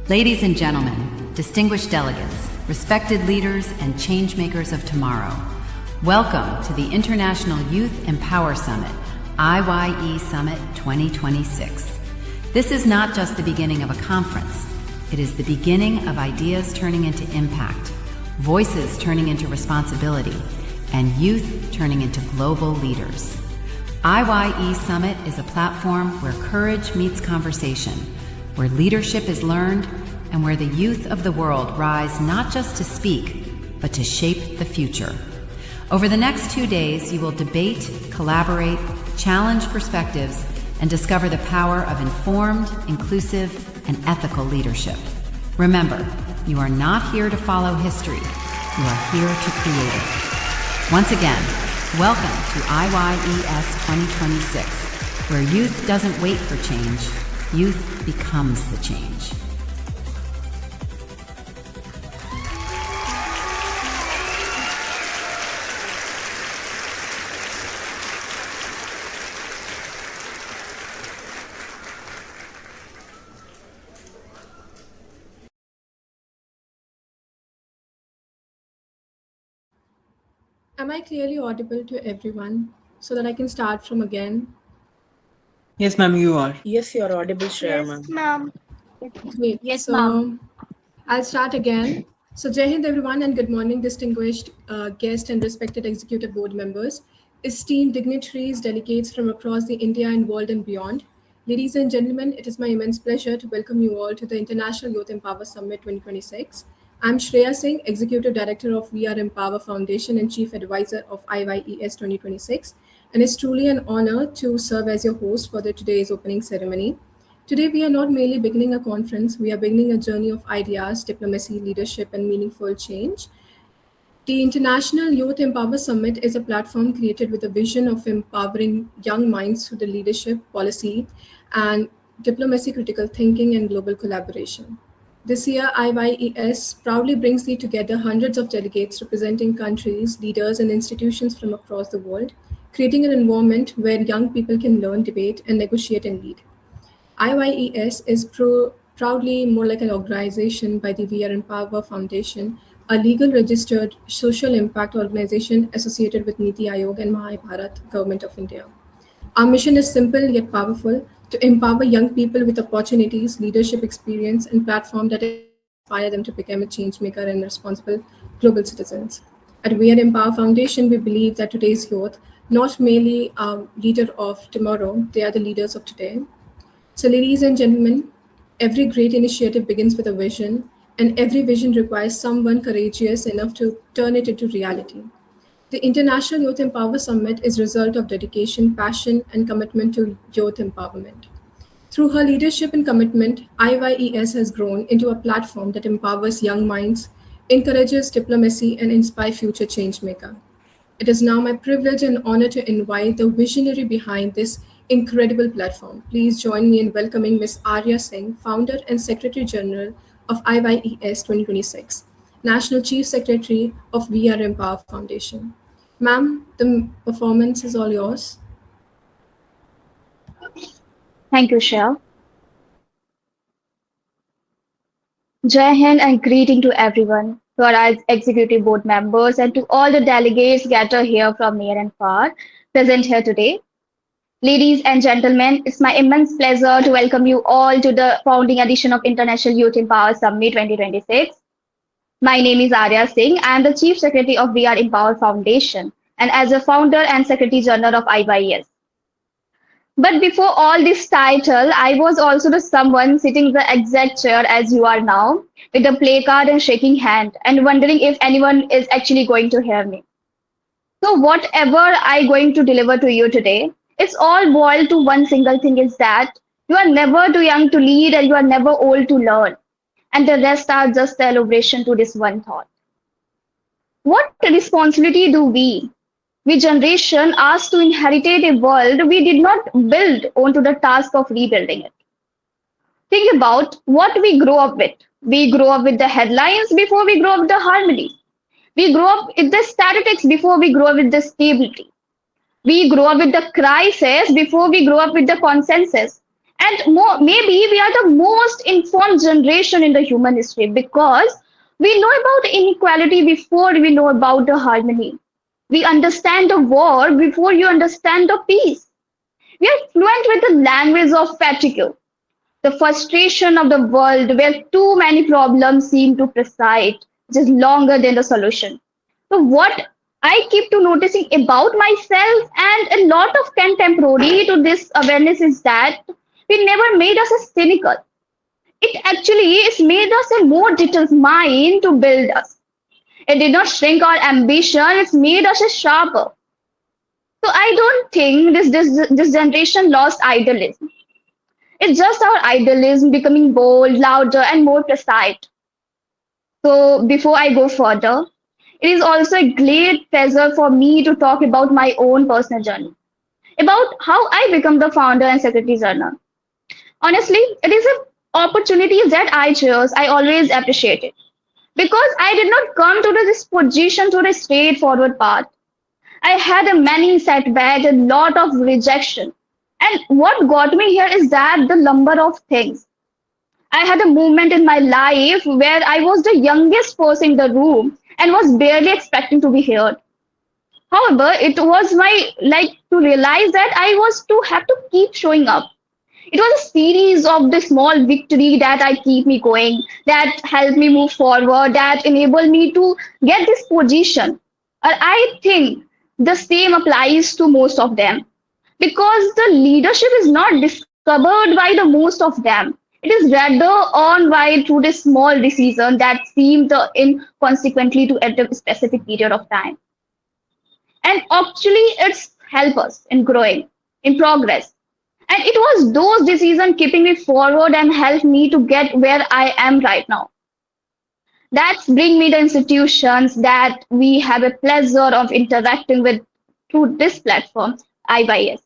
Ladies and gentlemen, distinguished delegates, respected leaders and changemakers of tomorrow, welcome to the International Youth Empower Summit, IYE Summit 2026. This is not just the beginning of a conference. It is the beginning of ideas turning into impact, voices turning into responsibility, and youth turning into global leaders. IYE Summit is a platform where courage meets conversation, where leadership is learned, and where the youth of the world rise not just to speak, but to shape the future. Over the next 2 days, you will debate, collaborate, challenge perspectives, and discover the power of informed, inclusive, and ethical leadership. Remember, you are not here to follow history. You are here to create it. Once again, welcome to IYES 2026, where youth doesn't wait for change. Youth becomes the change. Am I clearly audible to everyone so that I can start from again? Yes, ma'am, you are. Yes, you're audible, Shreya, Yes, ma'am. ma'am. Great. Yes, so ma'am. I'll start again. So Jai Hind everyone and good morning, distinguished guests and respected executive board members, esteemed dignitaries, delegates from across the India and world and beyond. Ladies and gentlemen, it is my immense pleasure to welcome you all to the International Youth Empower Summit 2026. I'm Shreya Singh, Executive Director of VR Empower Foundation and Chief Advisor of IYES 2026, and it's truly an honor to serve as your host for today's opening ceremony. Today, we are not merely beginning a conference, we are beginning a journey of ideas, diplomacy, leadership, and meaningful change. The International Youth Empower Summit is a platform created with a vision of empowering young minds through the leadership, policy, and diplomacy, critical thinking, and global collaboration. This year, IYES proudly brings together hundreds of delegates representing countries, leaders, and institutions from across the world, creating an environment where young people can learn, debate, and negotiate and lead. IYES is proudly more like an organization by the VR Empower Foundation, a legal registered social impact organization associated with Niti Aayog and Mahabharat Government of India. Our mission is simple yet powerful: to empower young people with opportunities, leadership experience, and platform that inspire them to become a change maker and responsible global citizens. At VR Empower Foundation, we believe that today's youth, not merely leader of tomorrow, they are the leaders of today. So, ladies and gentlemen, every great initiative begins with a vision, and every vision requires someone courageous enough to turn it into reality. The International Youth Empower Summit is a result of dedication, passion, and commitment to youth empowerment. Through her leadership and commitment, IYES has grown into a platform that empowers young minds, encourages diplomacy, and inspires future changemaker. It is now my privilege and honor to invite the visionary behind this incredible platform. Please join me in welcoming Ms. Arya Singh, Founder and Secretary General of IYES 2026, National Chief Secretary of VR Empower Foundation. Ma'am, the performance is all yours. Thank you, Shreya. Jai Hind and greeting to everyone, to our executive board members, and to all the delegates gathered here from near and far, present here today. Ladies and gentlemen, it's my immense pleasure to welcome you all to the founding edition of International Youth Empower Summit 2026. My name is Arya Singh. I am the Chief Secretary of VR Empower Foundation and as a founder and Secretary General of IYES. But before all this title, I was also the someone sitting in the exact chair as you are now, with a placard and shaking hand, and wondering if anyone is actually going to hear me. So whatever I going to deliver to you today, it's all boiled to one single thing is that you are never too young to lead and you are never old to learn. And the rest are just celebration to this one thought. What responsibility do we generation asked to inherit a world we did not build onto the task of rebuilding it? Think about what we grow up with. We grow up with the headlines before we grow up with the harmony. We grow up with the statistics before we grow up with the stability. We grow up with the crisis before we grow up with the consensus. And maybe we are the most informed generation in the human history because we know about inequality before we know about the harmony. We understand the war before you understand the peace. We are fluent with the language of fatigue, the frustration of the world where too many problems seem to preside, which is longer than the solution. So what I keep to noticing about myself and a lot of contemporary to this awareness is that it never made us a cynical. It actually is made us a more determined to build us. It did not shrink our ambition, it's made us a sharper. So I don't think this generation lost idealism. It's just our idealism becoming bold, louder, and more precise. So before I go further, it is also a great pleasure for me to talk about my own personal journey, about how I become the founder and secretary journal. Honestly, it is an opportunity that I chose. I always appreciate it because I did not come to this position through a straightforward path. I had a many setbacks, a lot of rejection. And what got me here is that the number of things. I had a moment in my life where I was the youngest person in the room and was barely expecting to be heard. However, it was my like to realize that I was to have to keep showing up. It was a series of the small victory that I keep me going, that helped me move forward, that enabled me to get this position. I think the same applies to most of them because the leadership is not discovered by the most of them. It is rather earned by through this small decision that seem the inconsequently to at a specific period of time. And actually, it's help us in growing, in progress. And it was those decisions keeping me forward and helped me to get where I am right now. That's bring me the institutions that we have a pleasure of interacting with through this platform, IYES.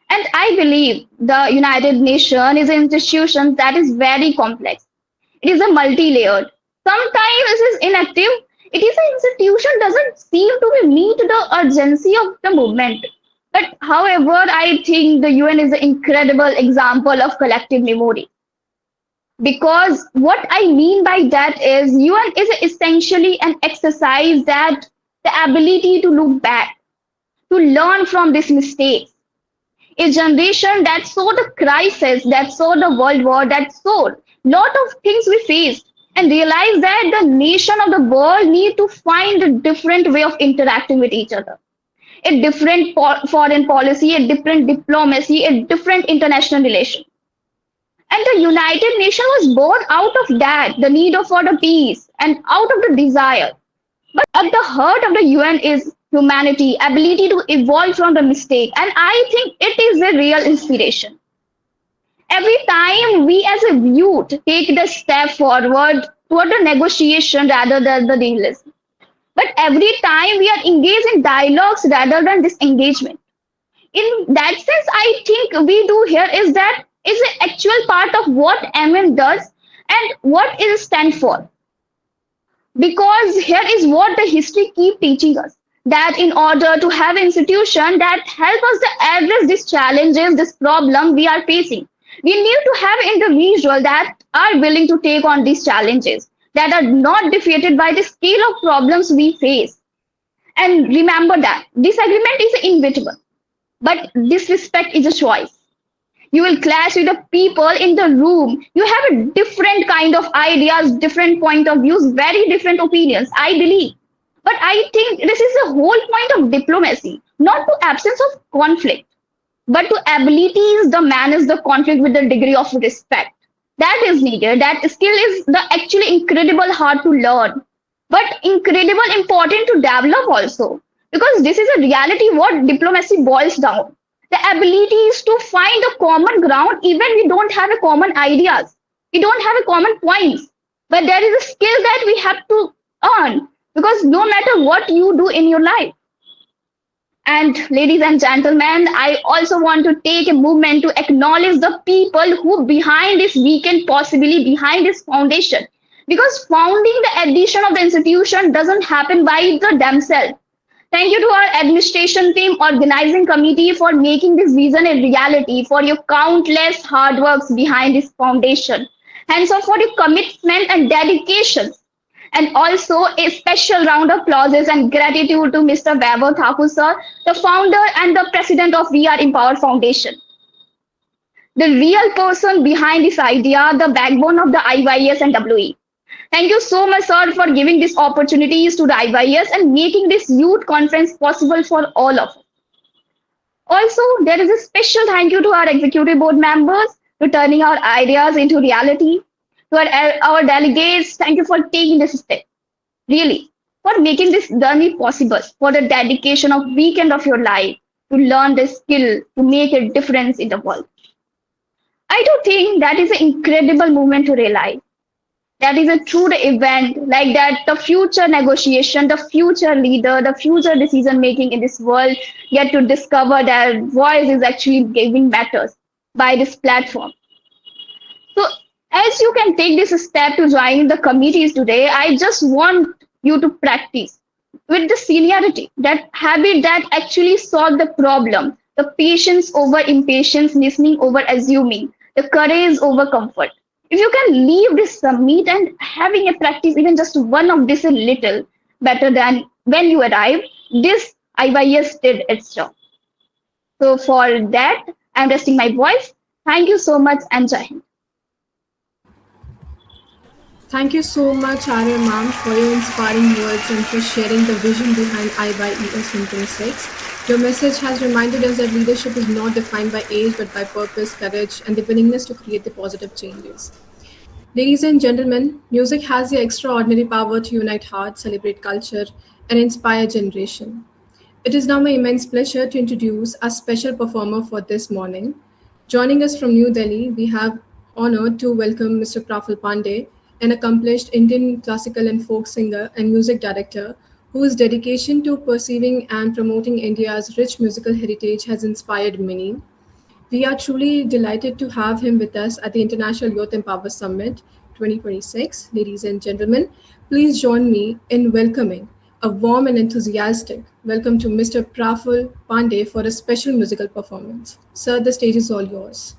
And I believe the United Nations is an institution that is very complex. It is a multi-layered. Sometimes it is inactive. It is an institution doesn't seem to be meet the urgency of the movement. But however, I think the UN is an incredible example of collective memory. Because what I mean by that is UN is essentially an exercise that the ability to look back, to learn from these mistakes. A generation that saw the crisis, that saw the world war, that saw lot of things we faced and realized that the nation of the world need to find a different way of interacting with each other. A different foreign policy, a different diplomacy, a different international relation. And the United Nations was born out of that, the need for the peace and out of the desire. But at the heart of the UN is humanity, ability to evolve from the mistake. And I think it is a real inspiration. Every time we as a youth take the step forward toward the negotiation rather than the realism. But every time we are engaged in dialogues rather than disengagement. In that sense, I think we do here is that is an actual part of what MN does and what it stands for. Because here is what the history keep teaching us, that in order to have an institution that help us to address these challenges, this problem we are facing, we need to have individuals that are willing to take on these challenges, that are not defeated by the scale of problems we face. And remember that disagreement is inevitable, but disrespect is a choice. You will clash with the people in the room. You have a different kind of ideas, different point of views, very different opinions, I believe. But I think this is the whole point of diplomacy, not to absence of conflict, but to abilities to manage the conflict with the degree of respect. That is needed. That skill is the actually incredible hard to learn, but incredible important to develop also. Because this is a reality what diplomacy boils down. The ability is to find a common ground even we don't have a common ideas. We don't have a common points. But there is a skill that we have to earn because no matter what you do in your life. And ladies and gentlemen, I also want to take a moment to acknowledge the people who behind this weekend, possibly behind this foundation. Because founding the addition of the institution doesn't happen by the themselves. Thank you to our administration team, organizing committee for making this vision a reality, for your countless hard works behind this foundation, and so for your commitment and dedication. And also a special round of applause and gratitude to Mr. Vaibhav Thakur sir, the founder and the president of We Are Empowered Foundation, the real person behind this idea, the backbone of the IYES and WE. Thank you so much, sir, for giving these opportunities to the IYES and making this youth conference possible for all of us. Also, there is a special thank you to our executive board members for turning our ideas into reality. To our delegates, thank you for taking this step. Really, for making this journey possible, for the dedication of weekend of your life to learn the skill to make a difference in the world. I do think that is an incredible moment to realize. That is a true event like that. The future negotiation, the future leader, the future decision making in this world get to discover that voice is actually giving matters by this platform. So as you can take this step to join the committees today, I just want you to practice with the seniority, that habit that actually solve the problem, the patience over impatience, listening over assuming, the courage over comfort. If you can leave this summit and having a practice, even just one of this a little better than when you arrived, this IYES did its job. So for that, I'm resting my voice. Thank you so much and Jai Hind. Thank you so much, Arya ma'am, for your inspiring words and for sharing the vision behind IYES 2026. Your message has reminded us that leadership is not defined by age, but by purpose, courage, and the willingness to create the positive changes. Ladies and gentlemen, music has the extraordinary power to unite hearts, celebrate culture, and inspire generation. It is now my immense pleasure to introduce our special performer for this morning. Joining us from New Delhi, we have honored to welcome Mr. Praful Pandey, an accomplished Indian classical and folk singer and music director whose dedication to perceiving and promoting India's rich musical heritage has inspired many. We are truly delighted to have him with us at the International Youth Empower Summit 2026. Ladies and gentlemen, please join me in welcoming a warm and enthusiastic welcome to Mr. Praful Pandey for a special musical performance. Sir, the stage is all yours.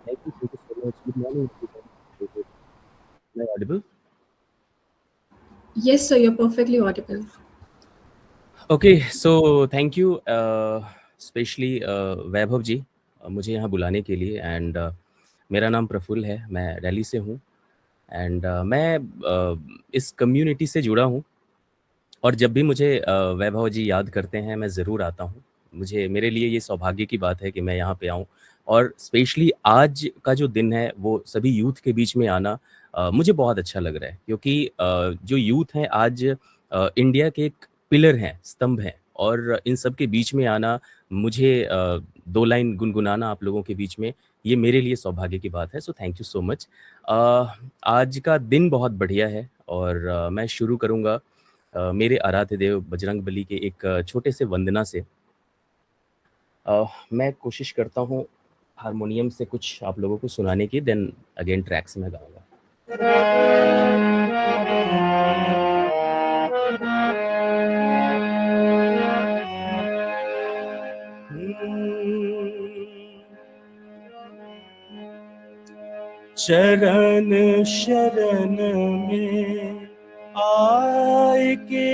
Thank you so much. Good morning, everyone. Am I audible? Yes, sir, you're perfectly audible. Okay, so thank you, especially वैभव जी, मुझे यहाँ बुलाने के लिए and मेरा नाम प्रफुल्ल है, मैं दिल्ली से हूँ एंड मैं इस कम्युनिटी से जुड़ा हूँ और जब भी मुझे वैभव जी याद करते हैं मैं ज़रूर आता हूँ। मेरे लिए ये सौभाग्य की बात है कि मैं यहाँ पे आऊँ और स्पेशली आज का जो दिन है वो सभी यूथ के बीच में आना मुझे बहुत अच्छा लग रहा है क्योंकि जो यूथ हैं आज इंडिया के एक पिलर हैं, स्तंभ हैं और इन सब के बीच में आना, मुझे 2 लाइन गुनगुनाना आप लोगों के बीच में, ये मेरे लिए सौभाग्य की बात है। So thank you so much. आज का दिन बहुत बढ़िया है और मैं शुरू करूँगा मेरे आराध्य देव बजरंगबली के एक छोटे से वंदना से। मैं कोशिश करता हूँ हारमोनियम से कुछ आप लोगों को सुनाने की, देन अगेन ट्रैक्स में गाऊंगा। चरण शरण में आए के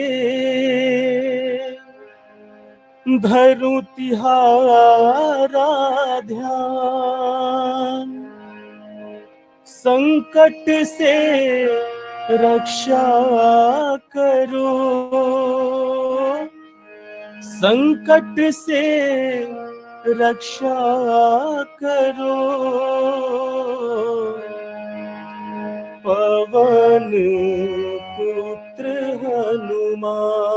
धरूं तिहारा ध्यान, संकट से रक्षा करो, संकट से रक्षा करो, पवन पुत्र हनुमान,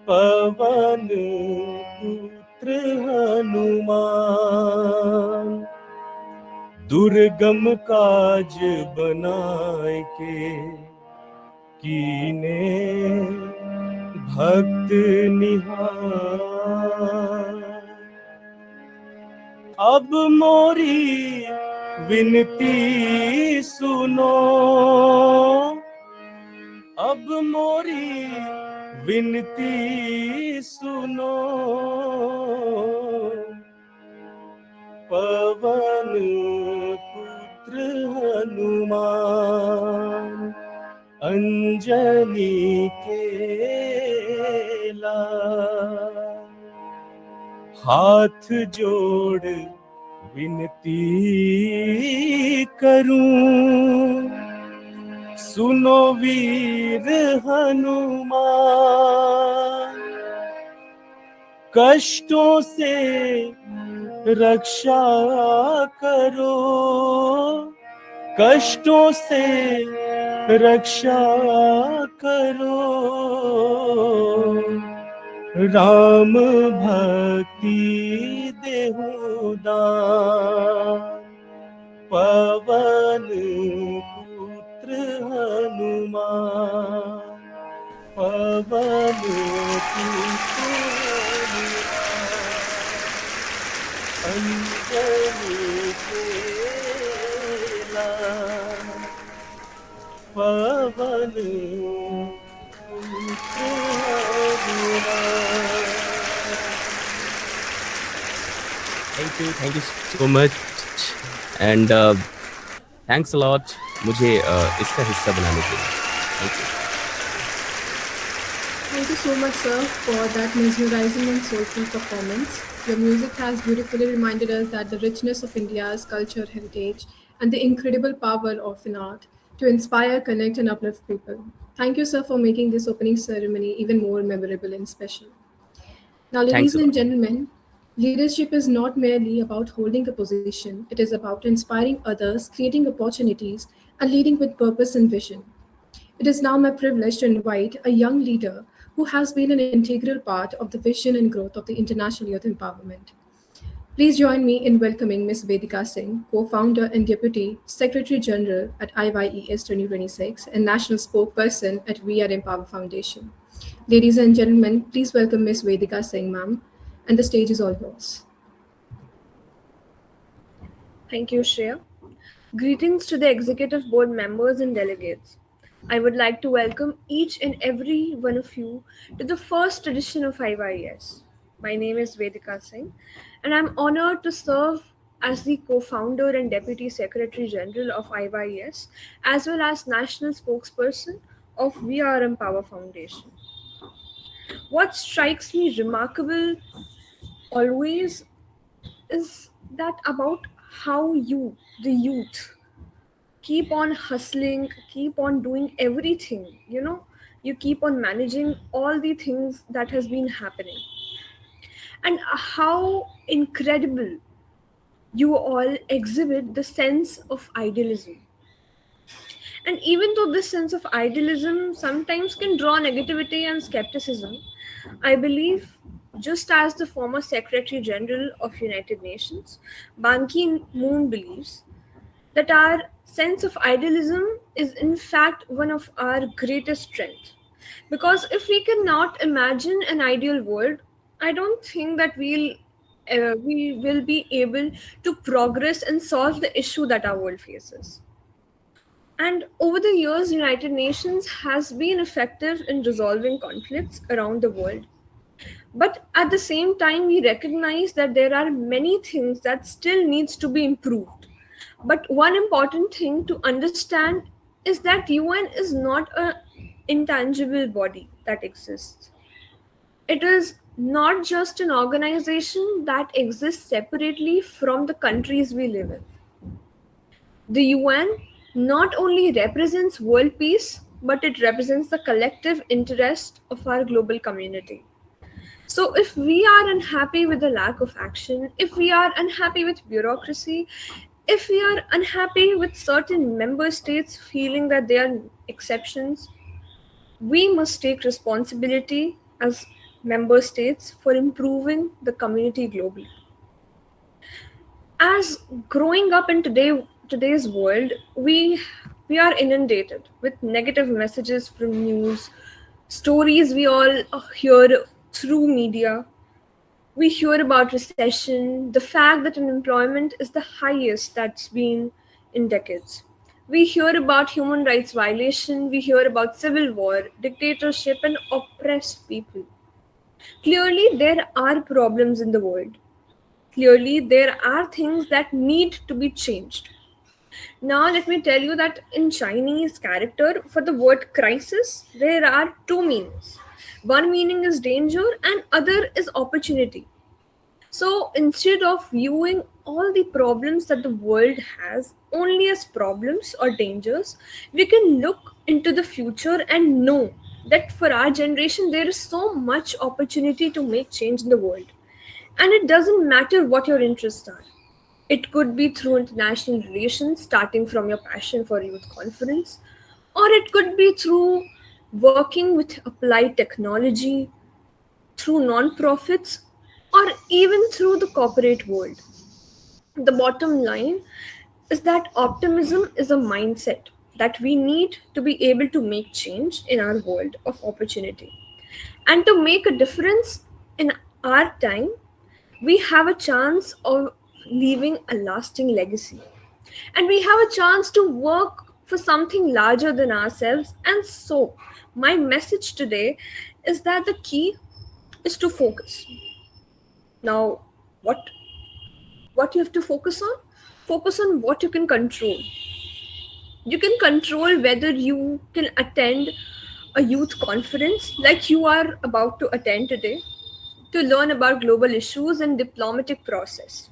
पवन पुत्र हनुमान, दुर्गम काज बनाए के कीने भक्त निहार, अब मोरी विनती सुनो, अब मोरी विनती सुनो, पवन पुत्र हनुमान अंजनी केला, हाथ जोड़ विनती करूं, सुनो वीर हनुमान, कष्टों से रक्षा करो, कष्टों से रक्षा करो, राम भक्ति देहु दान, पवन पुत्र हनुमान, पवन पुत्र हनुमान, अंजनी केला, पवन पुत्र Hanuman. Thank you so much and thanks a lot मुझे इसका हिस्सा बनाने के लिए. Thank you. Thank you so much, sir, for that mesmerizing and soulful performance. Your music has beautifully reminded us that the richness of India's culture, heritage, and the incredible power of an art to inspire, connect, and uplift people. Thank you, sir, for making this opening ceremony even more memorable and special. Now, ladies and gentlemen, leadership is not merely about holding a position, it is about inspiring others, creating opportunities, and leading with purpose and vision. It is now my privilege to invite a young leader who has been an integral part of the vision and growth of the International Youth Empowerment. Please join me in welcoming Ms. Vedika Singh, co-founder and Deputy Secretary General at IYES 2026 and National Spokesperson at We Are Empower Foundation. Ladies and gentlemen, please welcome Ms. Vedika Singh, ma'am, and the stage is all yours. Thank you, Shreya. Greetings to the Executive Board members and delegates. I would like to welcome each and every one of you to the first edition of IYES. My name is Vedika Singh, and I'm honored to serve as the co-founder and Deputy Secretary General of IYES, as well as National Spokesperson of We Are Empower Foundation. What strikes me remarkable always is that about how you, the youth, keep on hustling, keep on doing everything, you keep on managing all the things that has been happening. And how incredible you all exhibit the sense of idealism. And even though this sense of idealism sometimes can draw negativity and skepticism, I believe, just as the former Secretary General of United Nations, Ban Ki-moon believes, that our sense of idealism is in fact one of our greatest strengths. Because if we cannot imagine an ideal world, I don't think that we will be able to progress and solve the issue that our world faces. And over the years, United Nations has been effective in resolving conflicts around the world. But at the same time, we recognize that there are many things that still needs to be improved. But one important thing to understand is that UN is not an intangible body that exists. It is not just an organization that exists separately from the countries we live in. The UN not only represents world peace, but it represents the collective interest of our global community. So if we are unhappy with the lack of action, if we are unhappy with bureaucracy, if we are unhappy with certain member states feeling that they are exceptions, we must take responsibility as member states for improving the community globally. As growing up in today's world, we are inundated with negative messages from news, stories we all hear through media, We hear about recession, the fact that unemployment is the highest that's been in decades. We hear about human rights violation, we hear about civil war, dictatorship, and oppressed people. Clearly, there are problems in the world. Clearly, there are things that need to be changed. Now, let me tell you that in Chinese character, for the word crisis, there are two meanings. One meaning is danger, and other is opportunity. So instead of viewing all the problems that the world has only as problems or dangers, we can look into the future and know that for our generation there is so much opportunity to make change in the world. And it doesn't matter what your interests are. It could be through international relations, starting from your passion for youth conference, or it could be through working with applied technology, through non-profits, or even through the corporate world. The bottom line is that optimism is a mindset that we need to be able to make change in our world of opportunity. And to make a difference in our time, we have a chance of leaving a lasting legacy. And we have a chance to work for something larger than ourselves. And so, my message today is that the key is to focus. Now, what you have to focus on? Focus on what you can control. You can control whether you can attend a youth conference like you are about to attend today to learn about global issues and diplomatic process.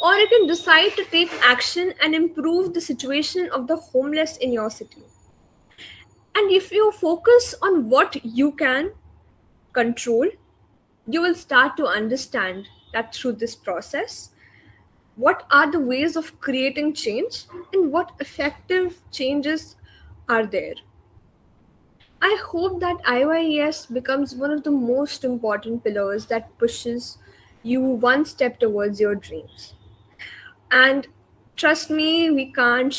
Or you can decide to take action and improve the situation of the homeless in your city. And if you focus on what you can control, you will start to understand that through this process, what are the ways of creating change and what effective changes are there. I hope that IYES becomes one of the most important pillars that pushes you one step towards your dreams. And trust me, we can't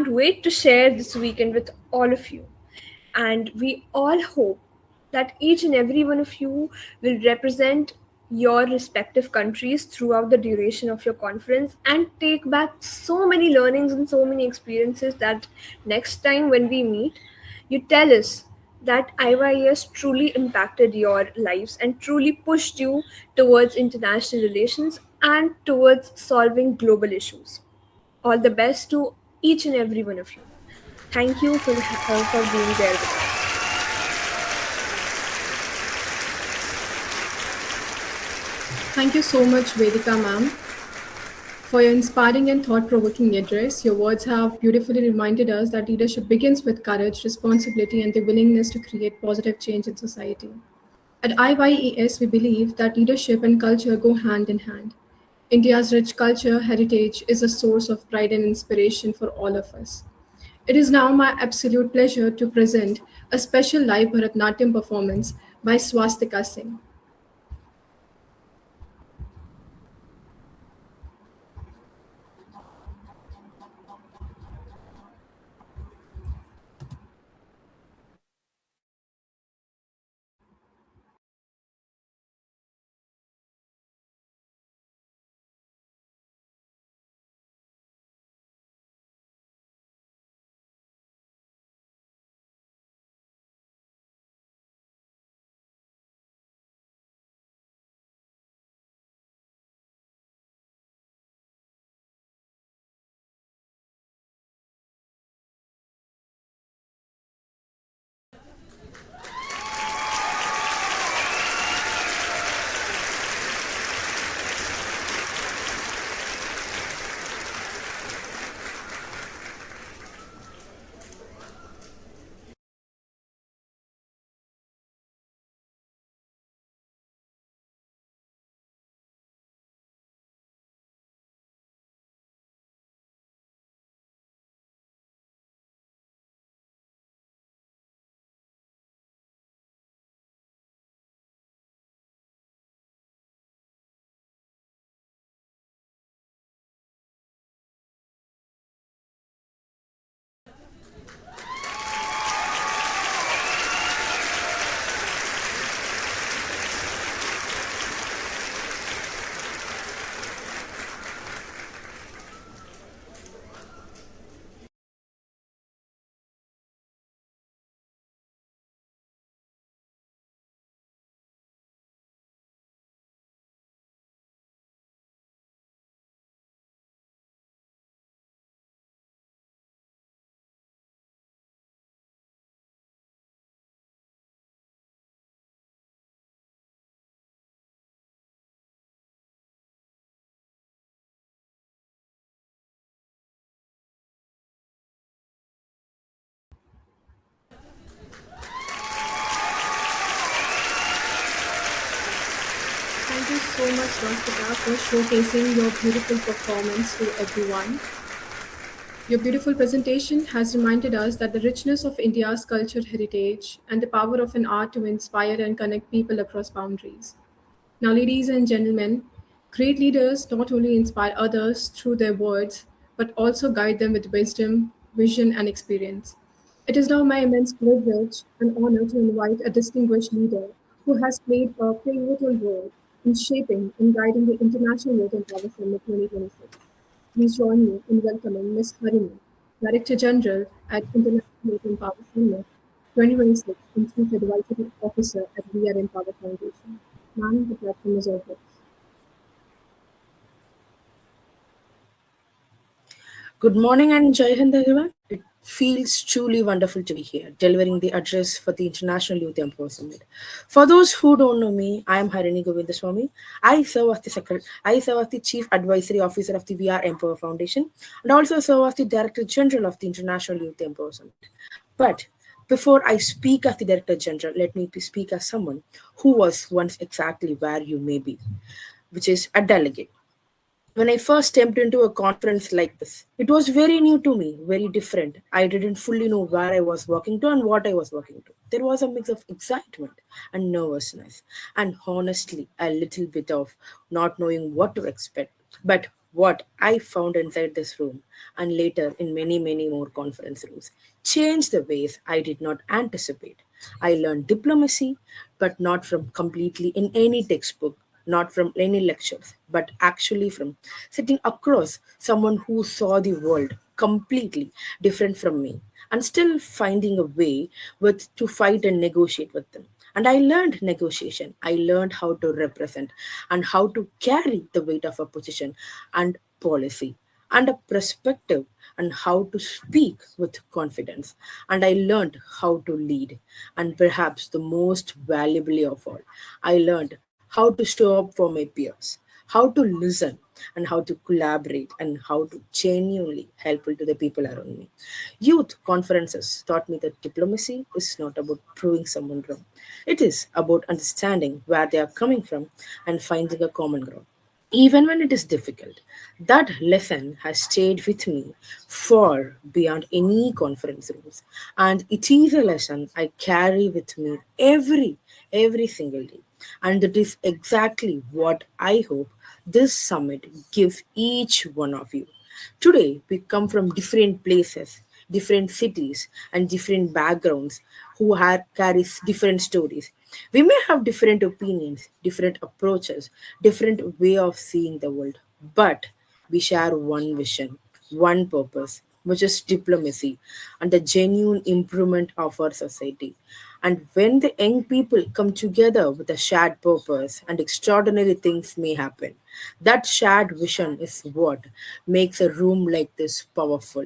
wait to share this weekend with all of you. And we all hope that each and every one of you will represent your respective countries throughout the duration of your conference and take back so many learnings and so many experiences that next time when we meet, you tell us that IYES truly impacted your lives and truly pushed you towards international relations and towards solving global issues. All the best to each and every one of you. Thank you for being there with us. Thank you so much, Vedika ma'am, for your inspiring and thought-provoking address. Your words have beautifully reminded us that leadership begins with courage, responsibility, and the willingness to create positive change in society. At IYES, we believe that leadership and culture go hand in hand. India's rich culture heritage is a source of pride and inspiration for all of us. It is now my absolute pleasure to present a special live Bharatnatyam performance by Swastika Singh. so much, Rastika, for showcasing your beautiful performance to everyone. Your beautiful presentation has reminded us that the richness of India's culture heritage and the power of an art to inspire and connect people across boundaries. Now, ladies and gentlemen, great leaders not only inspire others through their words, but also guide them with wisdom, vision, and experience. It is now my immense privilege and honor to invite a distinguished leader who has played a pivotal role in shaping and guiding the International Youth and Power Summit 2026. Please join me in welcoming Ms. Harini, Director General at International Youth and Power Summit 2026 and Chief Advisory Officer at We Are Empower Foundation. Ma'am, the platform is all yours. Good morning and Jai Hind, everyone. It feels truly wonderful to be here, delivering the address for the International Youth Empower Summit. For those who don't know me, I am Harini Govindhasamy. I serve as the Chief Advisory Officer of the We Are Empower Foundation and also serve as the Director General of the International Youth Empower Summit. But before I speak as the Director General, let me speak as someone who was once exactly where you may be, which is a delegate. When I first stepped into a conference like this, it was very new to me, very different. I didn't fully know where I was walking to and what I was walking to. There was a mix of excitement and nervousness, and honestly, a little bit of not knowing what to expect. But what I found inside this room, and later in many, many more conference rooms, changed the ways I did not anticipate. I learned diplomacy, but not from completely in any textbook, not from any lectures, but actually from sitting across someone who saw the world completely different from me and still finding a way to fight and negotiate with them. And I learned negotiation. I learned how to represent and how to carry the weight of a position and policy and a perspective and how to speak with confidence. And I learned how to lead. And perhaps the most valuably of all, I learned how to show up for my peers, how to listen, and how to collaborate, and how to genuinely helpful to the people around me. Youth conferences taught me that diplomacy is not about proving someone wrong. It is about understanding where they are coming from and finding a common ground even when it is difficult. That lesson has stayed with me far beyond any conference rooms, and it is a lesson I carry with me every single day. And that is exactly what I hope this summit gives each one of you. Today, we come from different places, different cities, and different backgrounds who carries different stories. We may have different opinions, different approaches, different way of seeing the world, but we share one vision, one purpose, which is diplomacy and the genuine improvement of our society. And when the young people come together with a shared purpose and extraordinary things may happen, that shared vision is what makes a room like this powerful.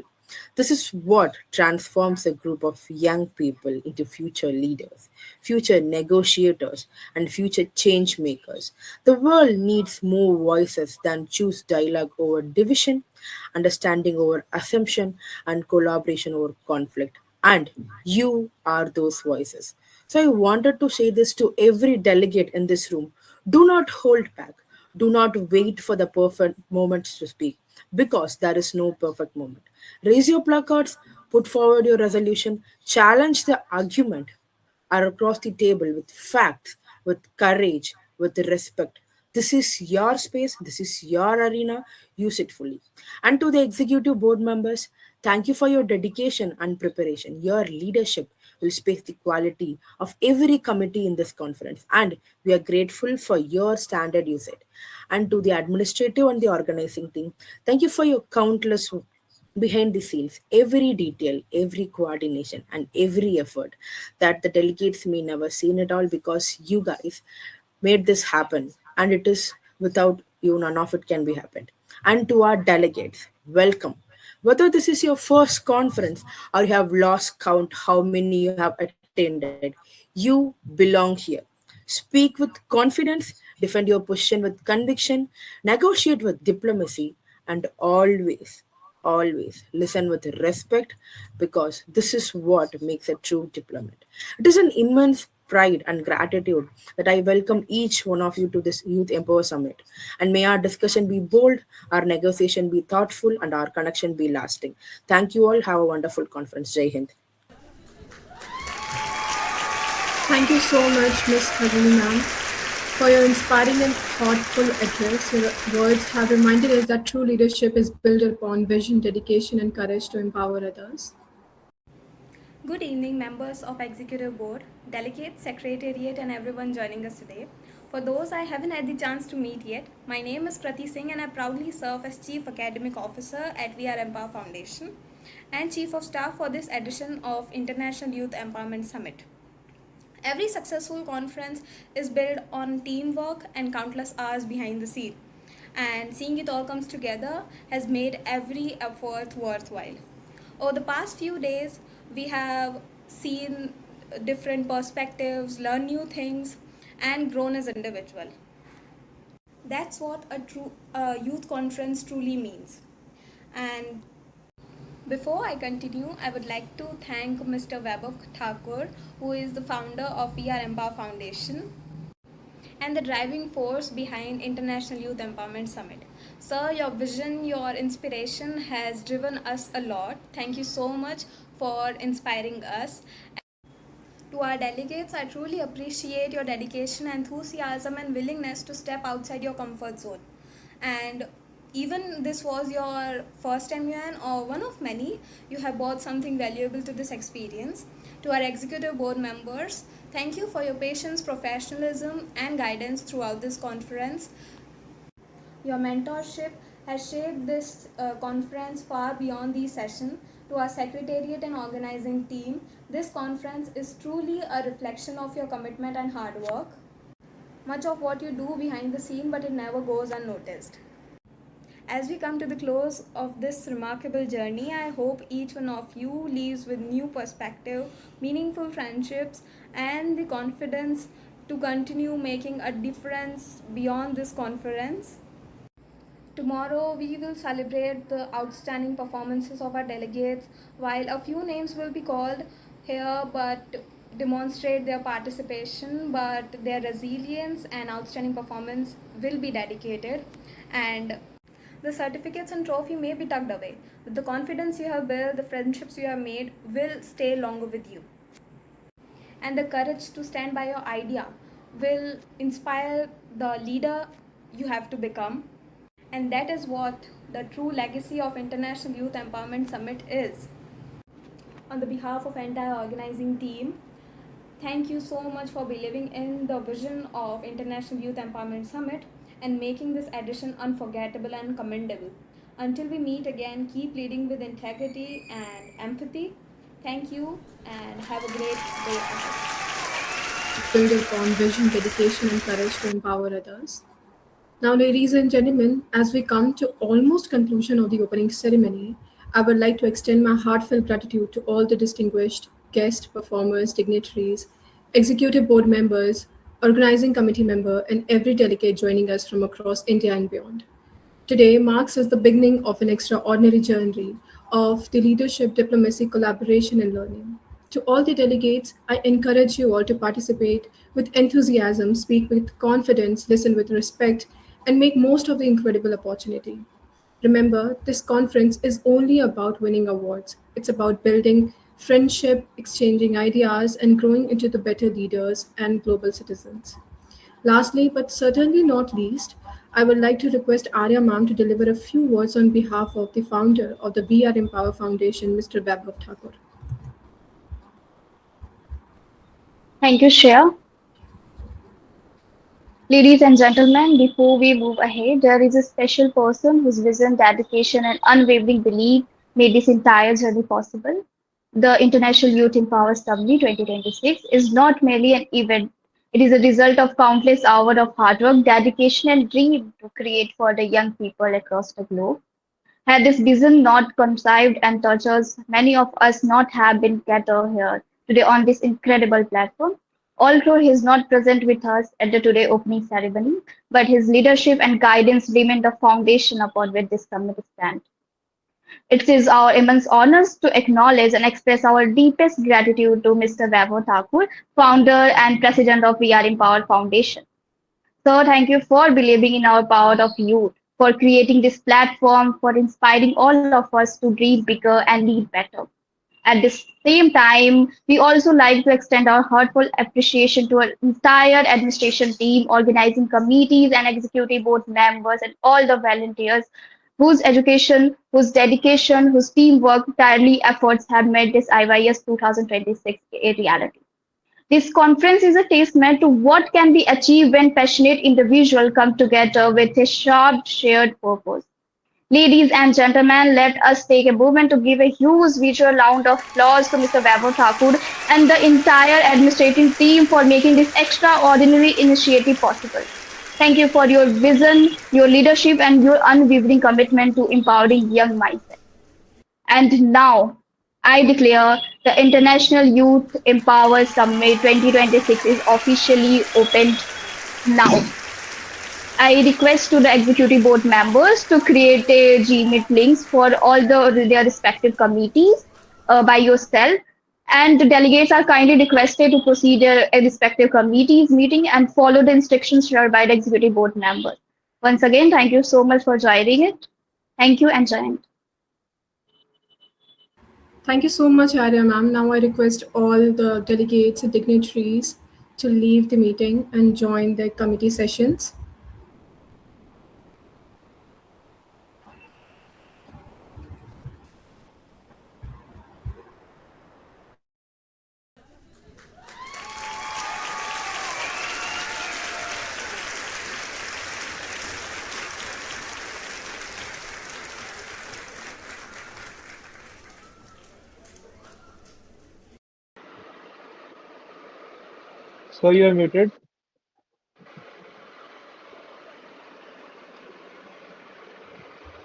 This is what transforms a group of young people into future leaders, future negotiators, and future change makers. The world needs more voices than choose dialogue over division, understanding over assumption, and collaboration over conflict. And you are those voices. So I wanted to say this to every delegate in this room. Do not hold back. Do not wait for the perfect moment to speak because there is no perfect moment. Raise your placards, put forward your resolution, challenge the argument are across the table with facts, with courage, with respect. This is your space, this is your arena. Use it fully. And to the executive board members, thank you for your dedication and preparation. Your leadership will space the quality of every committee in this conference. And we are grateful for your standard usage. And to the administrative and the organizing team, thank you for your countless behind the scenes, every detail, every coordination, and every effort that the delegates may never seen it all because you guys made this happen. And it is without you, none of it can be happened. And to our delegates, welcome. Whether this is your first conference or you have lost count how many you have attended, you belong here. Speak with confidence, defend your position with conviction, negotiate with diplomacy, and always listen with respect because this is what makes a true diplomat. It is an immense pride, and gratitude that I welcome each one of you to this Youth Empower Summit. And may our discussion be bold, our negotiation be thoughtful, and our connection be lasting. Thank you all. Have a wonderful conference. Jai Hind. Thank you so much, Ms. Harini ma'am, for your inspiring and thoughtful address. Your words have reminded us that true leadership is built upon vision, dedication, and courage to empower others. Good evening, members of Executive Board, Delegates, Secretariat, and everyone joining us today. For those I haven't had the chance to meet yet, my name is Krati Singh and I proudly serve as Chief Academic Officer at We Are Empower Foundation and Chief of Staff for this edition of International Youth Empowerment Summit. Every successful conference is built on teamwork and countless hours behind the scene. And seeing it all comes together has made every effort worthwhile. Over the past few days, we have seen different perspectives, learned new things, and grown as individuals. That's what a true youth conference truly means. And before I continue, I would like to thank Mr. Vaibhav Thakur, who is the founder of We Are Empower Foundation and the driving force behind International Youth Empowerment Summit. Sir, your vision, your inspiration has driven us a lot. Thank you so much for inspiring us. To our delegates, I truly appreciate your dedication, enthusiasm, and willingness to step outside your comfort zone. And even this was your first MUN or one of many, you have brought something valuable to this experience. To our executive board members, thank you for your patience, professionalism, and guidance throughout this conference. Your mentorship has shaped this conference far beyond these sessions. To our secretariat and organizing team, this conference is truly a reflection of your commitment and hard work. Much of what you do behind the scene, but it never goes unnoticed. As we come to the close of this remarkable journey, I hope each one of you leaves with new perspective, meaningful friendships, and the confidence to continue making a difference beyond this conference. Tomorrow, we will celebrate the outstanding performances of our delegates, while a few names will be called here but demonstrate their participation, but their resilience and outstanding performance will be dedicated. And the certificates and trophy may be tucked away, but the confidence you have built, the friendships you have made will stay longer with you. And the courage to stand by your idea will inspire the leader you have to become. And that is what the true legacy of International Youth Empowerment Summit is. On the behalf of entire organizing team, thank you so much for believing in the vision of International Youth Empowerment Summit and making this edition unforgettable and commendable. Until we meet again, keep leading with integrity and empathy. Thank you and have a great day ahead. Build upon vision, dedication, and courage to empower others. Now, ladies and gentlemen, as we come to almost conclusion of the opening ceremony, I would like to extend my heartfelt gratitude to all the distinguished guest performers, dignitaries, executive board members, organizing committee member, and every delegate joining us from across India and beyond. Today marks as the beginning of an extraordinary journey of the leadership, diplomacy, collaboration, and learning. To all the delegates, I encourage you all to participate with enthusiasm, speak with confidence, listen with respect, and make most of the incredible opportunity. Remember, this conference is only about winning awards. It's about building friendship, exchanging ideas, and growing into the better leaders and global citizens. Lastly, but certainly not least, I would like to request Arya ma'am to deliver a few words on behalf of the founder of the We Are Empower Foundation, Mr. Vaibhav Thakur. Thank you, Shreya. Ladies and gentlemen, before we move ahead, there is a special person whose vision, dedication, and unwavering belief made this entire journey possible. The International Youth Empower Summit 2026 is not merely an event. It is a result of countless hours of hard work, dedication, and dream to create for the young people across the globe. Had this vision not conceived and touched us, many of us not have been gathered here today on this incredible platform. Although he is not present with us at the today opening ceremony, but his leadership and guidance remain the foundation upon which this summit stands. It is our immense honor to acknowledge and express our deepest gratitude to Mr. Vaibhav Thakur, founder and president of We Are Empowered Foundation. Sir, thank you for believing in our power of youth, for creating this platform, for inspiring all of us to dream bigger and lead better. At the same time, we also like to extend our heartfelt appreciation to our entire administration team, organizing committees and executive board members, and all the volunteers whose education, whose dedication, whose teamwork, tireless efforts have made this IYS 2026 a reality. This conference is a testament to what can be achieved when passionate individuals come together with a sharp shared purpose. Ladies and gentlemen, let us take a moment to give a huge visual round of applause to Mr. Vaibhav Thakur and the entire administrative team for making this extraordinary initiative possible. Thank you for your vision, your leadership, and your unwavering commitment to empowering young minds. And now, I declare the International Youth Empower Summit 2026 is officially opened now. I request to the executive board members to create a Gmeet links for all their respective committees by yourself. And the delegates are kindly requested to proceed their respective committees meeting and follow the instructions shared by the executive board members. Once again, thank you so much for joining it. Thank you and join. Thank you so much, Arya ma'am. Now I request all the delegates and dignitaries to leave the meeting and join the committee sessions. So you are muted.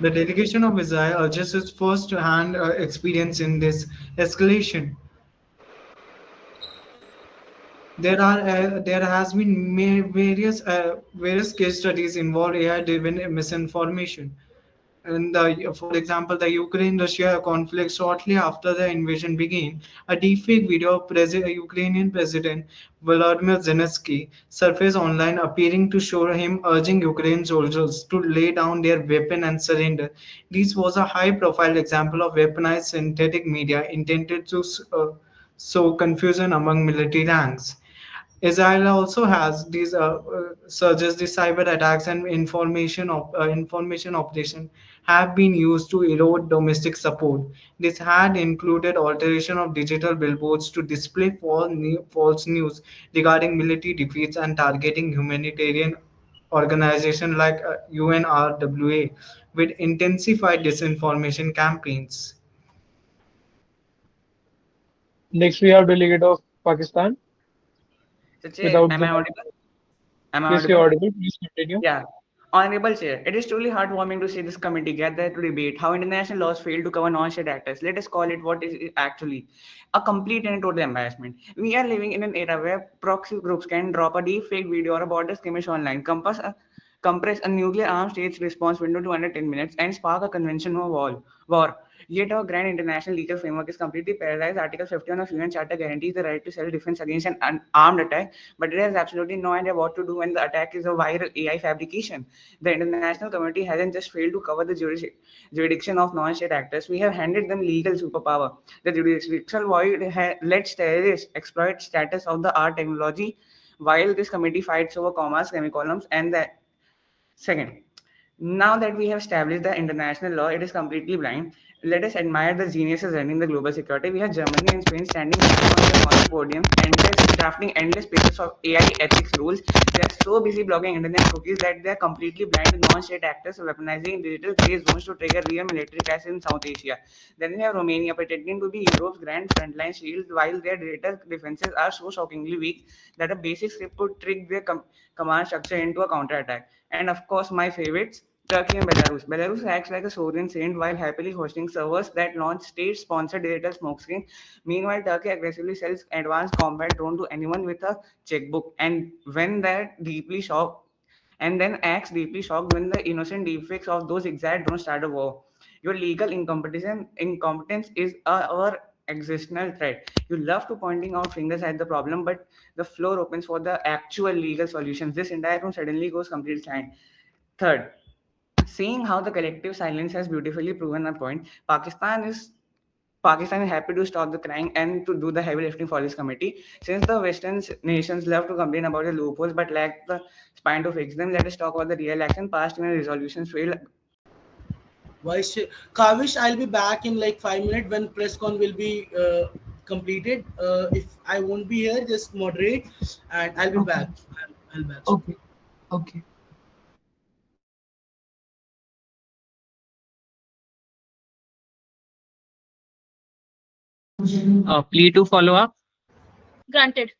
The delegation of Israel urges its first-hand experience in this escalation. There has been various case studies involve AI-driven misinformation. For example, the Ukraine-Russia conflict shortly after the invasion began, a deepfake video of Ukrainian President Volodymyr Zelensky surfaced online, appearing to show him urging Ukraine soldiers to lay down their weapon and surrender. This was a high-profile example of weaponized synthetic media intended to sow confusion among military ranks. Israel also has these surges, the cyber attacks and information operation have been used to erode domestic support. This had included alteration of digital billboards to display false news regarding military defeats and targeting humanitarian organizations like UNRWA with intensified disinformation campaigns. Next, we have delegate of Pakistan So, Chair, without am the I mic. audible? Am I Yes, you're audible? audible. Please continue. Yeah. Honorable Chair, it is truly heartwarming to see this committee gather to debate how international laws fail to cover non-state actors. Let us call it what is actually a complete and total embarrassment. We are living in an era where proxy groups can drop a deep fake video or a border skirmish online, compress a nuclear armed state's response window to under 10 minutes, and spark a conventional war. Yet our grand international legal framework is completely paralyzed. Article 51 of UN Charter guarantees the right to self-defense against an armed attack, but it has absolutely no idea what to do when the attack is a viral AI fabrication. The international community hasn't just failed to cover the jurisdiction of non-state actors, we have handed them legal superpower. The jurisdictional void lets terrorists exploit status of the art technology while this committee fights over commas, semicolons, and the second. Now that we have established the international law, it is completely blind. Let us admire the geniuses running the global security. We have Germany and Spain standing on their moral podiums, drafting endless pages of AI ethics rules. They are so busy blocking internet cookies that they are completely blind to non-state actors weaponizing digital gray zones to trigger real military cash in South Asia. Then we have Romania pretending to be Europe's grand frontline shield while their data defenses are so shockingly weak that a basic script could trick their command structure into a counterattack. And of course, my favorites, Turkey and Belarus. Belarus acts like a sovereign saint while happily hosting servers that launch state-sponsored digital smokescreen. Meanwhile, Turkey aggressively sells advanced combat drone to anyone with a checkbook, and then acts deeply shocked when the innocent deepfakes of those exact drones start a war. Your legal incompetence is our existential threat. You love to pointing out fingers at the problem, but the floor opens for the actual legal solutions. This entire room suddenly goes completely silent. Third, seeing how the collective silence has beautifully proven a point, Pakistan is happy to stop the crying and to do the heavy lifting for this committee. Since the Western nations love to complain about the loopholes but lack the spine to fix them, let us talk about the real action. Past even resolutions failed. Vice Chair Kavish, I'll be back in like 5 minutes when press con will be completed. If I won't be here, just moderate, and I'll be back. I'll back. Okay. Okay. Plea to follow up. Granted.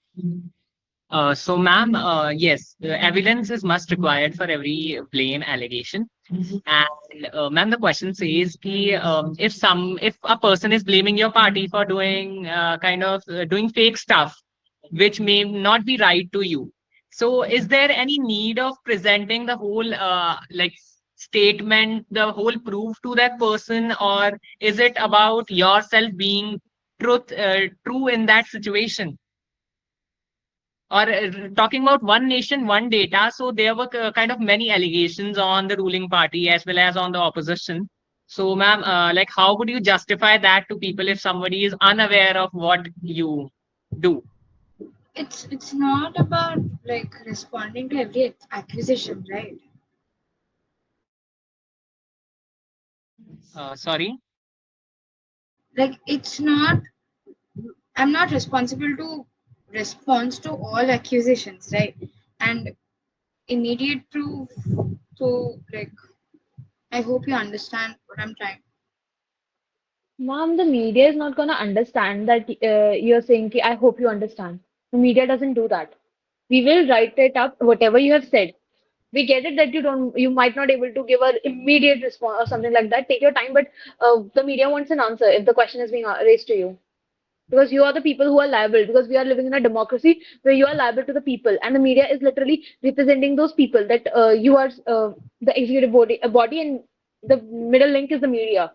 So, ma'am, yes, the evidence is must required for every blame allegation. And, ma'am, the question says ki, if a person is blaming your party for doing doing fake stuff, which may not be right to you. So, is there any need of presenting the whole statement, the whole proof to that person, or is it about yourself being true in that situation? Or talking about one nation, one data, so there were kind of many allegations on the ruling party as well as on the opposition. So, ma'am, how would you justify that to people if somebody is unaware of what you do? It's not about like responding to every accusation, right? Sorry? Like I'm not responsible to respond to all accusations, right? And immediate proof. So like I hope you understand what I'm trying. Mom, the media is not going to understand that you're saying, ki, I hope you understand. The media doesn't do that. We will write it up, whatever you have said. We get it that you might not able to give an immediate response or something like that. Take your time, but the media wants an answer if the question is being raised to you. Because you are the people who are liable, because we are living in a democracy where you are liable to the people, and the media is literally representing those people that you are the executive body, and the middle link is the media.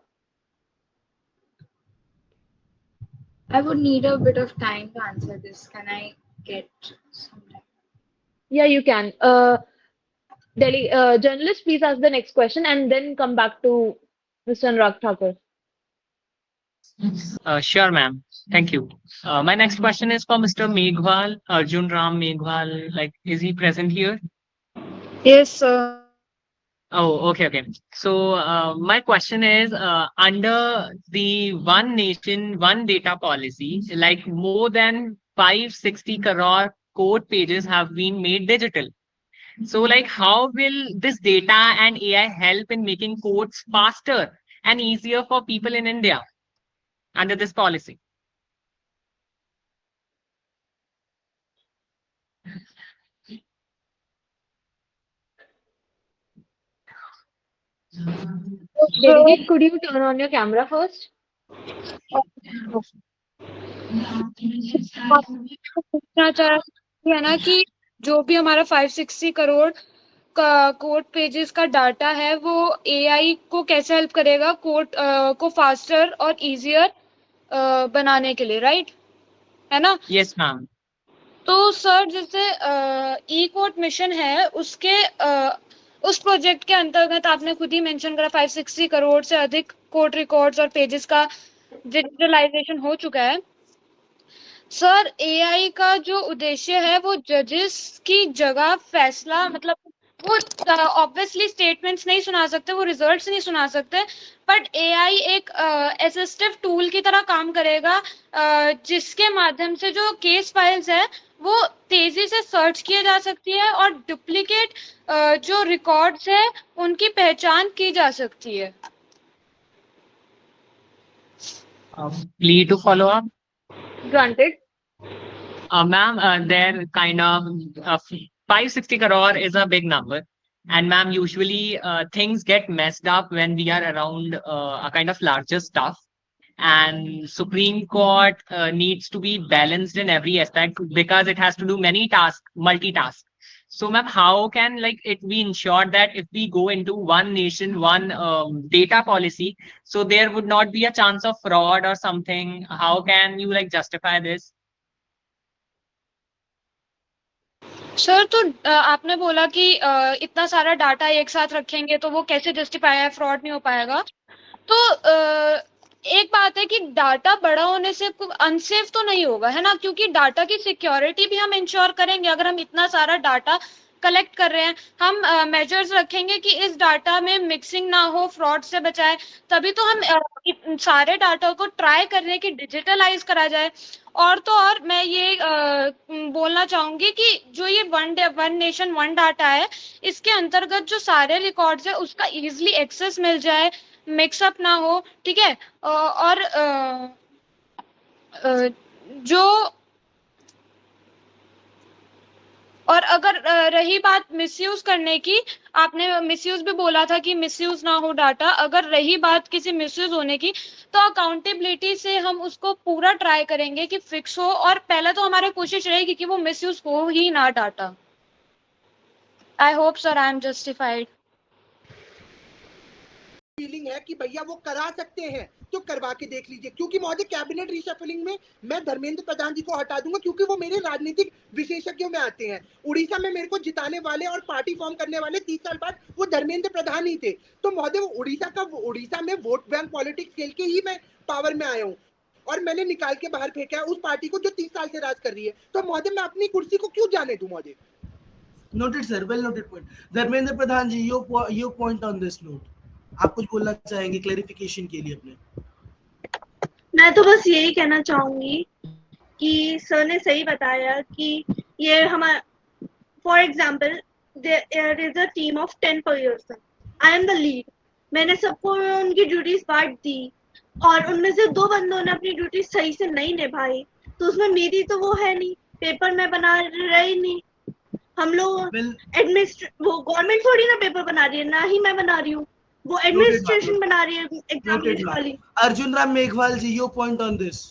I would need a bit of time to answer this. Can I get some time? Yeah, you can. Journalist, please ask the next question and then come back to Mr. Anurag Thakur. Sure, ma'am. Thank you. My next question is for Mr. Meghwal, Arjun Ram Meghwal. Is he present here? Yes, sir. Oh, okay, okay. So, my question is, under the one nation, one data policy, like more than 560 crore code pages have been made digital. So, how will this data and AI help in making codes faster and easier for people in India under this policy? Delegate, could you turn on your camera first? पूछना चाह रहा है ना कि जो भी हमारा 560 करोड़ का कोड पेजेस का डाटा है वो एआई को कैसे हेल्प करेगा कोड को फास्टर और इजियर बनाने के लिए, राइट? है ना? Yes ma'am. तो सर जैसे ई कोड मिशन है उसके उस प्रोजेक्ट के अंतर्गत आपने खुद ही मेंशन करा 560 करोड़ से अधिक कोड रिकॉर्ड्स और पेजेस का डिजिटलाइजेशन हो चुका है। सर एआई का जो उद्देश्य है वो जजेस की जगह फैसला मतलब वो ऑब्वियसली स्टेटमेंट्स नहीं सुना सकते, वो रिजल्ट्स नहीं सुना सकते, बट एआई एक असिस्टिव टूल की तरह काम करेगा जिसके माध्यम से जो केस फाइल्स है वो तेजी से सर्च किए जा सकती है और डुप्लीकेट जो रिकॉर्ड्स है उनकी पहचान की जा सकती है। Plea to follow up. Granted. Ma'am, they're kind of 560 crore is a big number. And ma'am, usually things get messed up when we are around a kind of larger stuff. And Supreme Court needs to be balanced in every aspect because it has to do many tasks, multitask. So, ma'am, how can like it be ensured that if we go into one nation, one data policy, so there would not be a chance of fraud or something? How can you like justify this? Sir तो आपने बोला कि इतना सारा data एक साथ रखेंगे तो वो कैसे जस्टिफाई है, फ्रॉड नहीं हो पाएगा। तो एक बात है कि डाटा बड़ा होने से अनसेफ तो नहीं होगा, है ना, क्योंकि डाटा की सिक्योरिटी भी हम इंश्योर करेंगे। अगर हम इतना सारा डाटा कलेक्ट कर रहे हैं, हम मेजर्स रखेंगे कि इस डाटा में मिक्सिंग ना हो, फ्रॉड से बचाए, तभी तो हम सारे डाटा को ट्राई कर रहे हैं कि डिजिटलाइज करा जाए। और तो और मैं ये बोलना चाहूंगी कि जो ये वन नेशन वन डाटा है, इसके अंतर्गत जो सारे रिकॉर्ड्स है उसका इजीली एक्सेस मिल जाए, मिक्सअप ना हो, ठीक है। और जो और अगर रही बात मिसयूज करने की, आपने मिसयूज भी बोला था कि मिसयूज ना हो डाटा। अगर रही बात किसी मिसयूज होने की, तो अकाउंटेबिलिटी से हम उसको पूरा ट्राई करेंगे कि फिक्स हो, और पहले तो हमारी कोशिश रहेगी कि वो मिसयूज हो ही ना data. I hope sir I am justified. Feeling है कि भैया वो करा सकते हैं तो करवा के देख लीजिए, क्योंकि महोदय कैबिनेट रिशफलिंग में मैं धर्मेंद्र प्रधान जी को हटा दूंगा, क्योंकि वो मेरे राजनीतिक विशेषज्ञों में आते हैं। उड़ीसा में मेरे को जिताने वाले और पार्टी फॉर्म करने वाले 30 साल बाद वो धर्मेंद्र प्रधान ही थे। तो महोदय वो उड़ीसा में वोट बैंक पॉलिटिक्स खेल के ही मैं पावर में आया हूँ, और मैंने निकाल के बाहर फेंका है उस पार्टी को जो 30 साल से राज कर रही है। तो महोदय मैं अपनी कुर्सी को क्यों जाने दूं महोदय? Noted sir, well noted point. Dharmendra Pradhan ji, your point on this note, आप कुछ बोलना चाहेंगे क्लैरिफिकेशन के लिए अपने? मैं तो बस यही कहना चाहूंगी कि सर ने सही बताया कि ये हमारा, for example there is a team of 10 person, I am the lead, मैंने सबको उनकी ड्यूटीज बांट दी, और उनमें से 2 बंदों ने अपनी ड्यूटी सही से नहीं निभाई, तो उसमें मेरी तो वो है नहीं, पेपर में बना रही नहीं। हम लोग वो गवर्नमेंट थोड़ी ना पेपर बना रही है, ना ही मैं बना रही हूँ, वो एडमिनिस्ट्रेशन बना रही है एग्जामिनेशन वाली। Arjun Ram Meghwal ji, your point on this?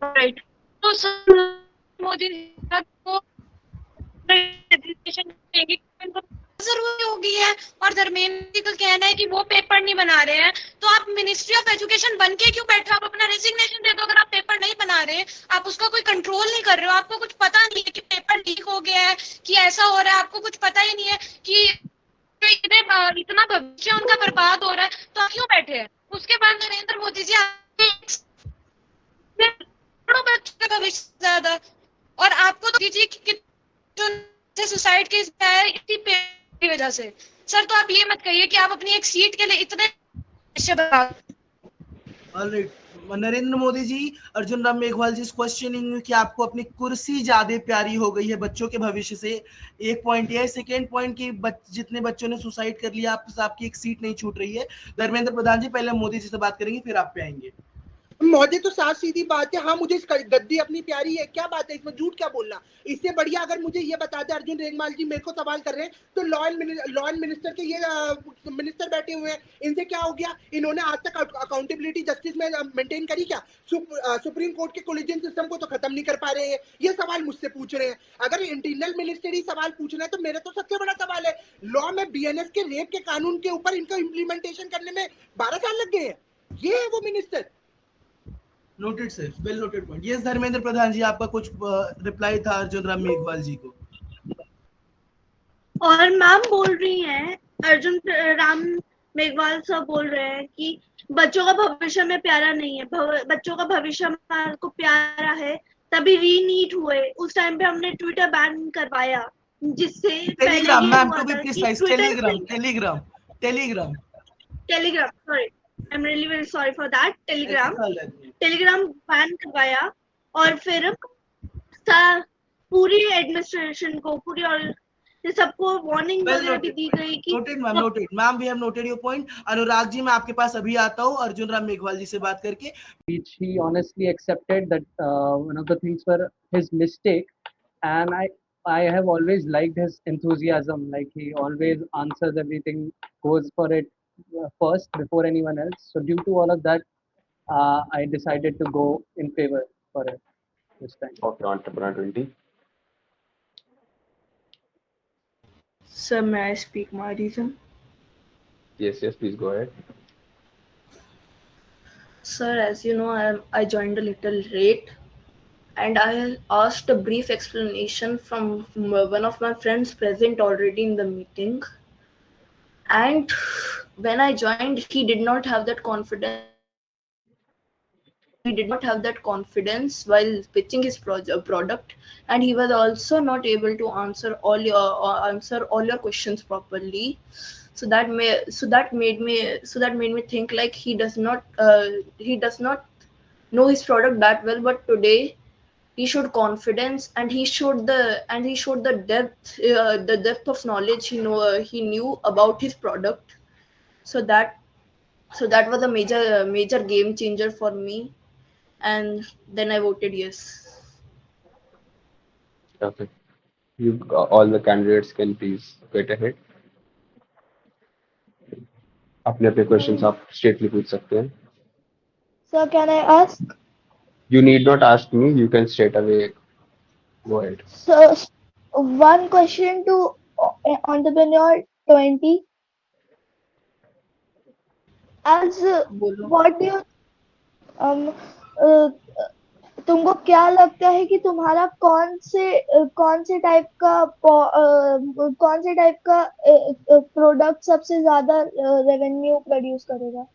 Right, तो सर मोदी को एजुकेशन देंगे जरूरी हो गई है, और धर्मेंद्र जी का कहना है कि वो पेपर नहीं बना रहे हैं, तो आप मिनिस्ट्री ऑफ एजुकेशन बन के क्यों बैठे हो? आप अपना रेजिग्नेशन दे दो। अगर आप पेपर नहीं बना रहे, आप उसका कोई कंट्रोल नहीं कर रहे हो, आपको कुछ पता नहीं है कि पेपर लीक हो गया है, कि ऐसा हो रहा है, आपको कुछ पता ही नहीं है कि इतना भविष्य उनका बर्बाद हो रहा है, तो आप क्यों बैठे हैं? उसके बाद नरेंद्र मोदी जी बच्चों का भविष्य ज्यादा, और आपको तो जी सुसाइड केस है इसी की वजह से। सर तो आप ये मत कहिए कि आप अपनी एक सीट के लिए इतने ऑलराइट, नरेंद्र मोदी जी, अर्जुन राम मेघवाल जी इस क्वेश्चनिंग कि आपको अपनी कुर्सी ज्यादा प्यारी हो गई है बच्चों के भविष्य से। एक पॉइंट ये है। सेकेंड पॉइंट कि जितने बच्चों ने सुसाइड कर लिया, आपकी एक सीट नहीं छूट रही है। धर्मेंद्र प्रधान जी, पहले मोदी जी से बात करेंगे, फिर आप पे आएंगे। महोदय तो साफ सीधी बात है, हाँ मुझे गद्दी अपनी प्यारी है, क्या बात है इसमें झूठ क्या बोलना? इससे बढ़िया अगर मुझे ये बता दे अर्जुन रेंगमाल जी, मेरे को सवाल कर रहे हैं, तो लॉ एंड मिनिस्टर के ये मिनिस्टर बैठे हुए हैं, इनसे क्या हो गया? इन्होंने आज तक अकाउंटेबिलिटी जस्टिस में मेंटेन करी क्या? सुप्रीम कोर्ट के कोलिजन सिस्टम को तो खत्म नहीं कर पा रहे हैं। ये सवाल मुझसे पूछ रहे हैं। अगर इंटरनल मिनिस्टर ही सवाल पूछना है तो मेरा तो सबसे बड़ा सवाल है, लॉ में बीएनएस के रेप के कानून के ऊपर इनको इम्प्लीमेंटेशन करने में 12 साल लग गए हैं। ये है वो minister. Noted sir, well noted point. Yes Dharmendra Pradhan ji, आपका कुछ रिप्लाई था अर्जुन राम मेघवाल जी को? और मैम बोल रही हैं, अर्जुन राम मेघवाल सर बोल रहे हैं कि बच्चों का भविष्य में प्यारा नहीं है, बच्चों का भविष्य हमारे को प्यारा है, तभी रीनीट हुए। उस टाइम पे हमने ट्विटर बैन करवाया, जिससे Telegram, ma'am to be precise, Telegram sorry, I am really very sorry for that. Telegram ban करवाया, और फिर पूरी एडमिनिस्ट्रेशन को, पूरी और सबको वार्निंग वगैरह भी दी गई कि noted ma'am, we have noted your point. Anurag ji, मैं आपके पास अभी आता हूँ अर्जुन राम मेघवाल जी से बात करके। Which he honestly accepted that one of the things were his mistake, and I have always liked his enthusiasm. Like he always answers everything, goes for it first before anyone else. So due to all of that, I decided to go in favor for it this time. Okay, entrepreneur 20. Sir, may I speak my reason? Yes, yes, please go ahead. Sir, as you know, I joined a little late and I asked a brief explanation from one of my friends present already in the meeting. And when I joined, he did not have that confidence while pitching his product, and he was also not able to answer all your questions properly. So that made me think like he does not know his product that well. But today he showed confidence, and he showed the depth of knowledge he knew about his product. So that so that was a major game changer for me, and then I voted yes. Okay. All the candidates can please get ahead. अपने अपने questions आप straightly पूछ सकते हैं. Sir, can I ask? You need not ask me. You can straight away go ahead. So, one question to entrepreneur 20. As बोलो. what do you um uh, तुमको क्या लगता है कि तुम्हारा कौन से टाइप का प्रोडक्ट सबसे ज्यादा रेवेन्यू प्रोड्यूस करेगा?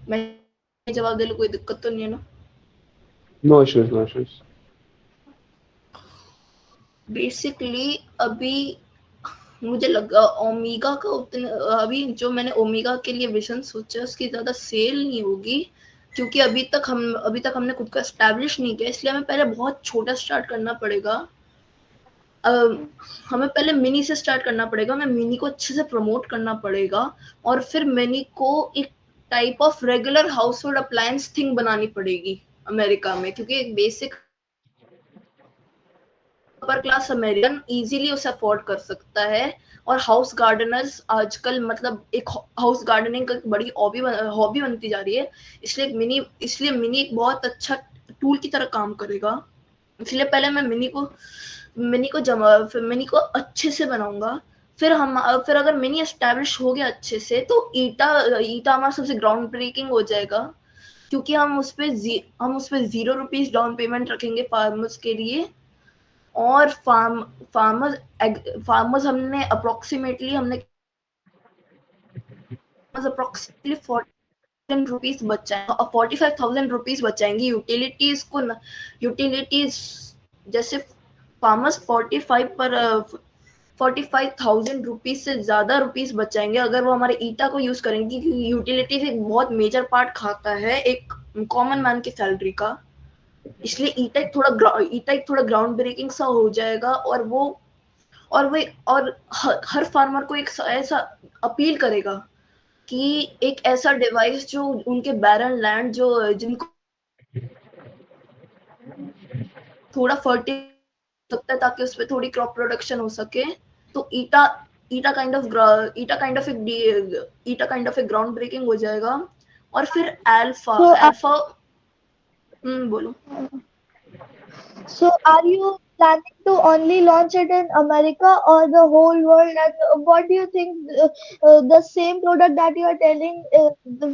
मैं जवाब दे लूं, कोई दिक्कत तो नहीं है ना? No issues, no issues. Basically अभी मुझे लगा ओमेगा का उतने, अभी जो मैंने ओमेगा के लिए विजन सोचा उसकी ज्यादा सेल नहीं होगी, क्योंकि अभी तक हमने खुद को एस्टैब्लिश नहीं किया, इसलिए हमें पहले बहुत छोटा स्टार्ट करना पड़ेगा. हमें पहले मिनी से स्टार्ट करना पड़ेगा, हमें मिनी को अच्छे से प्रमोट करना पड़ेगा, और फिर मिनी को एक type of regular house hold appliance thing बनानी पड़ेगी अमेरिका में, क्योंकि एक basic upper class American easily उसे अफोर्ड कर सकता है. और हाउस गार्डनर्स आजकल मतलब एक हाउस गार्डनिंग का बड़ी हॉबी बनती जा रही है, इसलिए मिनी एक बहुत अच्छा टूल की तरह काम करेगा. इसलिए पहले मैं मिनी को अच्छे से बनाऊंगा. फिर अगर मिनी एस्टैब्लिश हो गया अच्छे से, तो ईटा हमारा सबसे ग्राउंड ब्रेकिंग हो जाएगा, क्योंकि हम उस पे ₹0 डाउन पेमेंट रखेंगे फार्मर्स के लिए. और फार्मर्स हमने अप्रोक्सीमेटली ₹40,000 बचाएंगे, ₹45,000 बचाएंगे यूटिलिटीज. जैसे फार्मर्स 45,000 से ज्यादा रुपीस बचाएंगे अगर वो हमारे ईटा को यूज करेंगे, क्योंकि यूटिलिटीज एक बहुत मेजर पार्ट खाता है एक कॉमन मैन की सैलरी का. इसलिए ईटा एक थोड़ा ग्राउंड ब्रेकिंग सा हो जाएगा, और हर फार्मर को एक ऐसा अपील करेगा कि एक ऐसा डिवाइस जो उनके बैरन लैंड जो जिनको थोड़ा फर्टिल सकता है, ताकि उस पे थोड़ी क्रॉप प्रोडक्शन हो सके. तो ईटा काइंड ऑफ एक ग्राउंड ब्रेकिंग हो जाएगा. और फिर अल्फा बोलो. So, are you planning to only launch it in America or the whole world? And what do you think the same product that you are telling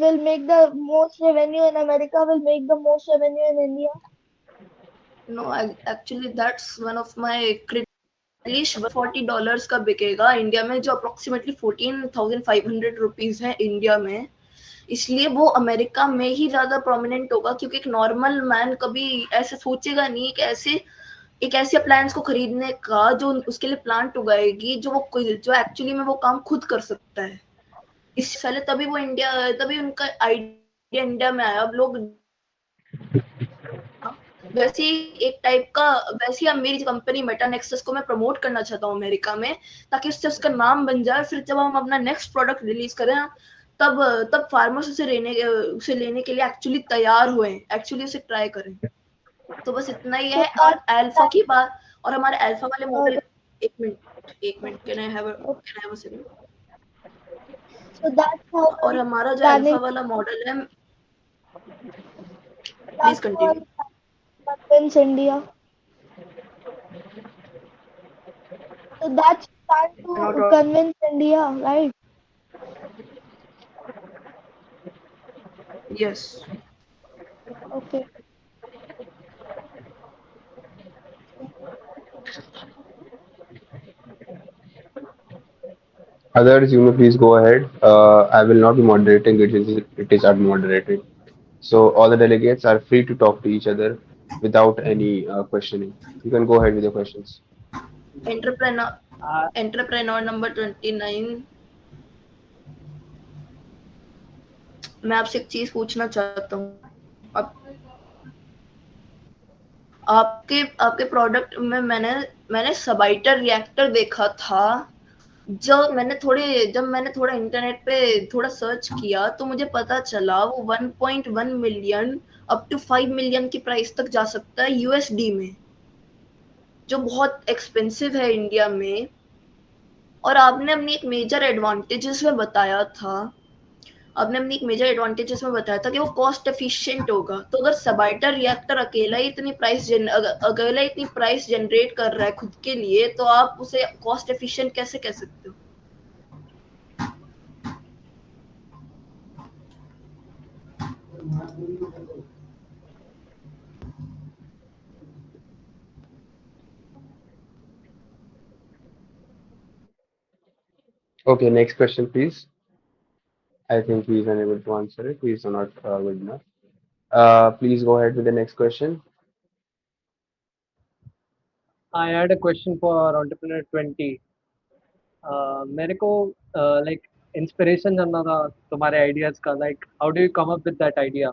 will make the most revenue in America will make the most revenue in India? No, actually that's one of my $40 का बिकेगा India में, जो approximately ₹14,500 है India में. इसलिए वो America में ही ज्यादा प्रोमिनेंट होगा, क्योंकि एक नॉर्मल मैन कभी ऐसे सोचेगा नहीं एक ऐसे अप्लायंस को खरीदने का जो उसके लिए प्लांट उगाएगी, जो एक्चुअली में वो काम खुद कर सकता है. इससे पहले तभी उनका आइडिया इंडिया में आया. अब लोग वैसे ही अब मेरी कंपनी मेटा नेक्सस को मैं प्रमोट करना चाहता हूँ अमेरिका में, ताकि उससे उसका नाम बन जाए. फिर जब हम अपना नेक्स्ट प्रोडक्ट रिलीज करें, तब फार्मर्स उसे लेने के लिए एक्चुअली तैयार हुए, एक्चुअली उसे ट्राई करें. तो बस इतना ही है. और अल्फा की बात, और हमारे अल्फा वाले मॉडल. एक minute can I have a second. So that's how और हमारा जो अल्फा planning वाला मॉडल है, please that's how continue. convince India. So that's plan to convince India, right? Yes. Okay. Others, you may please go ahead. I will not be moderating. It is unmoderated. So all the delegates are free to talk to each other without any questioning. You can go ahead with your questions. Entrepreneur, Uh, entrepreneur number 29, मैं आपसे एक चीज पूछना चाहता हूँ। आप आपके आपके प्रोडक्ट में मैंने सबाइटर रिएक्टर देखा था। जब मैंने थोड़ा इंटरनेट पे थोड़ा सर्च किया तो मुझे पता चला वो 1.1 मिलियन अप टू 5 मिलियन की प्राइस तक जा सकता है यूएसडी में, जो बहुत एक्सपेंसिव है इंडिया में। और आपने अपनी एक मेजर एडवांटेजेस में बताया था कि वो कॉस्ट एफिशिएंट होगा। तो अगर सबाइटर रिएक्टर अकेला ही इतनी प्राइस जनरेट कर रहा है खुद के लिए, तो आप उसे कॉस्ट एफिशिएंट कैसे कह सकते हो? Okay, next question, please. I think he is unable to answer it. He is not good enough. Please go ahead with the next question. I had a question for entrepreneur 20. मेरे को like inspiration जानना था तुम्हारे ideas का, like how do you come up with that idea?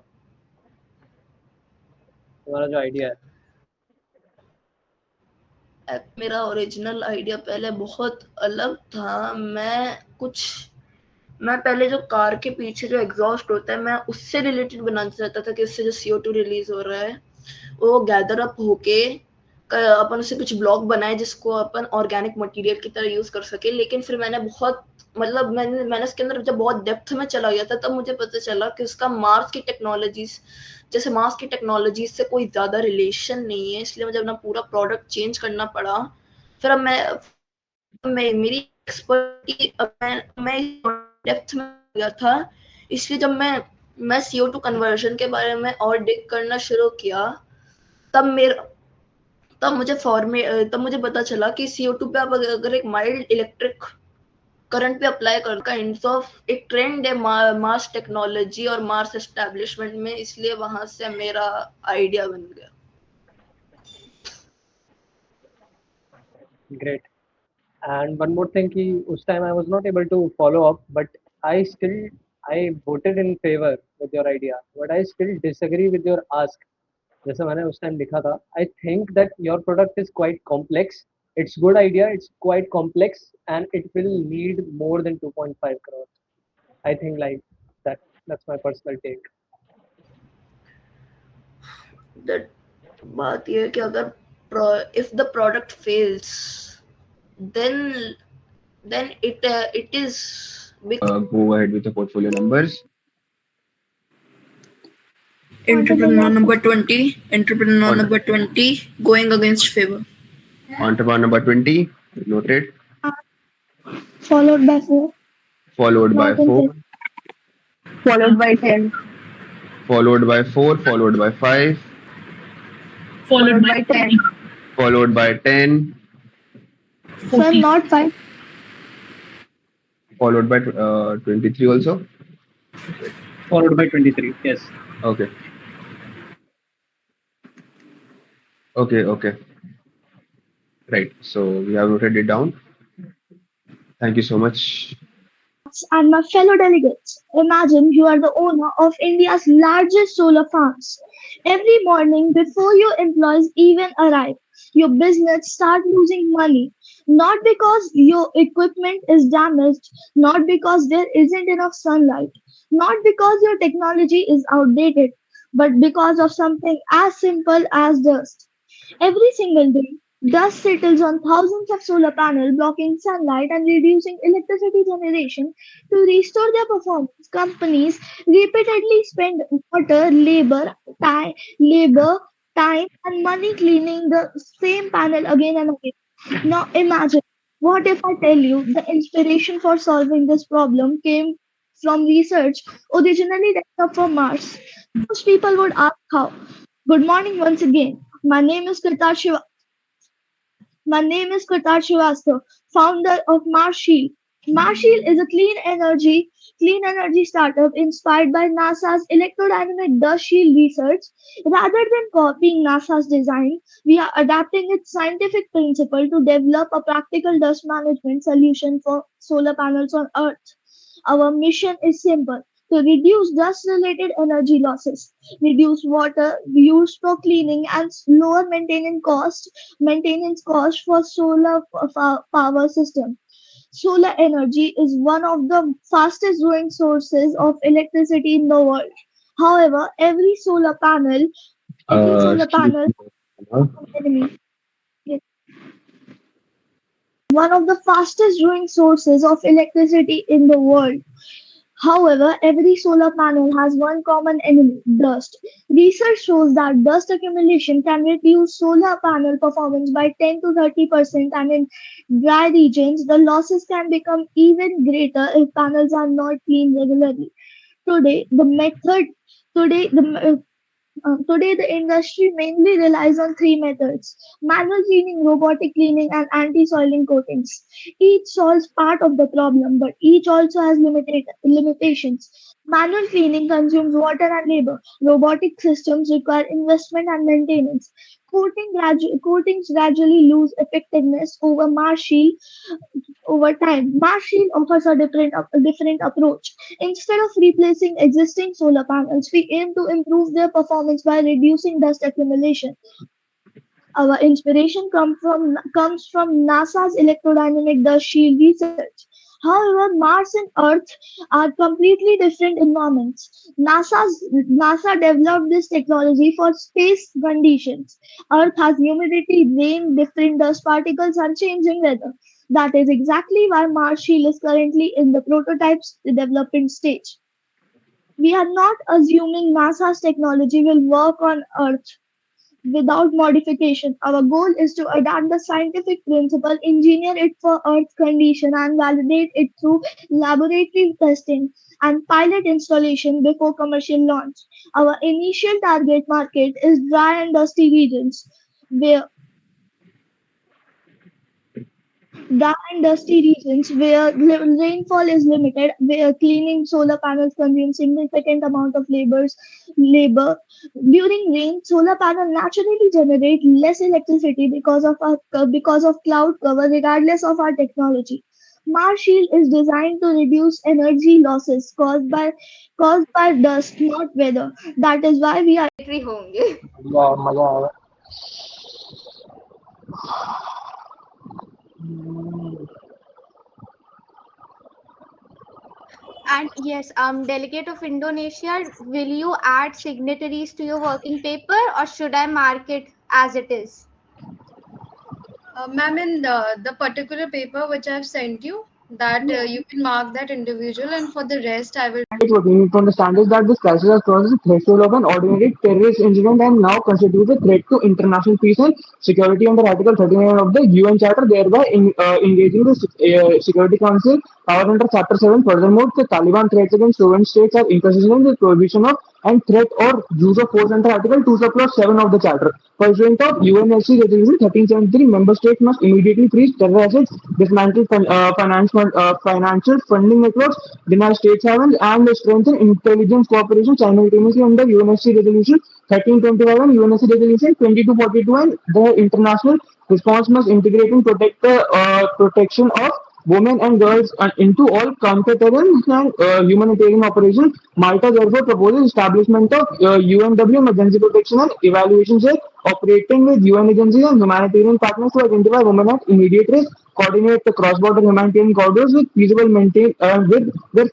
तुम्हारा जो idea है. मेरा ओरिजिनल आइडिया पहले बहुत अलग था। मैं पहले जो कार के पीछे जो एग्जॉस्ट होता है, मैं उससे रिलेटेड बनाना चाहता था कि उससे जो CO2 रिलीज हो रहा है वो गैदर अप होके अपन उससे कुछ ब्लॉक बनाए जिसको अपन ऑर्गेनिक मटेरियल की तरह यूज कर सके। लेकिन फिर मैंने उसके अंदर जब बहुत डेप्थ में चला गया था, तब मुझे पता चला कि उसका मार्स की टेक्नोलॉजीज से कोई ज्यादा रिलेशन नहीं है। इसलिए मुझे अपना पूरा प्रोडक्ट चेंज करना पड़ा। फिर अब मेरी एक्सपर्टी मैं डेप्थ में गया था। इसलिए जब मैं CO2 कन्वर्जन के बारे में और डिग करना शुरू किया, तब मेरा तब मुझे पता चला कि CO2 पे आप अगर एक माइल्ड इलेक्ट्रिक करंट पे अप्लाई कर काइंड ऑफ एक ट्रेंड है मार्स टेक्नोलॉजी और मार्स एस्टेब्लिशमेंट में। इसलिए वहां से मेरा आइडिया बन गया। Great. And one more thing, कि उस time I was not able to follow up, but I voted in favor with your idea, but I still disagree with your ask. जैसे मैंने उस time लिखा था, I think that your product is quite complex. It's good idea. It's quite complex, and it will need more than 2.5 crores. I think like that. That's my personal take. That बात ये है कि अगर if the product fails, then it is Go ahead with the portfolio numbers. Entrepreneur number 20, going against favor. Entrepreneur number 20, noted. Followed by 4. Followed by Not in 4. favor. Followed by 10. Followed by 4. Followed by 5. Followed by 10. Followed by 10. Sir, not 5. Followed by 23 also. Followed by 23. Yes. Okay. Okay. Right. So we have noted it down. Thank you so much. And my fellow delegates, imagine you are the owner of India's largest solar farms. Every morning before your employees even arrive, your business start losing money. Not because your equipment is damaged, not because there isn't enough sunlight, not because your technology is outdated, but because of something as simple as dust. Every single day, dust settles on thousands of solar panels, blocking sunlight and reducing electricity generation. To restore their performance, companies repeatedly spend water, labor, time, and money cleaning the same panel again and again. Now imagine What if I tell you the inspiration for solving this problem came from research originally developed for Mars? Most people would ask how. Good morning once again. My name is Krati Srivastava, founder of Marshield. Marshield is a clean energy startup inspired by NASA's electrodynamic dust shield research. Rather than copying NASA's design, we are adapting its scientific principle to develop a practical dust management solution for solar panels on Earth. Our mission is simple: to reduce dust-related energy losses, reduce water used for cleaning, and lower maintenance cost for solar power system. Solar energy is one of the fastest growing sources of electricity in the world. However, every solar Excuse panel me. enemy. Yes. One of the fastest growing sources of electricity in the world. However, every solar panel has one common enemy: dust. Research shows that dust accumulation can reduce solar panel performance by 10 to 30%, and in dry regions, the losses can become even greater if panels are not cleaned regularly. Today, the method today Today, the industry mainly relies on three methods: manual cleaning, robotic cleaning, and anti soiling coatings. Each solves part of the problem, but each also has limitations. Manual cleaning consumes water and labor. Robotic systems require investment and maintenance. Coatings gradually lose effectiveness over time. Machine offers a different approach. Instead of replacing existing solar panels, we aim to improve their performance by reducing dust accumulation. Our inspiration comes from NASA's electrodynamic dust shield research. However, Mars and Earth are completely different environments. NASA developed this technology for space conditions. Earth has humidity, rain, different dust particles, and changing weather. That is exactly why Mars shield is currently in the prototypes development stage. We are not assuming NASA's technology will work on Earth without modification. Our goal is to adapt the scientific principle, engineer it for Earth condition, and validate it through laboratory testing and pilot installation before commercial launch. Our initial target market is dry and dusty regions where rainfall is limited, where cleaning solar panels consume significant amount of labor. During rain, solar panels naturally generate less electricity because of cloud cover, regardless of our technology. Mars Shield is designed to reduce energy losses caused by dust, not weather. That is why we are होंगे वाह मजा आ रहा And yes, delegate of Indonesia, will you add signatories to your working paper or should I mark it as it is? Ma'am, in the particular paper which I've sent you, that you can mark that individual, and for the rest, I will. What we need to understand is that this crisis has crossed the threshold of an ordinary terrorist incident and now constitutes a threat to international peace and security under Article 39 of the UN Charter, thereby engaging the Security Council power under Chapter 7. Furthermore, the Taliban threats against sovereign states are inconsistent with the prohibition of and threat or use of force under Article 2/7 of the Charter. Pursuant of UNSC Resolution 1373, member states must immediately freeze terror assets, dismantle financial funding networks, deny state havens, and strengthen intelligence cooperation simultaneously under UNSC Resolution 1325 and UNSC Resolution 2242, and the international response must integrate and protect the protection of women and girls into all counter-terrorism and humanitarian operations. Malta therefore proposes establishment of UNW Emergency Protection and Evaluation Cell, operating with UN agencies and humanitarian partners to identify women at immediate risk, coordinate the cross-border humanitarian corridors with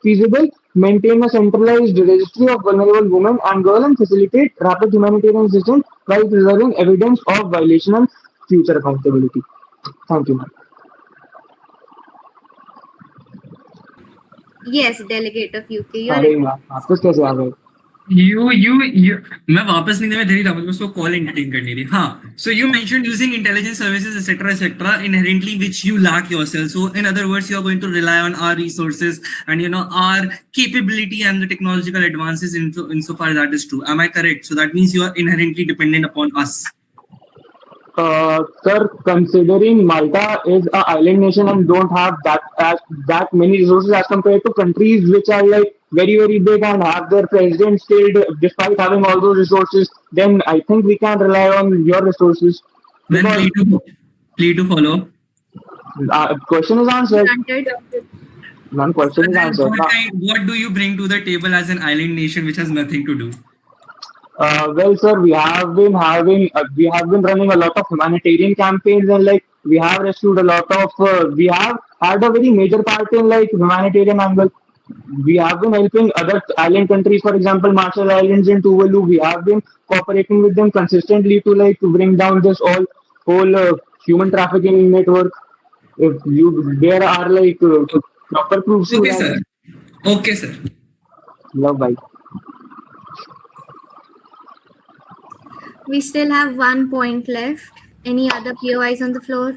feasible, maintain a centralized registry of vulnerable women and girls, and facilitate rapid humanitarian assistance while preserving evidence of violation and future accountability. Thank you, ma'am. Yes, delegate of UK, you're अरे it. यार वापस कैसे आ गए मैं वापस नहीं मैं तेरी उसको कॉल एंटरटेन करनी थी हाँ so you mentioned using intelligence services etc inherently which you lack yourself so in other words you are going to rely on our resources and our capability and the technological advances insofar that is true am I correct so that means you are inherently dependent upon us. Sir, considering Malta is a island nation and don't have that many resources as compared to countries which are like very big and have their president still despite having all those resources, then I think we can rely on your resources. Then plea to follow. Question is answered. Granted. One question is answered. What do you bring to the table as an island nation which has nothing to do? Well, sir, we have been running a lot of humanitarian campaigns and like we have rescued a lot of we have had a very major part in like humanitarian angle. We have been helping other island countries, for example, Marshall Islands and Tuvalu. We have been cooperating with them consistently to like to bring down this whole human trafficking network. If there are like proper proofs. Okay, sir. Okay, sir. Love, bye. We still have 1 point left. Any other POIs on the floor?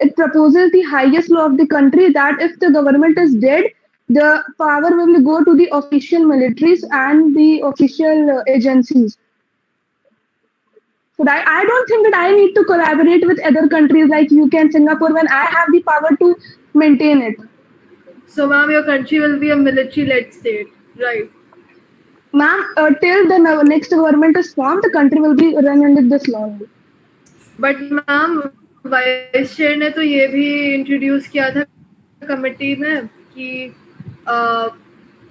It proposes the highest law of the country that if the government is dead, the power will go to the official militaries and the official agencies. So I don't think that I need to collaborate with other countries like UK and Singapore when I have the power to maintain it. So, ma'am, your country will be a military-led state, right? Ma'am, till the next government is formed, the country will be run under this law. But, ma'am, vice chair ने तो ये भी introduce किया था committee में कि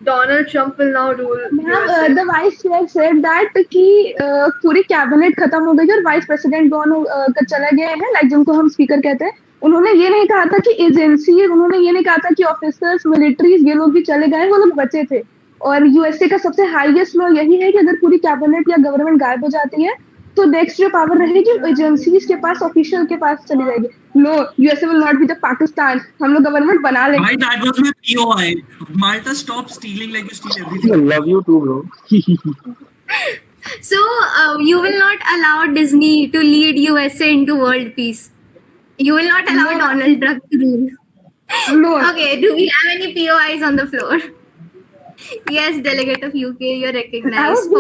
Donald Trump will now rule. The vice chair said that कि पूरी कैबिनेट खत्म हो गई और वाइस प्रेसिडेंट दोनों चले गए हैं लाइक जिनको हम स्पीकर कहते हैं उन्होंने ये नहीं कहा था कि एजेंसी उन्होंने ये नहीं कहा था कि ऑफिसर्स मिलिट्रीज ये लोग भी चले गए वो लोग बचे थे और यूएसए का सबसे हाईएस्ट लॉ यही है कि अगर पूरी कैबिनेट या गवर्नमेंट गायब हो जाती है तो नेक्स्ट जो पावर रहेगी एजेंसीज के पास ऑफिशियल के पास चली जाएगी no USA will not be the Pakistan हम लोग गवर्नमेंट बना लेंगे Why that was my POI Malta stop stealing like you steal everything I love you too bro So you will not allow Disney to lead USA into world peace you will not allow Donald Trump to rule no okay do we have any POIs on the floor yes delegate of UK you're recognized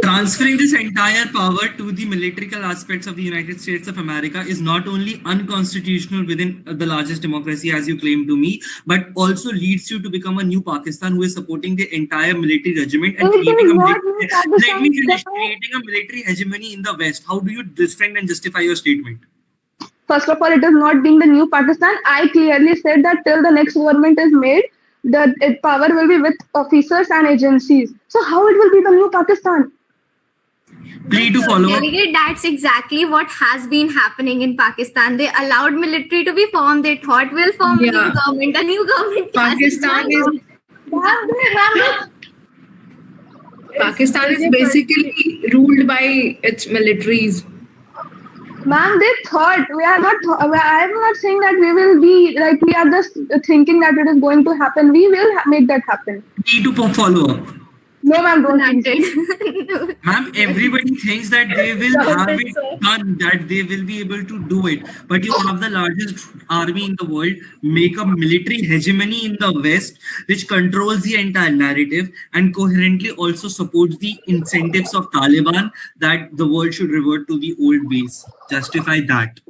Transferring this entire power to the militarical aspects of the United States of America is not only unconstitutional within the largest democracy as you claim to me, but also leads you to become a new Pakistan who is supporting the entire military regiment and creating a military hegemony in the West. How do you defend and justify your statement? First of all, it is not being the new Pakistan. I clearly said that till the next government is made, the power will be with officers and agencies. So how it will be the new Pakistan? Plea to follow. Delegate, that's exactly what has been happening in Pakistan. They allowed military to be formed. They thought we'll form a new government. A new government. Pakistan is basically ruled by its militaries. Ma'am, they thought we are not. I am not saying that we will be like we are just thinking that it is going to happen. We will make that happen. Plea to follow up. No, ma'am, don't think it. Ma'am, everybody thinks that they will have it done, that they will be able to do it. But you have the largest army in the world, make a military hegemony in the West, which controls the entire narrative and coherently also supports the incentives of Taliban that the world should revert to the old ways. Justify that.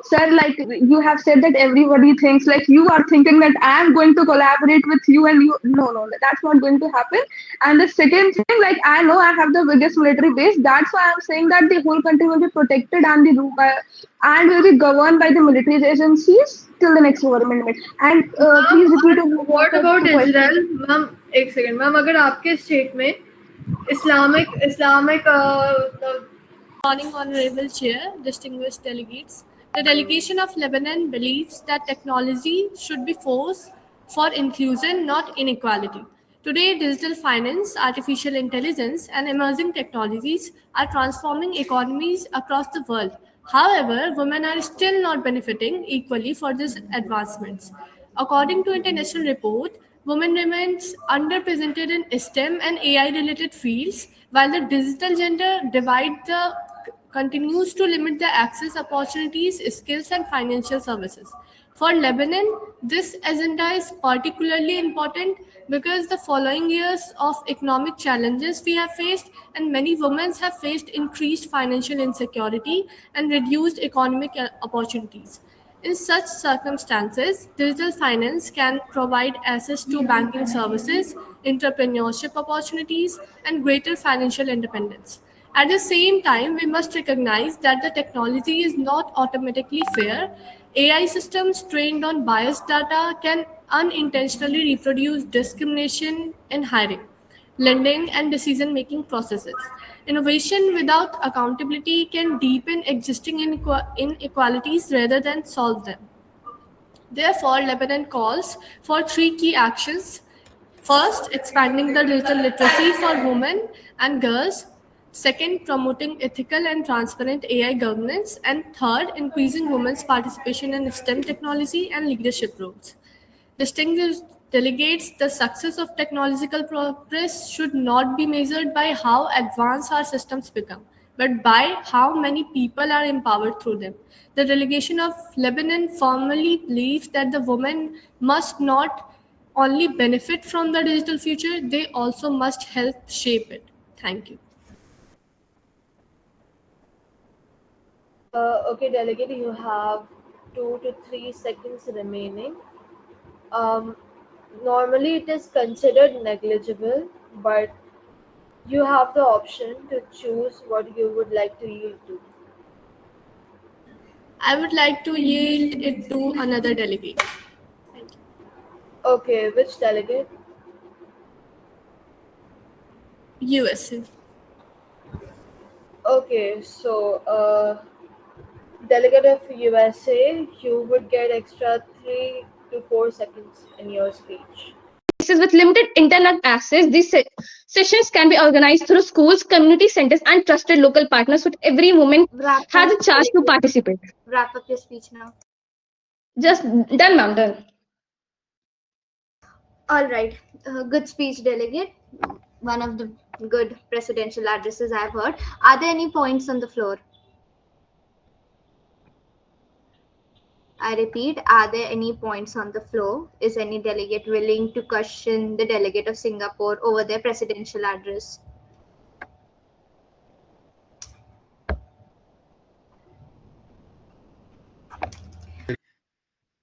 Sir, like you have said that everybody thinks like you are thinking that I am going to collaborate with you and you. No, that's not going to happen. And the second thing, like I know I have the biggest military base. That's why I'm saying that the whole country will be protected and and will be governed by the military agencies till the next government. And please repeat. What about Israel, ma'am? एक second, ma'am. अगर आपके state में Islamic Morning, Honorable Chair, distinguished delegates. The delegation of Lebanon believes that technology should be force for inclusion, not inequality. Today, digital finance, artificial intelligence, and emerging technologies are transforming economies across the world. However, women are still not benefiting equally for these advancements. According to international report, women remains underrepresented in STEM and AI-related fields, while the digital gender divide continues to limit the access opportunities, skills, and financial services. For Lebanon, this agenda is particularly important because the following years of economic challenges we have faced, and many women have faced increased financial insecurity and reduced economic opportunities. In such circumstances, digital finance can provide access to banking services, entrepreneurship opportunities, and greater financial independence. At the same time, we must recognize that the technology is not automatically fair. AI systems trained on biased data can unintentionally reproduce discrimination in hiring, lending, and decision-making processes. Innovation without accountability can deepen existing inequalities rather than solve them. Therefore, Lebanon calls for three key actions. First, expanding the digital literacy for women and girls. Second, promoting ethical and transparent AI governance. And third, increasing women's participation in STEM technology and leadership roles. Distinguished delegates, the success of technological progress should not be measured by how advanced our systems become, but by how many people are empowered through them. The delegation of Lebanon firmly believes that the women must not only benefit from the digital future, they also must help shape it. Thank you. Okay, delegate, you have 2 to 3 seconds remaining. Normally, it is considered negligible, but you have the option to choose what you would like to yield to. I would like to yield it to another delegate. Thank you. Okay, which delegate? USA. Okay, so delegate of USA, you would get extra 3 to 4 seconds in your speech. With limited internet access, these sessions can be organized through schools, community centers, and trusted local partners, so every woman has a chance to participate. Wrap up your speech now. Just done, ma'am, done. All right. Good speech, delegate. One of the good presidential addresses I've heard. Are there any points on the floor? I repeat, are there any points on the floor? Is any delegate willing to question the delegate of Singapore over their presidential address?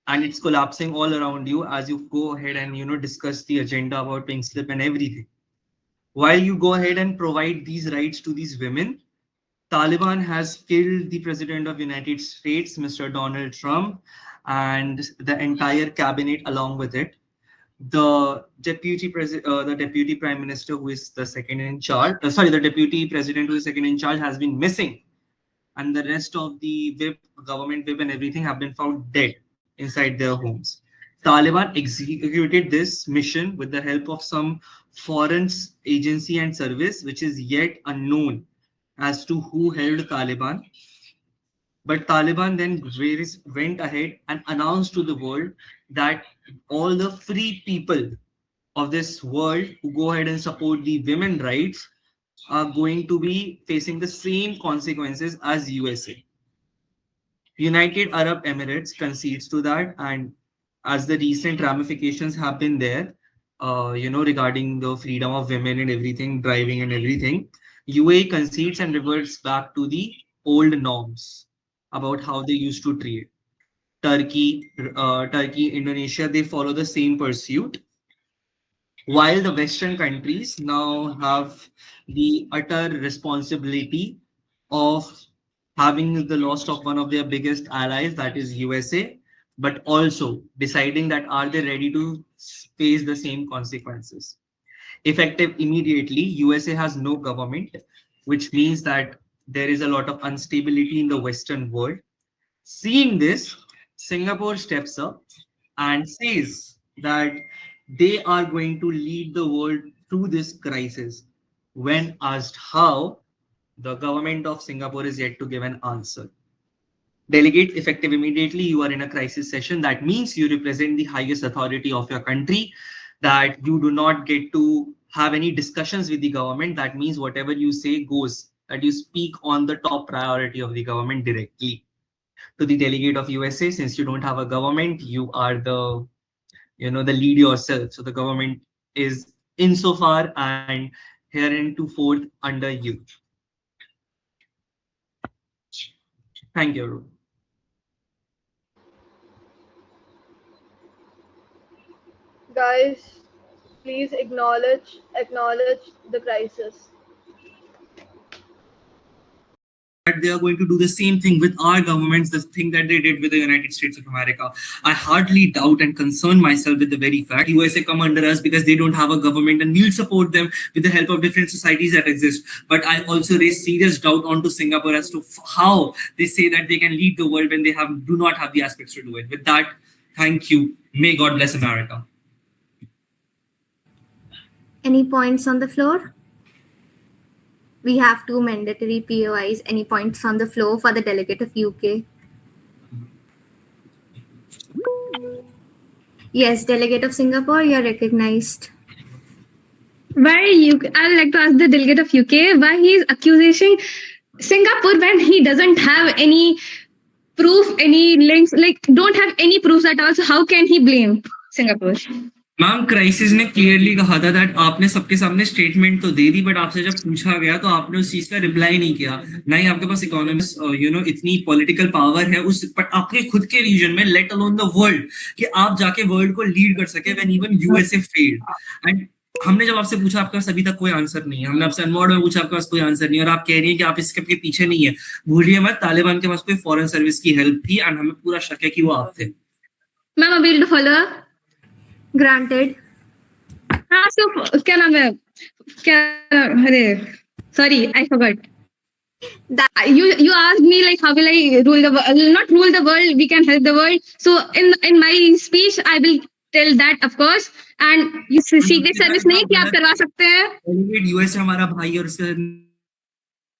And it's collapsing all around you as you go ahead and discuss the agenda about pink slip and everything. While you go ahead and provide these rights to these women, Taliban has killed the president of United States, Mr. Donald Trump, and the entire cabinet along with it. The deputy prime minister, who is the second in charge, the deputy president who is second in charge, has been missing, and the rest of the government whip and everything have been found dead inside their homes. Taliban executed this mission with the help of some foreign agency and service, which is yet unknown as to who held Taliban. But Taliban then went ahead and announced to the world that all the free people of this world who go ahead and support the women rights are going to be facing the same consequences as USA. United Arab Emirates concedes to that, and as the recent ramifications have been there, regarding the freedom of women and everything, driving and everything, UAE concedes and reverts back to the old norms about how they used to treat Turkey, Indonesia. They follow the same pursuit, while the Western countries now have the utter responsibility of having the loss of one of their biggest allies, that is USA, but also deciding that are they ready to face the same consequences. Effective immediately, USA has no government, which means that there is a lot of instability in the Western world. Seeing this, Singapore steps up and says that they are going to lead the world through this crisis. When asked how, the government of Singapore is yet to give an answer. Delegate, effective immediately. You are in a crisis session. That means you represent the highest authority of your country, that you do not get to have any discussions with the government. That means whatever you say goes, that you speak on the top priority of the government directly. To the delegate of USA, since you don't have a government, you are the lead yourself. So the government is insofar and hereintoforth under you. Thank you, everyone. Guys, please acknowledge the crisis. That they are going to do the same thing with our governments, the thing that they did with the United States of America. I hardly doubt and concern myself with the very fact USA come under us because they don't have a government, and we'll support them with the help of different societies that exist. But I also raise serious doubt onto Singapore as to how they say that they can lead the world when they do not have the aspects to do it. With that, thank you. May God bless America. Any points on the floor? We have two mandatory POIs. Any points on the floor for the delegate of UK? Yes, delegate of Singapore, you're recognized. Why you? I'd like to ask the delegate of UK why he is accusing Singapore when he doesn't have any proof, any links, like don't have any proofs at all. So how can he blame Singapore? Ma'am crisis ने clearly कहा था that आपने सबके सामने statement तो दे दी, but आपसे जब पूछा गया तो आपने उस चीज का रिप्लाई नहीं किया. ना ही आपके पास इकोनॉमिक्स इतनी पॉलिटिकल पावर है उस पर आपके खुद के रीजन में, लेट अलोन द वर्ल्ड, कि आप जाके वर्ल्ड को लीड कर सके when even USA failed. And हमने जब आपसे पूछा आपके पास अभी तक कोई आंसर नहीं है. हमने आपसे अनमोड में पूछा आपके पास कोई आंसर नहीं है, और आप कह रही है कि आप इसके पीछे नहीं है. भूलिए मत, तालिबान के पास कोई फॉरेन सर्विस की हेल्प थी एंड हमें पूरा शक है कि वो आप थे. मैम अभी to follow. Granted. हाँ, so क्या नाम है? क्या अरे sorry I forgot. You asked me like how will I rule the world? Not rule the world. We can help the world. So in my speech I will tell that of course. And ये secret service नहीं कि आप करवा सकते हैं. US हमारा भाई और उसका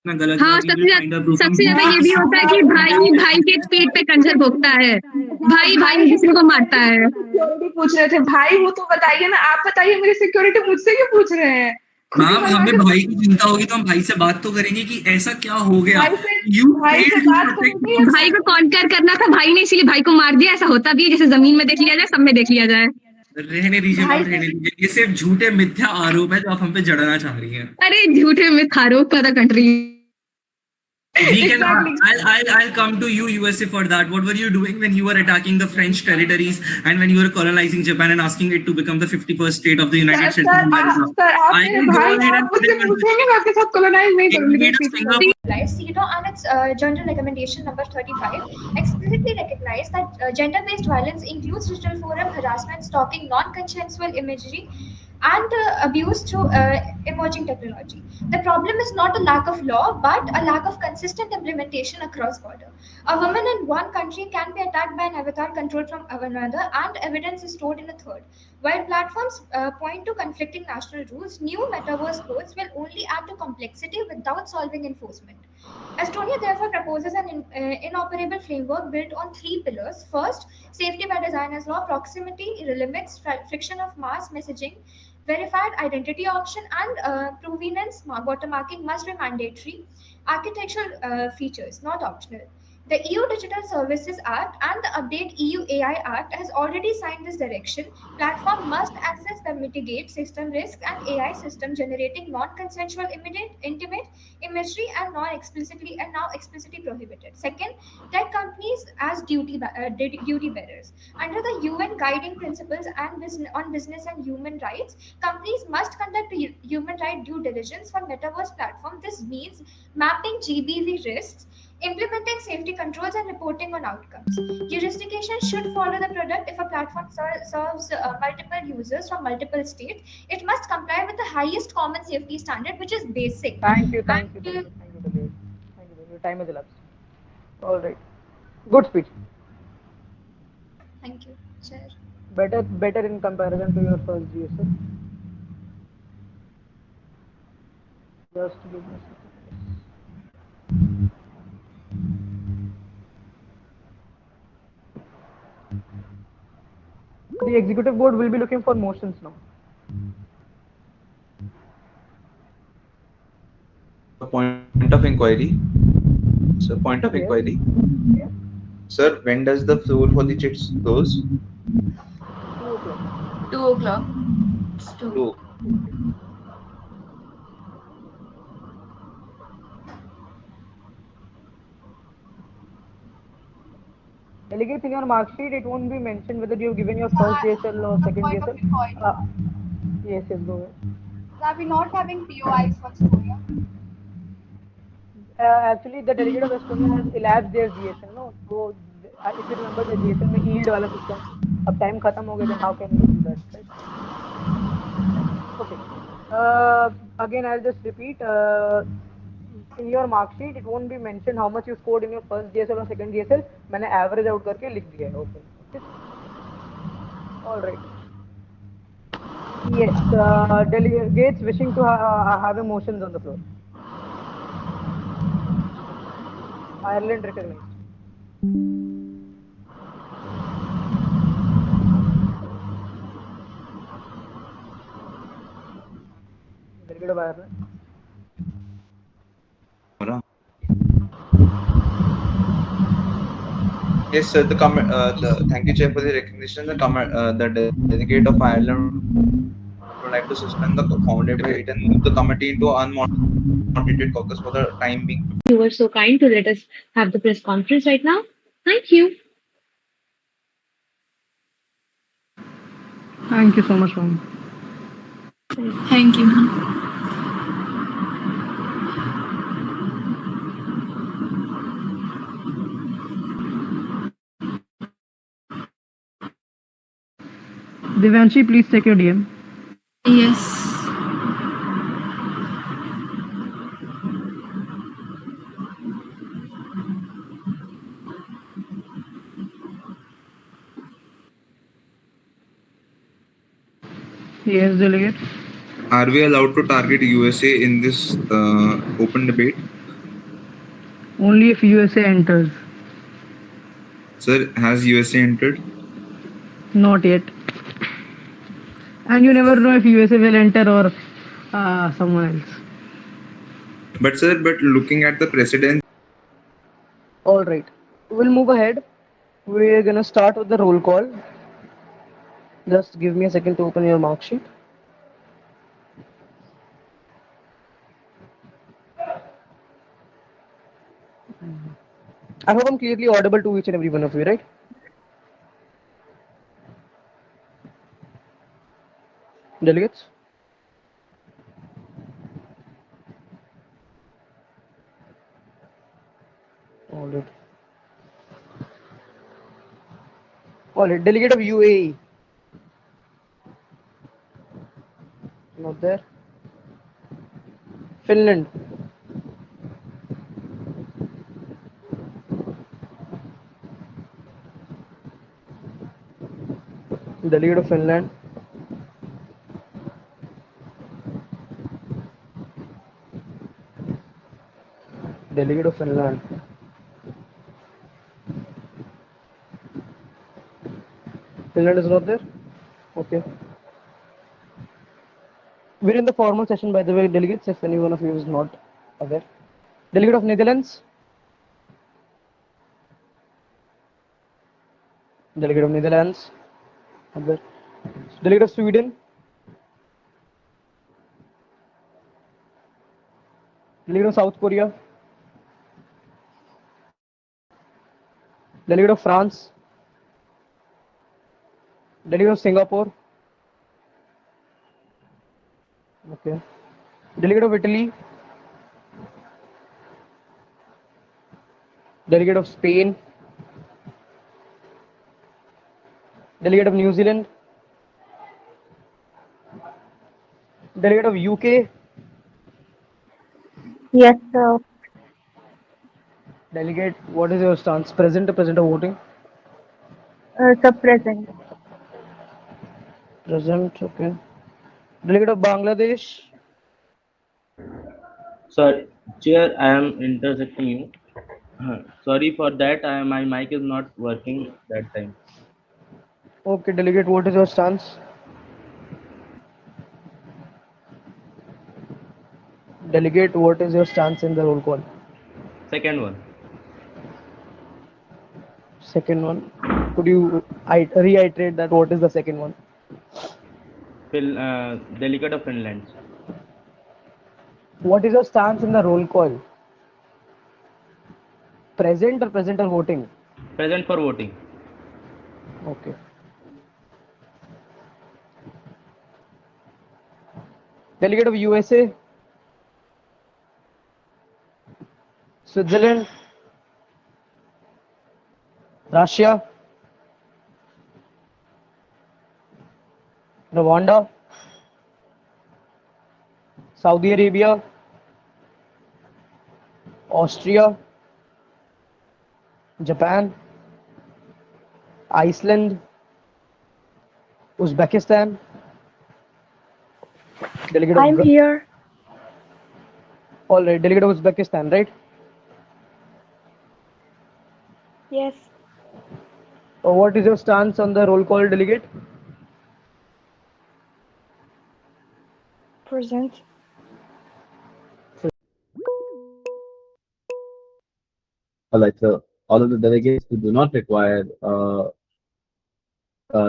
गलत. हाँ, सबसे ज्यादा ये भी होता है कि भाई के पेट पे कंजर भोगता है. भाई दूसरे को मारता है. सिक्योरिटी पूछ रहे थे भाई, वो तो बताइए ना, आप बताइए. मेरी सिक्योरिटी मुझसे क्यों पूछ रहे हैं? मैम हमें भाई की चिंता होगी तो हम भाई से बात तो करेंगे कि ऐसा क्या हो गया. भाई को कॉन्कर करना था भाई ने, इसीलिए भाई को मार दिया. ऐसा होता भी है, जैसे जमीन में देख लिया जाए, सब में देख लिया जाए. रहने दीजिए मैम, रहने दीजिए. ये सिर्फ झूठे मिथ्या आरोप है जो आप हम पे जड़ना चाह रही हैं. अरे झूठे मिथ्या आरोप का country. I'll come to you, USA, for that. What were you doing when you were attacking the French territories and when you were colonizing Japan and asking it to become the 51st state of the United States of America? And its general recommendation number 35 explicitly recognized that gender-based violence includes digital forum harassment, stalking, non-consensual imagery, and abuse through emerging technology. The problem is not a lack of law, but a lack of consistent implementation across border. A woman in one country can be attacked by an avatar controlled from another, and evidence is stored in a third. While platforms point to conflicting national rules, new metaverse codes will only add to complexity without solving enforcement. Estonia therefore proposes an inoperable framework built on three pillars. First, safety by design as law, proximity limits, friction of mass messaging, verified identity option, and provenance watermarking must be mandatory architectural features, not optional. The EU Digital Services Act and the update EU AI Act has already signed this direction. Platform must assess the mitigate system risk and AI system generating non-consensual intimate imagery and now explicitly prohibited. Second, tech companies as duty bearers. Under the UN guiding principles and on business and human rights, companies must conduct a human right due diligence for metaverse platform. This means mapping GBV risks, implementing safety controls, and reporting on outcomes. Jurisdiction should follow the product. If a platform serves multiple users from multiple states, it must comply with the highest common safety standard, which is basic. Thank you. Your time is elapsed. All right. Good speech. Thank you, Chair. Better in comparison to your first GSF. Just give me a second. The executive board will be looking for motions now. Point of inquiry. So point of Yes. inquiry. Sir, when does the floor for the chits close? 2 o'clock. 2 o'clock. It's 2. 2. Delegates, in your mark sheet, it won't be mentioned whether you have given your first JSL or second Point of JSL. inquiry. Yes, yes, go ahead. Are we not having POIs for Korea? Actually, the delegate of Estonia has elapsed their GSL, no? So, if you remember the GSL में yield वाला system, अब time खत्म हो गया, then how can we do that, right? Okay. Again, I'll just repeat. In your mark sheet, it won't be mentioned how much you scored in your first JSL or second JSL. मैंने average out करके लिख दिया है. Okay. All right. Yes. Delegates wishing to have a motions on the floor. Ireland recognized. Delegate of Ireland. Yes, sir. Thank you, Chair, for the recognition. The delegate of Ireland would like to suspend the founded debate and move the committee into unmoderated caucus for the time being. You were so kind to let us have the press conference right now. Thank you. Thank you so much, ma'am. Thank you, ma'am. Devanshi, please take your DM. Yes. Yes, delegate. Are we allowed to target USA in this open debate? Only if USA enters. Sir, has USA entered? Not yet. And you never know if USA will enter or someone else. But sir, looking at the precedent. All right. We'll move ahead. We're gonna start with the roll call. Just give me a second to open your mark sheet. I hope I'm clearly audible to each and every one of you, right? Delegates? All right. All right. Delegate of UAE. Not there. Finland. Delegate of Finland. Delegate of Finland. Finland is not there? Okay. We're in the formal session, by the way, delegates, if any one of you is not aware. Delegate of Netherlands. Delegate of Netherlands. Not there. Delegate of Sweden. Delegate of South Korea. Delegate of France. Delegate of Singapore. Okay. Delegate of Italy. Delegate of Spain. Delegate of New Zealand. Delegate of UK. Yes, sir. Delegate, what is your stance? Present or present or voting? Sir, present. Present, okay. Delegate of Bangladesh. Sorry, Chair, I am intersecting you. Sorry for that. My mic is not working that time. Okay, delegate, what is your stance? Delegate, what is your stance in the roll call? Second one. Second one. Could you reiterate that? What is the second one? Delegate of Finland. What is your stance in the roll call? Present or present or voting? Present for voting. Okay. Delegate of USA, Switzerland, Russia, Rwanda, Saudi Arabia, Austria, Japan, Iceland, Uzbekistan. Delegate of I'm here. All right, delegate of Uzbekistan, right? Yes. What is your stance on the roll call, delegate? Present. All right, so all of the delegates who do not require a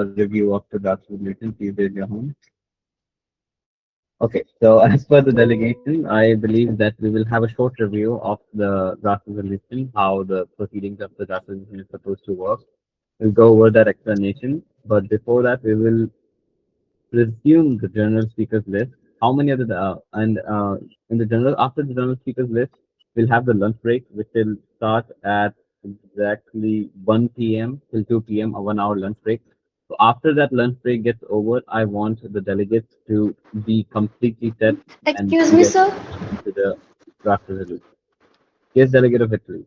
review of the draft resolution, please raise your hand. Okay, so as per the delegation, I believe that we will have a short review of the draft resolution, how the proceedings of the draft resolution is supposed to work. We'll go over that explanation, but before that, we will resume the general speakers list. How many are the in the general after the general speakers list, we'll have the lunch break, which will start at exactly 1 p.m. till 2 p.m. a 1 hour lunch break. So after that lunch break gets over, I want the delegates to be completely set and Excuse me, get sir. into the draft resolution. Yes, delegate of victory.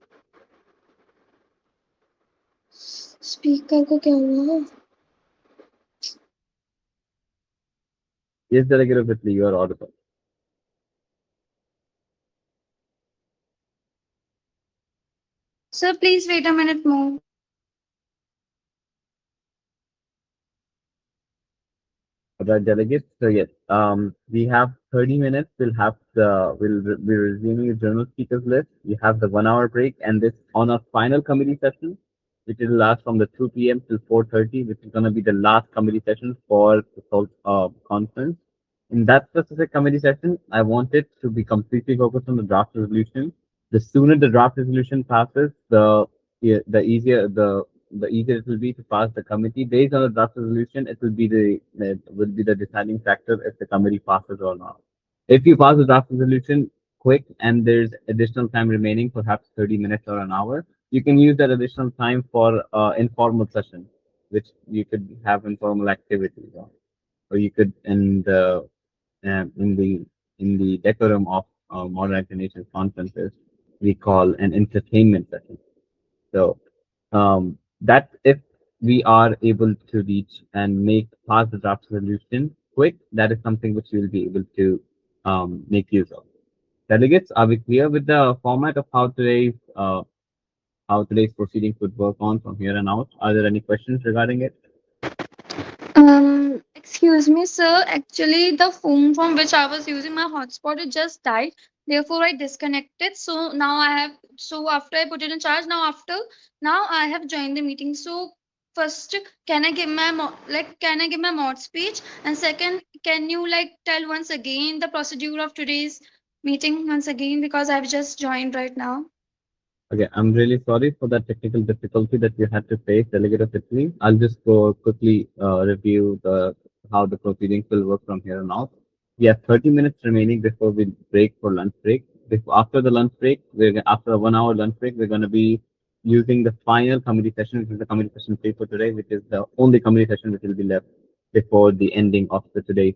Speaker को क्या हुआ? Yes, delegate of victory, you are audible. Sir, please wait a minute more. Right, delegates. So yes, we have 30 minutes. We'll be resuming the general speakers list. We have the 1 hour break, and this on our final committee session, which will last from the 2 p.m. till 4:30, which is going to be the last committee session for the whole conference. In that specific committee session, I want it to be completely focused on the draft resolution. The sooner the draft resolution passes, the easier the easier it will be to pass the committee. Based on the draft resolution, it will be the deciding factor if the committee passes or not. If you pass the draft resolution quick and there's additional time remaining, perhaps 30 minutes or an hour, you can use that additional time for informal session, which you could have informal activities on, or you could in the decorum of modern international conferences, we call an entertainment session. So that if we are able to reach and make pass the draft resolution quick, that is something which we will be able to make use of. Delegates, are we clear with the format of how today's proceedings would work on from here and out? Are there any questions regarding it? Excuse me, sir. Actually, the phone from which I was using my hotspot, it just died. Therefore, I disconnected. So now I have. So after I put it in charge, now I have joined the meeting. So first, can I give my can I give my mod speech? And second, can you tell once again the procedure of today's meeting once again because I've just joined right now. Okay, I'm really sorry for that technical difficulty that you had to face, Delegate of Italy. I'll just go quickly review how the proceedings will work from here on out. We have 30 minutes remaining before we break for lunch break. After the lunch break, after a 1 hour lunch break, we're going to be using the final committee session, which is the committee session 3 for today, which is the only committee session which will be left before the ending of today's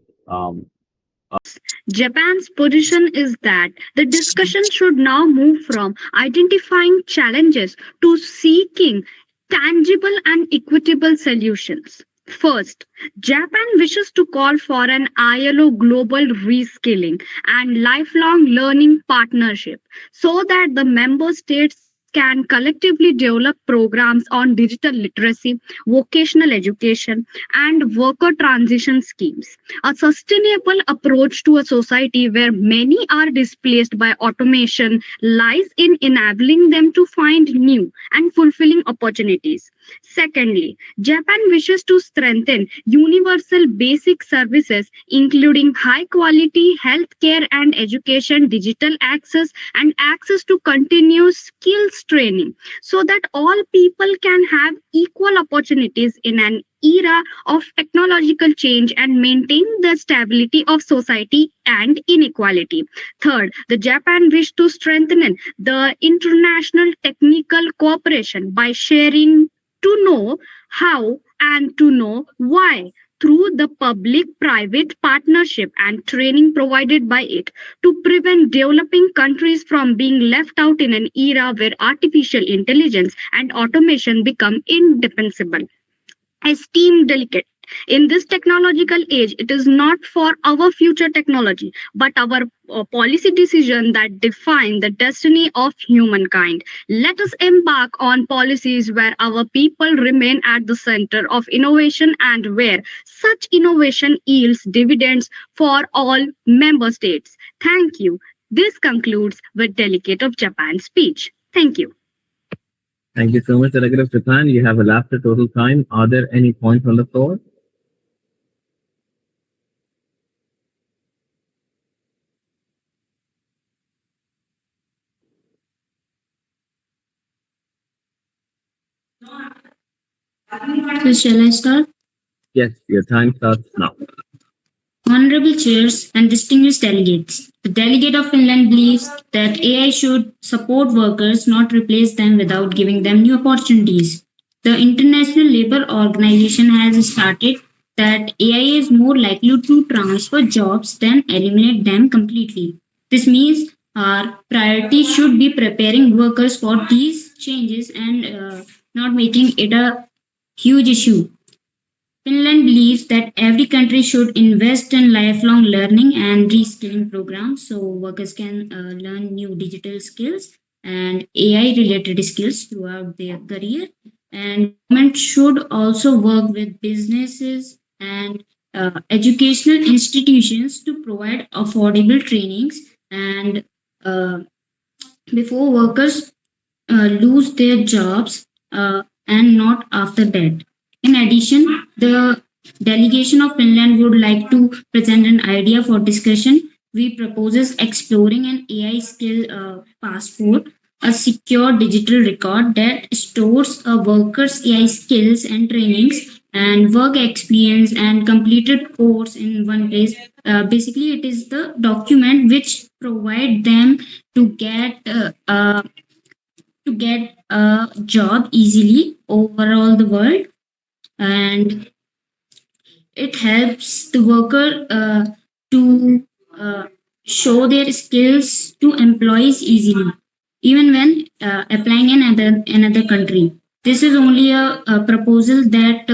Japan's position is that the discussion should now move from identifying challenges to seeking tangible and equitable solutions. First, Japan wishes to call for an ILO global reskilling and lifelong learning partnership so that the member states can collectively develop programs on digital literacy, vocational education, and worker transition schemes. A sustainable approach to a society where many are displaced by automation lies in enabling them to find new and fulfilling opportunities. Secondly, Japan wishes to strengthen universal basic services, including high quality healthcare and education, digital access, and access to continuous skills training, so that all people can have equal opportunities in an era of technological change and maintain the stability of society and inequality. Third, the Japan wish to strengthen the international technical cooperation by sharing to know how and to know why through the public private partnership and training provided by it to prevent developing countries from being left out in an era where artificial intelligence and automation become indispensable. Esteemed delegate, in this technological age, it is not for our future technology, but our policy decision that define the destiny of humankind. Let us embark on policies where our people remain at the center of innovation and where such innovation yields dividends for all member states. Thank you. This concludes the Delegate of Japan speech. Thank you. Thank you so much, Delegate of Japan. You have elapsed the total time. Are there any points on the floor? So shall I start? Yes, your time starts now. Honorable chairs and distinguished delegates, the delegate of Finland believes that AI should support workers, not replace them without giving them new opportunities. The International Labour Organization has stated that AI is more likely to transfer jobs than eliminate them completely. This means our priority should be preparing workers for these changes and not making it a huge issue. Finland believes that every country should invest in lifelong learning and reskilling programs so workers can learn new digital skills and AI related skills throughout their career. And government should also work with businesses and educational institutions to provide affordable trainings and before workers lose their jobs and not after that. In addition, the delegation of Finland would like to present an idea for discussion. We proposes exploring an AI skill passport, a secure digital record that stores a worker's AI skills and trainings and work experience and completed course in one place. Basically, it is the document which provide them to get a job easily over all the world, and it helps the worker to show their skills to employees easily even when applying in another country. This is only a proposal that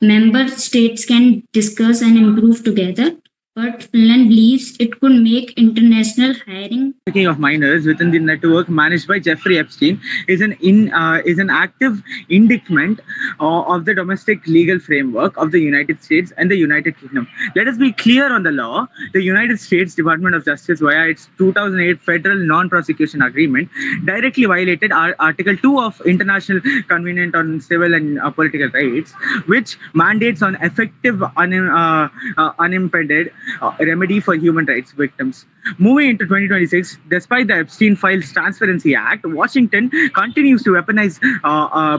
member states can discuss and improve together, but Finland believes it could make international hiring Of minors within the network managed by Jeffrey Epstein is an active indictment of the domestic legal framework of the United States and the United Kingdom. Let us be clear on the law. The United States Department of Justice, via its 2008 Federal Non-Prosecution Agreement, directly violated Article 2 of International Covenant on Civil and Political Rights, which mandates on effective unimpeded remedy for human rights victims. Moving into 2026, despite the Epstein Files Transparency Act, Washington continues to weaponize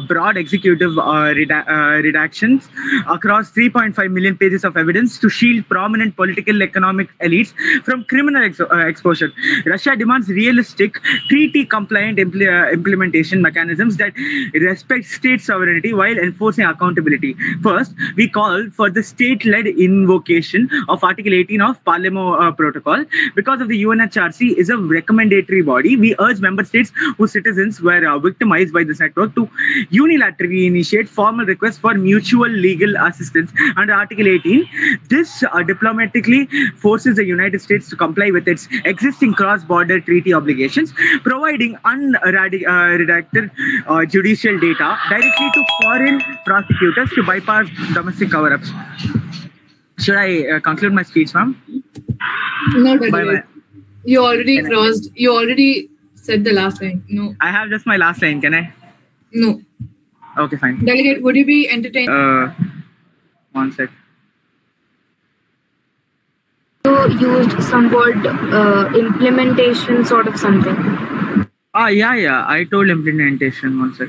broad executive redactions across 3.5 million pages of evidence to shield prominent political economic elites from criminal exposure. Russia demands realistic, treaty-compliant implementation mechanisms that respect state sovereignty while enforcing accountability. First, we call for the state-led invocation of Article 18 of Palermo Protocol, because because of the UNHRC is a recommendatory body, we urge member states whose citizens were victimized by this network to unilaterally initiate formal requests for mutual legal assistance under Article 18. This diplomatically forces the United States to comply with its existing cross-border treaty obligations, providing unredacted judicial data directly to foreign prosecutors to bypass domestic cover-ups. Should I conclude my speech, ma'am? No, Bye bye. delegate. You already crossed. You already said the last line. No. I have just my last line. Can I? No. Okay, fine. Delegate, would you be entertained? One sec. You used some word implementation sort of something. Yeah. I told implementation. One sec.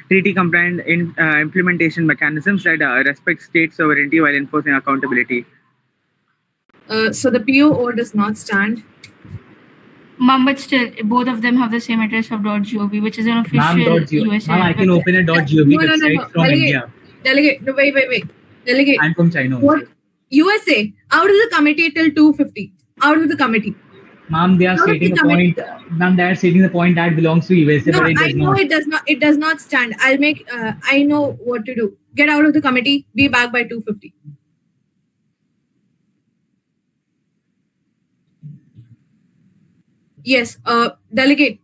Treaty compliant implementation mechanisms that respect state sovereignty while enforcing accountability. So the PO does not stand. Ma'am, but still, both of them have the same address of .gov, which is an official USA. Ma'am, I can website. open a .gov website from Delegate. India. Delegate. No, wait. Delegate. I'm from China. What? USA. Out of the committee till 2:50. Out of the committee. Ma'am, they are stating a point. Ma'am, they are stating the point that belongs to USA, No, but it I does know not. it does not. It does not stand. I'll make. I know what to do. Get out of the committee. Be back by 2:50. Yes. Delegate.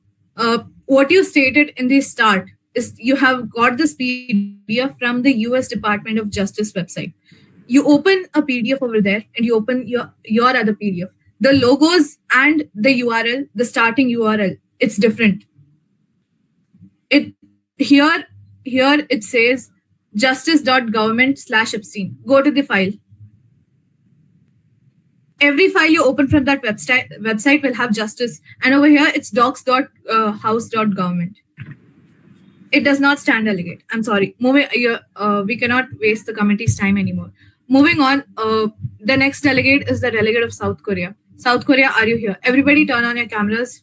What you stated in the start is you have got this PDF from the US Department of Justice website. You open a PDF over there and you open your other PDF. The logos and the URL, the starting URL, it's different. It here it says justice.government/Epstein. Go to the file. Every file you open from that website will have justice, and over here it's docs.house.government. It does not stand, delegate. I'm sorry. We cannot waste the committee's time anymore. Moving on, the next delegate is the delegate of South Korea. South Korea, are you here? Everybody turn on your cameras.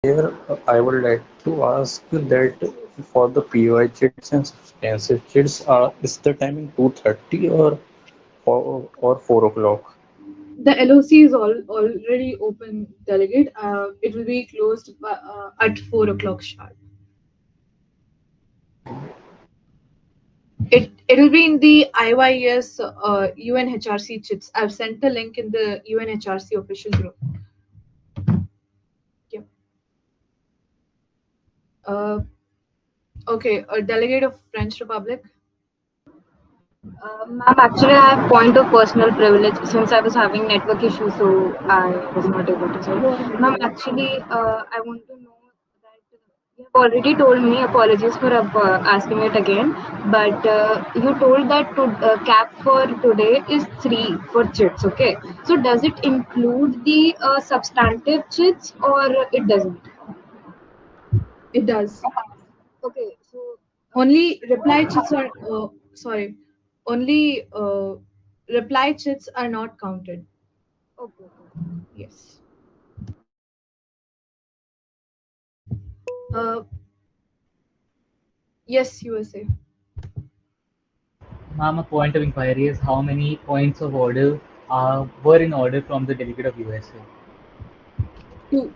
Here, I would like to ask that for the POI chits and substantive chits, is the timing 2:30 or 4 o'clock? The LOC is already open, delegate. It will be closed at 4 o'clock sharp. It will be in the IYES UNHRC chits. I've sent the link in the UNHRC official group. Yeah. Okay, a delegate of French Republic. Ma'am, actually, I have point of personal privilege since I was having network issues, so I was not able to say. Ma'am, actually, I want to know that you have already told me. Apologies for asking it again, but you told that cap for today is 3 for chits. Okay, so does it include the substantive chits or it doesn't? It does. Okay, so Only reply chits are only reply chits are not counted. Okay. Yes. Uh, yes, USA. Ma'am, a point of inquiry is how many points of order were in order from the delegate of USA? 2.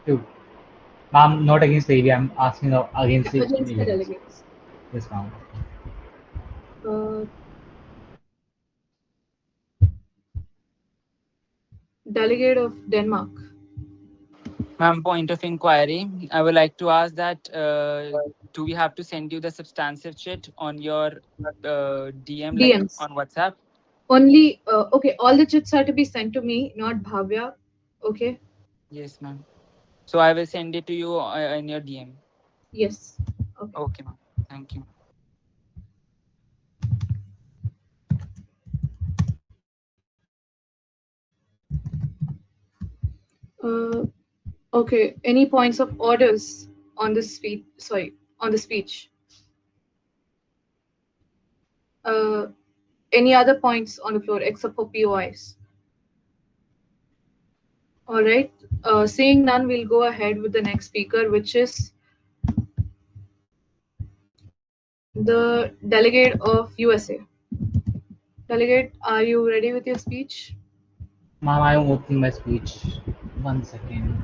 2. Ma'am, not against the AV, I'm asking against the Against the delegates. delegates. Yes, ma'am. Delegate of Denmark. Ma'am, point of inquiry. I would like to ask that do we have to send you the substantive chit on your DM, like DMs. on WhatsApp? Only okay. All the chits are to be sent to me, not Bhavya. Okay. Yes, ma'am. So I will send it to you in your DM. Yes. Okay. Okay, ma'am. Thank you. Okay. Any points of orders on this speech? Sorry, on the speech. Any other points on the floor except for POIs? All right. Seeing none, we'll go ahead with the next speaker, which is the delegate of USA. Delegate, are you ready with your speech? Ma'am, I am opening my speech. 1 second.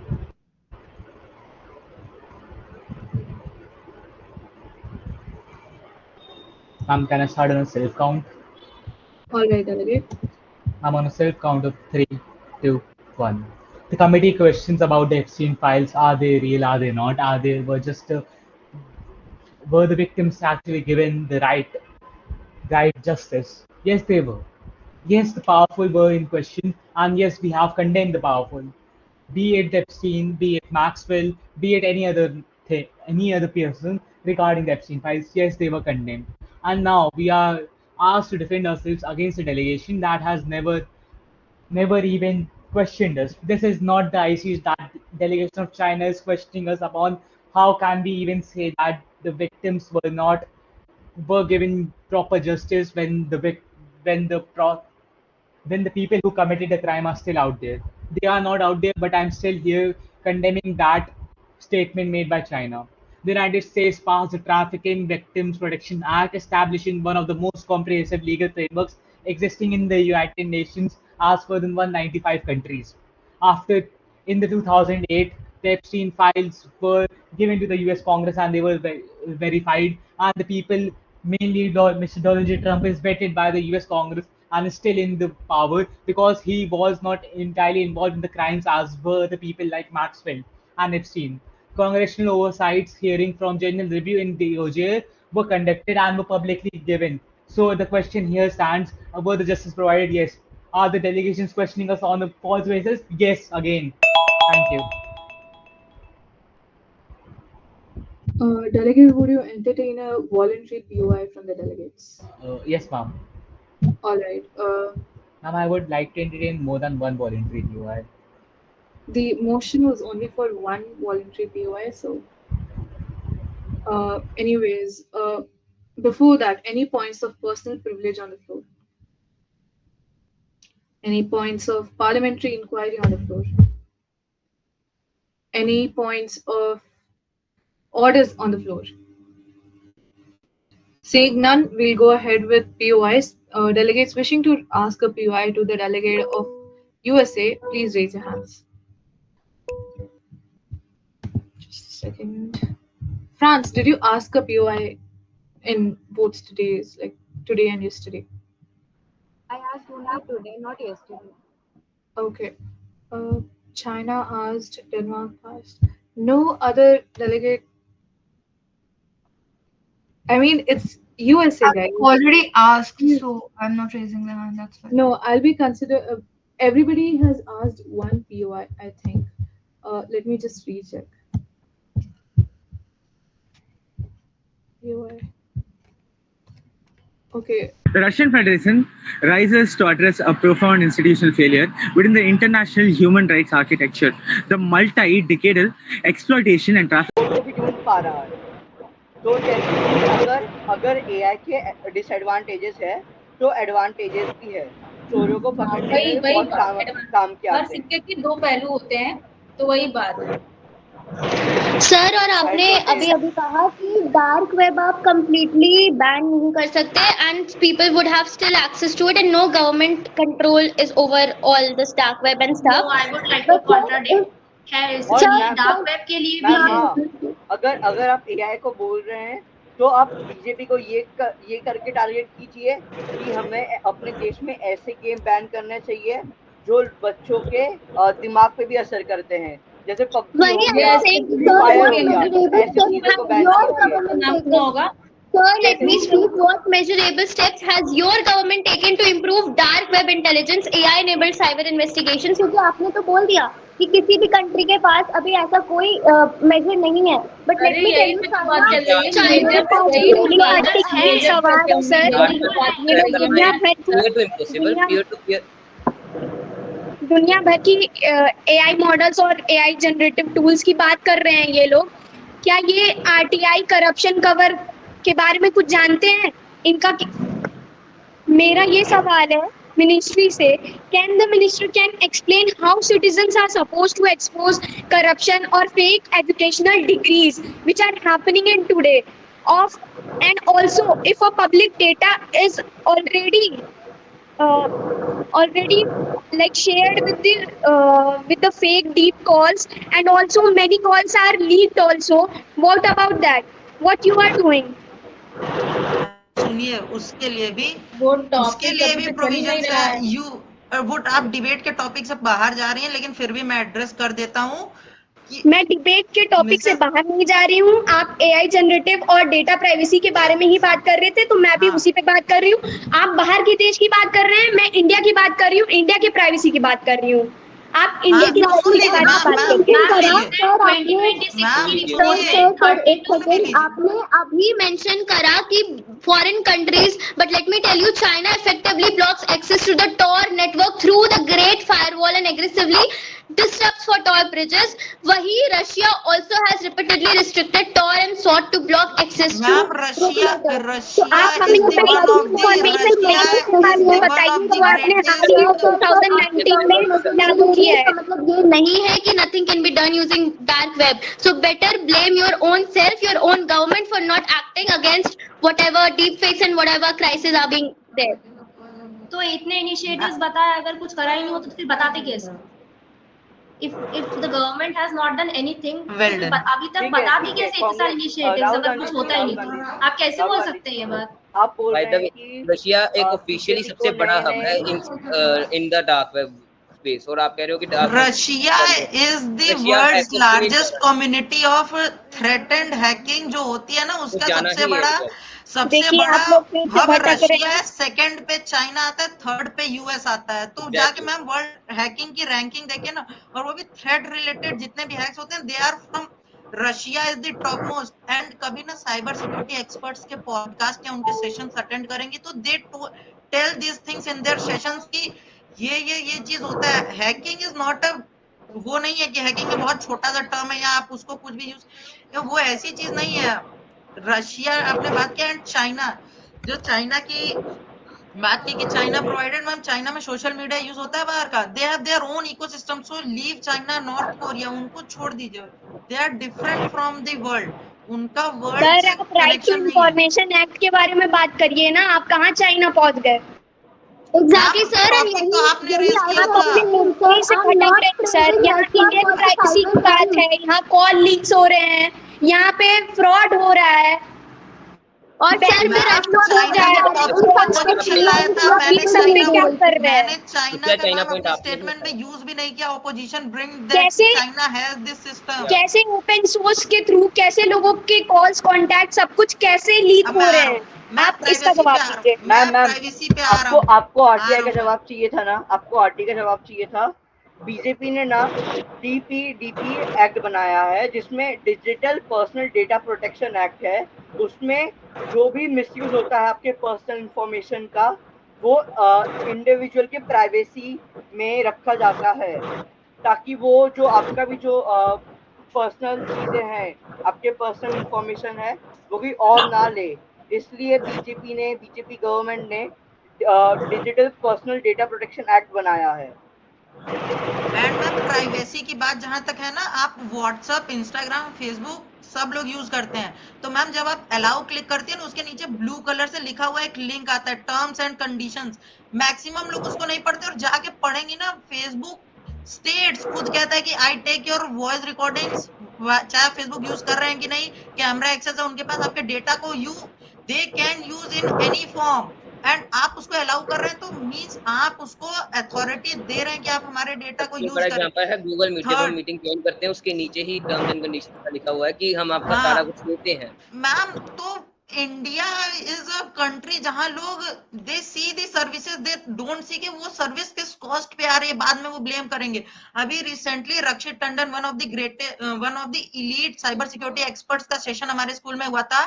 Ma'am, can I start on a self count? All right, delegate. I'm on a self count of 3, 2, 1. The committee questions about the Epstein files: are they real? Are they not? Are they were just were the victims actually given the right justice? Yes, they were. Yes, the powerful were in question, and yes, we have condemned the powerful. Be it Epstein, be it Maxwell, be it any other person regarding the Epstein files. Yes, they were condemned, and now we are asked to defend ourselves against a delegation that has never even questioned us. This is not the ICs that delegation of China is questioning us upon. How can we even say that the victims were given proper justice when when the when the people who committed the crime are still out there? They are not out there, but I'm still here condemning that statement made by China. The United States passed the Trafficking Victims Protection Act, establishing one of the most comprehensive legal frameworks existing in the United Nations as per the 195 countries. After, in the 2008, the Epstein files were given to the US Congress and they were verified, and the people, mainly Mr. Donald J. Trump, is vetted by the US Congress and is still in the power because he was not entirely involved in the crimes as were the people like Maxwell and Epstein. Congressional oversights hearing from General Review in DOJ were conducted and were publicly given. So the question here stands: were the justice provided? Yes. Are the delegations questioning us on a false basis? Yes, again. Thank you. Delegate, would you entertain a voluntary POI from the delegates? Yes, ma'am. All right. Ma'am, I would like to entertain more than one voluntary POI. The motion was only for one voluntary POI, so. Anyways, before that, any points of personal privilege on the floor? Any points of parliamentary inquiry on the floor? Any points of orders on the floor? Seeing none, we'll go ahead with POIs. Delegates wishing to ask a POI to the delegate of USA, please raise your hands. Just a second. France, did you ask a POI in both today's, like today and yesterday? I asked only today, not yesterday. Okay. Uh, China asked, Denmark asked. No other delegate. I mean, it's USA, guys. Already asked, so I'm not raising the hand. That's fine. No, I'll be consider. Everybody has asked one POI, I think. Let me just recheck. POI. Okay. The Russian Federation rises to address a profound institutional failure within the international human rights architecture. The multi-decadal exploitation and trafficking. वो भी ढूंढ पा रहा है तो जैसे कि अगर एआई के डिसएडवांटेजेस है तो एडवांटेजेस भी है चोरों को पकड़ने में बहुत काम किया हर सिक्के के दो पहलू होते हैं तो वही बात है सर और आपने अभी अभी कहा कि डार्क वेब आप कंप्लीटली बैन नहीं कर सकते and people would have still access to it and no government control is over all this dark web and stuff I would like to contradict है डार्क वेब के लिए भी है अगर आप एआई को बोल रहे हैं तो आप बीजेपी को ये करके टारगेट कीजिए कि हमें अपने देश में ऐसे गेम बैन करने चाहिए जो बच्चों के दिमाग पे भी असर करते हैं जैसे पबजी हो गया फ्री फायर हो गया ऐसी चीजों को बैन कीजिए Sir, let me speak. What measurable steps has your government taken to improve dark web intelligence, AI-enabled cyber investigations? क्योंकि आपने तो बोल दिया कि किसी भी कंट्री के पास अभी ऐसा कोई मेजर नहीं है. But let me tell you, सवाल सर दुनिया भर की AI मॉडल्स और AI जनरेटिव टूल्स की बात कर रहे हैं ये लोग. क्या ये RTI करप्शन कवर के बारे में कुछ जानते हैं इनका मेरा ये सवाल है मिनिस्ट्री से can the minister can explain how citizens are supposed to expose corruption और fake educational degrees which are happening in today of and also if a public data is already already like shared with the fake deep calls, and also many calls are leaked also. What about that? What you are doing? सुनिए, उसके लिए भी वो उसके topic लिए अभी भी तो चल ही नहीं प्रोविजंस रहा है। है। वो आप डिबेट के टॉपिक से बाहर जा रही हैं, लेकिन फिर भी मैं एड्रेस कर देता हूँ कि मैं डिबेट के टॉपिक से मिसेस बाहर नहीं जा रही हूँ। आप एआई जनरेटिव और डेटा प्राइवेसी के बारे में ही बात कर रहे थे, तो मैं भी उसी पे बात कर रही हूँ। आप बाहर के देश की बात कर रहे हैं, मैं इंडिया की बात कर रही हूँ, इंडिया की प्राइवेसी की बात कर रही हूँ। आप इंडिया की तो सुन प्राइवेसी के लीजिए बारे में बात करिए। मैम, सुन लीजिए सर आपने 2026 की सुनिए, रिपोर्ट में सर एक 32 सेकेंड, आपने अभी मेंशन करा कि foreign countries, but let me tell you China effectively blocks access to the Tor network through the Great Firewall and aggressively disrupts for Tor bridges. वही Russia also has repeatedly restricted Tor and sought to block access to ma'am Russia proprietors. तो Russia आप is हमें the one of the information Russia बाद is में the one of बताइए the जो आपने हाल ही greatest. में 2019 में लागू किया है। मतलब ये नहीं है कि nothing can be done using dark web. So better blame your own self, your own government for not acting against whatever deepfakes and whatever crises are being there. तो इतने इनिशिएटिव्स बताए, अगर कुछ करा ही नहीं हो तो फिर बताते कैसे? if the government has not done anything, तो Well फिर done. अभी तक बताते कैसे इतने सारे इनिशिएटिव्स राहुल अगर गांधी कुछ जी, होता ही राहुल नहीं गांधी तो? जी, आप कैसे राहुल बोल गांधी सकते हैं जी, ये बात? आप बोल बाय रहे द हैं वे, कि रशिया एक ऑफिशियली बीजेपी सबसे को बड़ा नए हब है in the dark web space, और आप कह रहे हो कि dark web Russia is the Russia world's hackers को नहीं जा लार्जेस्ट रहा, कम्युनिटी ऑफ थ्रेटेंड हैकिंग जो होती है ना, वो उसका जाना ही है इस वक्त। सबसे देखिए बड़ा आप लोग फिर से हब भटक रहे रशिया हैं। है, सेकंड पे चाइना आता है, थर्ड पे यूएस आता है। तो जाके मैम वर्ल्ड हैकिंग की रैंकिंग देखिए ना, और वो भी थ्रेट रिलेटेड जितने भी हैक्स होते हैं, they are from Russia is the top most. And कभी ना साइबर सिक्योरिटी एक्सपर्ट्स के पॉडकास्ट या उनके सेशंस अटेंड करेंगे तो they tell this things in their sessions की ये चीज होता है। हैकिंग इज नॉट अ, वो नहीं है कि हैकिंग में बहुत छोटा सा टर्म है या आप उसको कुछ भी यूज, वो ऐसी चीज नहीं है। रशिया आपने बात किया, एंड चाइना, जो चाइना की बात की कि चाइना प्रोवाइडेड, मैम चाइना में सोशल मीडिया यूज होता है बाहर का, they have their own ecosystem. So leave China, North Korea, उनको छोड़ दीजिए, they are different from the world, उनका वर्ल्ड सर से आप राइट टू कनेक्शन नहीं है। इंफॉर्मेशन एक्ट के बारे में बात करिए ना, आप कहाँ चाइना पहुंच गए? Exactly, ma'am sir, and topic तो आपने यही रेज किया our आप था। अपने point is, sir, मुद्दे से I'm भटक not रहे हैं सर। praising यहाँ Russia इंडिया for की the प्राइवेसी cyber की बात crime. है, यहाँ कॉल लीक्स हो रहे हैं, यहाँ पे फ्रॉड हो रहा है, और सर बैंक फिर में मैम रशिया फ्रॉड हो बोल चाइना रहे के जाएगा, हैं टॉपिक इन पे फ्रॉड कौन context सिक्योरिटी चिल्लाया में था? you are मैंने इस people सब नहीं पे चाइना क्या बोल कर रहे हैं? मैंने चाइना का चाइना मैम पॉइंट अपने आपने क्यों स्टेटमेंट उठाया? में यूज भी नहीं किया। ऑपोजिशन ब्रिंग दैट कैसे चाइना हैज दिस सिस्टम। कैसे ओपन सोर्स के थ्रू कैसे लोगों के कॉल्स कॉन्टैक्ट सब कुछ कैसे लीक अब हो मैं आ रहे रहा हैं? हूँ, मैं आप इसका प्राइवेसी पे जवाब आ रहा दीजिए। हूँ, मैम मैं मैम प्राइवेसी पे आ रहा हूँ, आपको आ आरटीआई रहा का हूँ मैं। जवाब चाहिए था ना, आपको आरटीआई का जवाब चाहिए था। बीजेपी ने ना डीपी एक्ट बनाया है, जिसमें digital personal data protection act है। उसमें जो भी मिसयूज होता है आपके पर्सनल इंफॉर्मेशन का, वो इंडिविजुअल के प्राइवेसी में रखा जाता है, ताकि वो जो आपका भी जो पर्सनल चीजें हैं, आपके पर्सनल इंफॉर्मेशन है, वो भी और ना ले। इसलिए बीजेपी गवर्नमेंट ने digital personal data protection act बनाया है। एंड मैम प्राइवेसी की बात जहां तक है ना, आप व्हाट्सअप, इंस्टाग्राम, फेसबुक सब लोग यूज करते हैं, तो मैम जब आप अलाउ क्लिक करती है ना, उसके नीचे ब्लू कलर से लिखा हुआ एक लिंक आता है, टर्म्स एंड कंडीशंस। मैक्सिमम लोग उसको नहीं पढ़ते, और जाके पढ़ेंगे ना, फेसबुक स्टेट्स खुद कहता है कि I take your voice recordings, चाहे आप फेसबुक यूज कर रहे हैं कि नहीं, कैमरा एक्सेस है उनके पास, आपके डेटा को they can use in any form, and आप उसको अलाउ कर रहे हैं, तो मीन्स आप उसको अथॉरिटी दे रहे हैं कि आप हमारे डेटा को सबसे यूज बड़ा करें। एग्जांपल है गूगल मीट, जब हम थर्ड, मीटिंग ज्वाइन करते हैं उसके नीचे ही टर्म्स एंड कंडीशंस का लिखा हुआ है कि हम आपका सारा हाँ कुछ लेते हैं। मैम, तो इंडिया इज अ कंट्री जहां लोग दे सी the services, they don't see कि वो सर्विस किस कॉस्ट पे आ रही है, बाद में वो ब्लेम करेंगे। अभी recently Rakshit Tandon, one of the elite cyber security experts का सेशन हमारे स्कूल में हुआ था।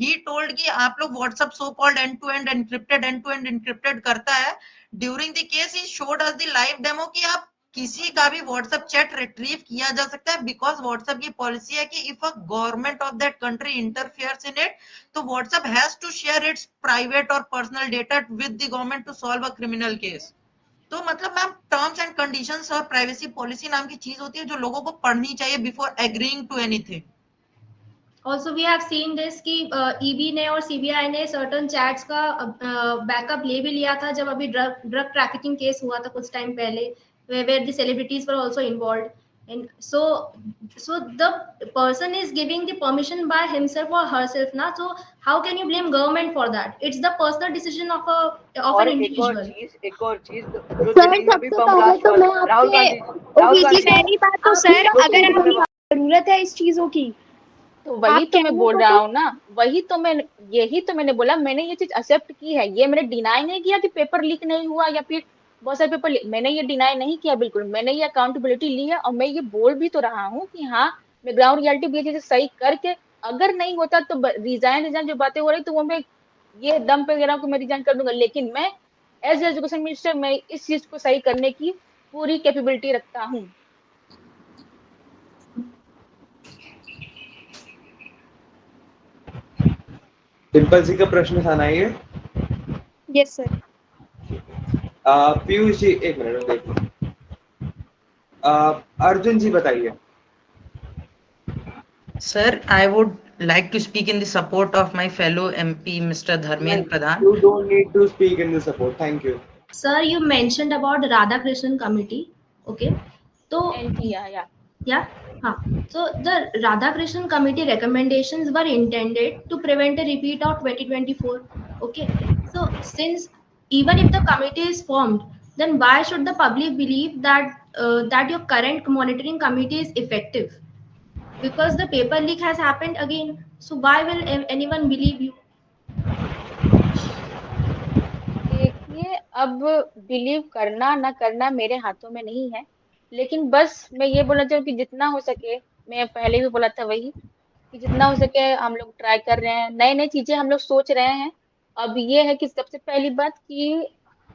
ही टोल्ड कि आप लोग WhatsApp so called end to end encrypted करता है। During the case he showed us the live demo कि आप किसी का भी व्हाट्सएप चैट रिट्रीव किया जा सकता है, बिकॉज व्हाट्सएप की पॉलिसी है कि if a government of that country interferes in it, तो WhatsApp has to share its private और personal data with the government to solve a criminal case. तो मतलब मैम टर्म्स एंड कंडीशंस और privacy policy नाम की चीज होती है जो लोगों को पढ़नी चाहिए before agreeing to anything. Also we have seen this कि EB ने और CBI ने certain chats का बैकअप ले भी लिया था जब अभी ड्रग ट्रैफिकिंग केस हुआ था कुछ टाइम पहले, where the celebrities were also involved. And so the person is giving the permission by himself or herself ना, so how can you blame government for that? It's the personal decision of और an एक और individual. चीज जो sir Delhi में भी सबसे बम पहले ब्लास्ट तो हुआ मैं था, राहुल आपसे गांधी पहली बात तो आप सर रुको अगर रुको मैं आपकी जरूरत है इस चीजों की तो वही आप तो मैं कहने बोल को रहा तो हूँ ना, वही तो मैं, यही तो मैंने बोला, मैंने ये चीज एक्सेप्ट की है, ये मैंने डिनाई नहीं किया कि पेपर लीक नहीं हुआ या फिर बहुत सारे पेपर मैंने ये डिनाई नहीं किया, बिल्कुल मैंने ये अकाउंटेबिलिटी ली है और मैं ये बोल भी तो रहा हूँ कि हाँ मैं ग्राउंड रियलिटी भी ये चीजें सही करके अगर नहीं होता तो रिजाइन जो बातें हो रही तो वो मैं ये दम पे कह रहा हूँ कि मैं रिजाइन कर दूंगा, लेकिन मैं एज एजुकेशन मिनिस्टर मैं इस चीज को सही करने की पूरी कैपेबिलिटी रखता हूँ। डिम्पल जी का प्रश्न था ना ये? Yes sir. पीयूष जी एक मिनट देखो। अर्जुन जी बताइए। Sir, I would like to speak in the support of my fellow MP, Mr. Dharmendra Pradhan. You don't need to speak in the support. Thank you. Sir, you mentioned about the Radhakrishnan committee. Okay. So yeah. So the Radhakrishnan committee recommendations were intended to prevent a repeat of 2024. Okay. So since even if the committee is formed, then why should the public believe that your current monitoring committee is effective? Because the paper leak has happened again. So why will anyone believe you? देखिए अब believe करना ना करना मेरे हाथों में नहीं है, लेकिन बस मैं ये बोलना चाहूँ कि जितना हो सके, मैं पहले भी बोला था वही कि जितना हो सके हम लोग ट्राई कर रहे हैं, नई नई चीजें हम लोग सोच रहे हैं। अब ये है कि सबसे पहली बात कि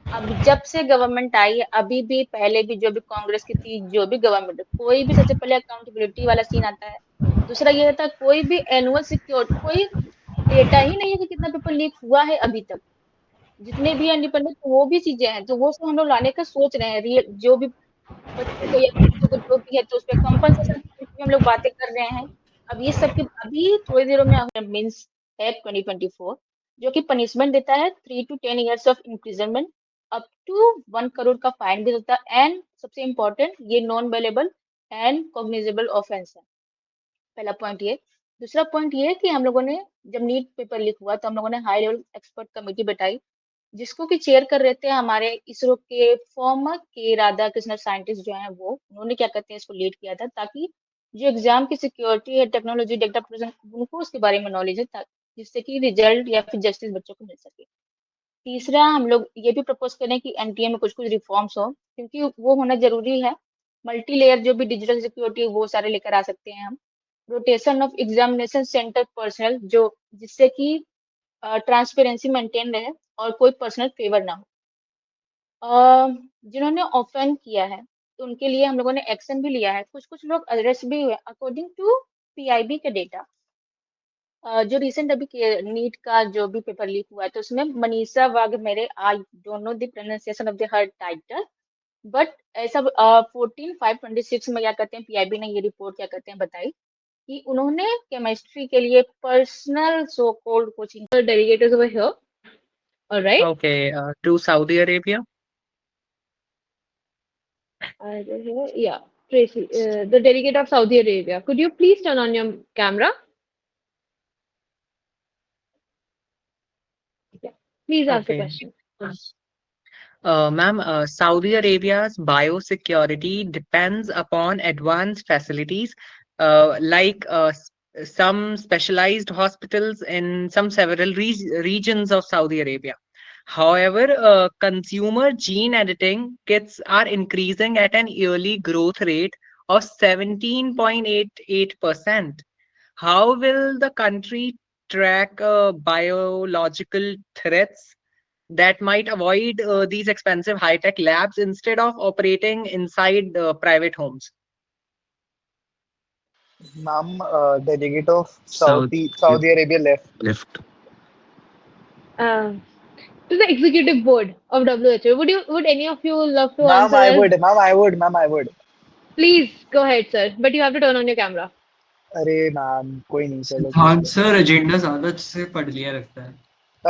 अब जब से गवर्नमेंट आई है, अभी भी पहले भी जो भी कांग्रेस की थी, जो भी गवर्नमेंट, कोई भी सबसे पहले अकाउंटेबिलिटी वाला सीन आता है। दूसरा ये होता है कोई भी एनुअल सिक्योर कोई डेटा ही नहीं है कि कितना पेपर लीक हुआ है अभी तक, जितने भी इंडिपेंडेंट वो भी चीजें हैं तो वो सब हम लोग लाने का सोच रहे हैं, रियल जो भी बच्चों को या बच्चों को जो भी है तो उस पर कंपनसेशन की हम लोग बातें कर रहे हैं। अब ये सब के अभी थोड़ी देर में मीन्स है 2024 जो कि पनिशमेंट देता है 3 to 10 years of imprisonment up to 1 crore का फाइन भी देता है, एंड सबसे इम्पोर्टेंट ये non bailable and cognizable offence है। पहला पॉइंट ये। दूसरा पॉइंट ये है कि हम लोगों ने जब नीट पेपर लीक हुआ तो हम लोगों ने हाई लेवल एक्सपर्ट कमेटी बैठाई जिसको कि चेयर कर रहे थे हमारे इसरो के फॉर्मर के राधाकृष्णन साइंटिस्ट जो हैं वो, उन्होंने क्या कहते हैं इसको लीड किया था ताकि जो एग्जाम की सिक्योरिटी है, टेक्नोलॉजी, डेटा प्रोटेक्शन उनको उसके बारे में नॉलेज है जिससे कि रिजल्ट या फिर जस्टिस बच्चों को मिल सके। तीसरा हम लोग ये भी प्रपोज करें कि एनटीए में कुछ कुछ रिफॉर्म्स हो क्योंकि वो होना जरूरी है। मल्टी लेयर जो भी डिजिटल सिक्योरिटी है वो सारे लेकर आ सकते हैं हम। Rotation of examination centre personal जो जिससे कि ट्रांसपेरेंसी मेंटेन रहे और कोई पर्सनल फेवर ना हो। जिन्होंने ऑफेंड किया है तो उनके लिए हम लोगों ने एक्शन भी लिया है, कुछ कुछ लोग अरेस्ट भी हुए अकॉर्डिंग टू पीआईबी के डेटा। जो रिसेंट अभी नीट का जो भी पेपर लीक हुआ है तो उसमें मनीषा वाघ मेरे I don't know the pronunciation of the her title but ऐसा 14/5/26 में क्या कहते हैं पीआईबी ने ये रिपोर्ट क्या कहते हैं बताई कि उन्होंने केमिस्ट्री के लिए personal so called coaching delegates over here. Alright, Okay, to Saudi Arabia. yeah, Tracy, the delegate of Saudi Arabia, could you please turn on your camera? Yeah, please ask the Okay. question. Ma'am, Saudi Arabia's biosecurity depends upon advanced facilities like some specialized hospitals in some several regions of Saudi Arabia. However, consumer gene editing kits are increasing at an yearly growth rate of 17.88%. How will the country track biological threats that might avoid these expensive high-tech labs instead of operating inside private homes? Ma'am, delegate of Saudi Arabia left. To the executive board of WHO, would any of you love to Ma'am, answer? I would. Ma'am, I would. Please go ahead, sir. But you have to turn on your camera. अरे ma'am कोई नहीं, चलो हाँ कुछ नहीं। Sir, agenda ज्यादा अच्छे से पढ़ लिया लगता है।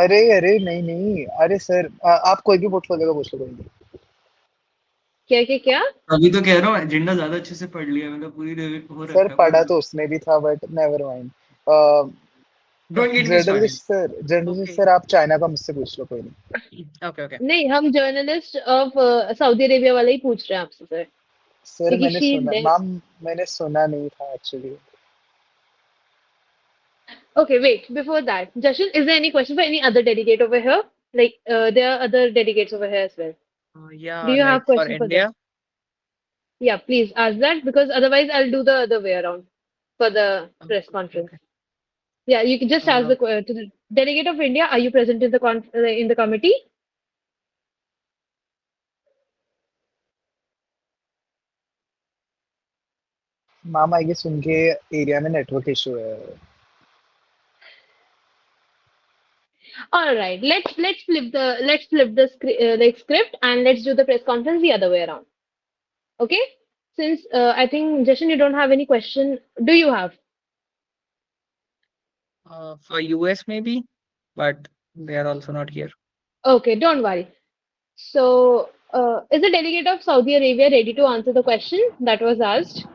अरे अरे नहीं नहीं, अरे सर आप कोई भी पोर्टफोलियो का पूछ लो, कोई नहीं। क्या क्या क्या? अभी तो कह रहा हूँ एजेंडा ज्यादा अच्छे से पढ़ लिया, मतलब पूरी हो सर रखा है पढ़ा पूरा। तो उसने भी था but never mind. Don't get me started. Journalist okay sir आप चाइना का मुझसे पूछ लो, कोई नहीं। Okay okay. नहीं, हम जर्नलिस्ट ऑफ सऊदी अरेबिया वाले ही पूछ रहे हैं आपसे सर, सर क्योंकि मैंने शी सुना मैम, मैंने सुना नहीं था actually. Okay, wait. Before that, Jashan, is there any question for any other delegate over here? Like, there are other delegates over here as well. Do Yeah, you like have for question for them? India. Yeah, please ask that because otherwise I'll do the other way around for the press conference. Yeah, you can just ask Uh, to the delegate of India. Are you present in the in the committee? Ma'am I guess उनके area में network issue है। All right, let's flip the like script and let's do the press conference the other way around. Okay? Since I think Jashan, you don't have any question. Do you have? for US maybe, but they are also not here. Okay, don't worry. So, is the delegate of Saudi Arabia ready to answer the question that was asked?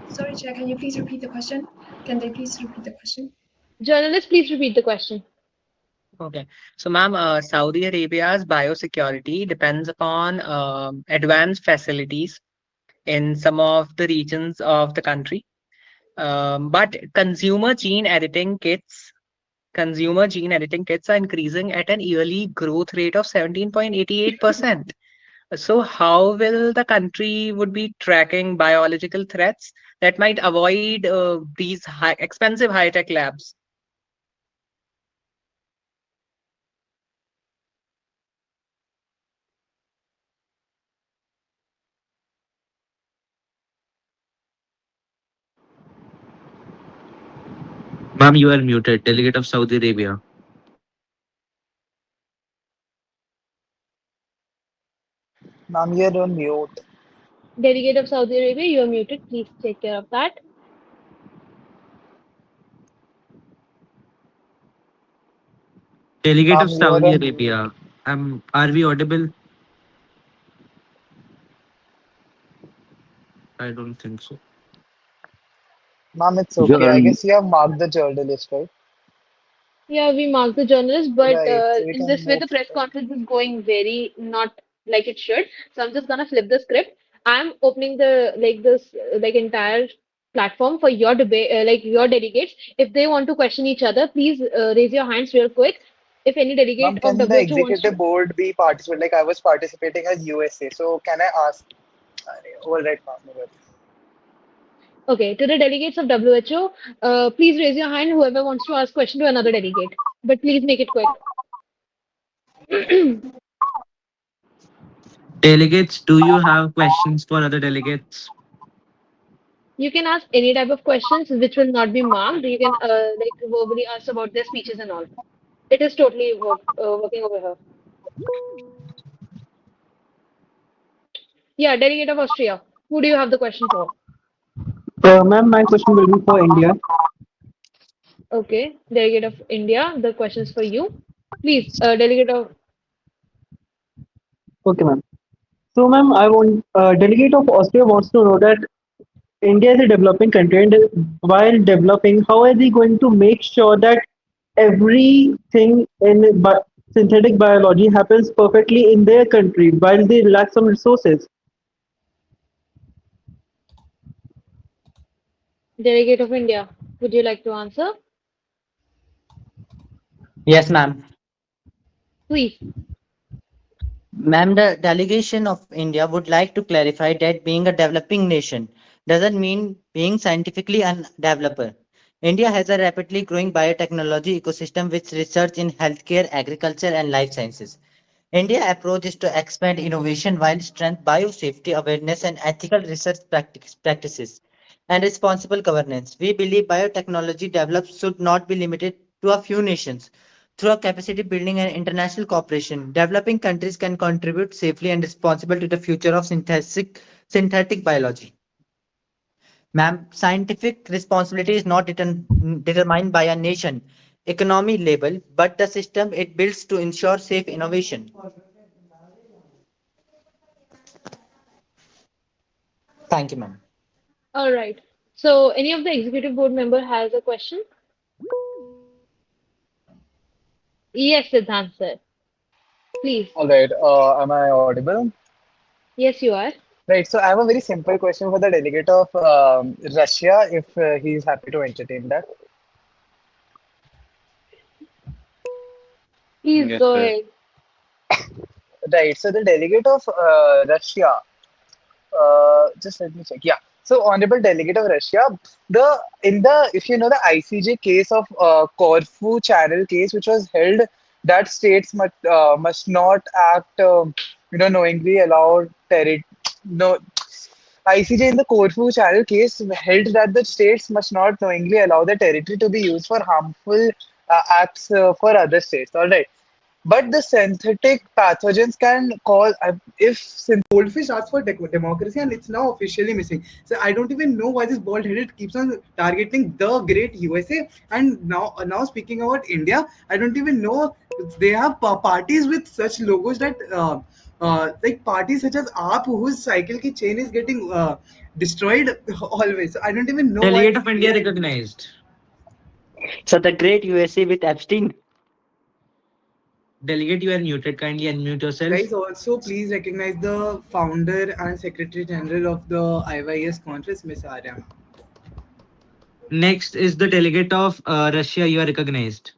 Sorry, Chair, can you please repeat the question? Can they please repeat the question? Journalist, please repeat the question. Okay, so ma'am, Saudi Arabia's biosecurity depends upon advanced facilities in some of the regions of the country. But consumer gene editing kits are increasing at an yearly growth rate of 17.88%. So how will the country would be tracking biological threats that might avoid these expensive high-tech labs? Ma'am, you are muted. Delegate of Saudi Arabia. Ma'am ये on mute. Delegate of Saudi Arabia, you are muted. Please take care of that. Delegate of ma'am you are Saudi on mute. Arabia. Are we audible? I don't think so. Ma'am it's You're okay. I on. guess you have marked the journalist, right? Yeah, we mark the journalist, but Right. So we in can this way, move. the press conference is going very not like it should. So I'm just gonna flip the script. I'm opening the this entire platform for your debate, like your delegates. If they want to question each other, please raise your hands real quick. If any Ma'am, delegate of can the WHO wants to, executive board be participate? Like I was participating as USA. So can I ask? All right, ma'am. No worries. okay, to the delegates of WHO, please raise your hand. Whoever wants to ask question to another delegate, but please make it quick. Delegates, do you have questions for other delegates? You can ask any type of questions which will not be marked. You can verbally ask about their speeches and all. It is totally working over here. Yeah, delegate of Austria. Who do you have the question for? Ma'am, my question will be for India. Okay, delegate of India. The question is for you. Please, delegate of. Okay, ma'am. So, ma'am, I want delegate of Austria wants to know that India is a developing country, and while developing, how are they going to make sure that everything in synthetic biology happens perfectly in their country while they lack some resources? Delegate of India. Would you like to answer? Yes, ma'am. Please. Ma'am, the delegation of India would like to clarify that being a developing nation doesn't mean being scientifically undeveloped. India has a rapidly growing biotechnology ecosystem with research in healthcare, agriculture, and life sciences. India's approach is to expand innovation while strengthen biosafety awareness and ethical research practices and responsible governance. We believe biotechnology developed should not be limited to a few nations. Through capacity building and international cooperation, developing countries can contribute safely and responsibly to the future of synthetic biology. Ma'am, scientific responsibility is not determined by a nation economy label, but the system it builds to ensure safe innovation. Thank you, ma'am. All right. So, any of the executive board member has a question? Yes, Siddhant sir. Please. All right. Am I audible? Yes, you are. Right. So I have a very simple question for the delegate of Russia, if he is happy to entertain that. Please Yes, go sir. ahead. Right. So the delegate of Russia, just let me check. Yeah. So honorable delegate of Russia, the in the if you know the ICJ case of Corfu Channel case, which was held that states must not act, knowingly allow no. ICJ in the Corfu Channel case held that the states must not knowingly allow their territory to be used for harmful acts for other states. All right. But the synthetic pathogens can cause, if Goldfish asked for democracy and it's now officially missing. So I don't even know why this bald-headed keeps on targeting the great USA. And now speaking about India, I don't even know they have parties with such logos that like parties such as AAP, whose cycle ki chain is getting destroyed always. So I don't even know why. Delegate of India recognized. So the great USA with Epstein. Delegate, you are muted. Kindly unmute yourself. Guys, also please recognize the founder and secretary general of the IYES conference, Ms. Arya. Next is the delegate of Russia. You are recognized.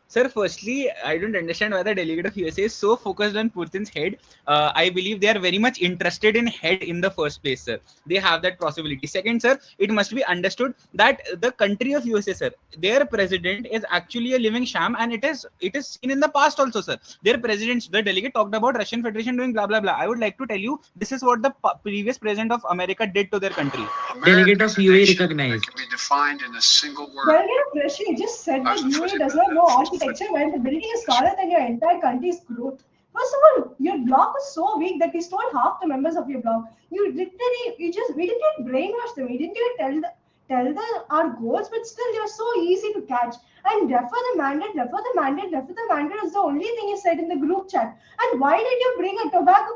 Sir, firstly, I don't understand why the delegate of USA is so focused on Putin's head. I believe they are very much interested in head in the first place, sir. They have that possibility. Second, sir, it must be understood that the country of USA, sir, their president is actually a living sham, and it is seen in the past also, sir. Their president, the delegate talked about Russian Federation doing blah blah blah. I would like to tell you, this is what the previous president of America did to their country. Delegate of UAE recognized. Can be defined in a single word. Delegate of Russia just said that UAE does not know architecture when the building is taller than your entire country's growth. First of all, your block was so weak that we stole half the members of your block. You literally, we didn't even brainwash them. We didn't even tell them our goals, but still they were so easy to catch. And refer the mandate, refer the mandate, refer the mandate is the only thing you said in the group chat. And why did you bring a tobacco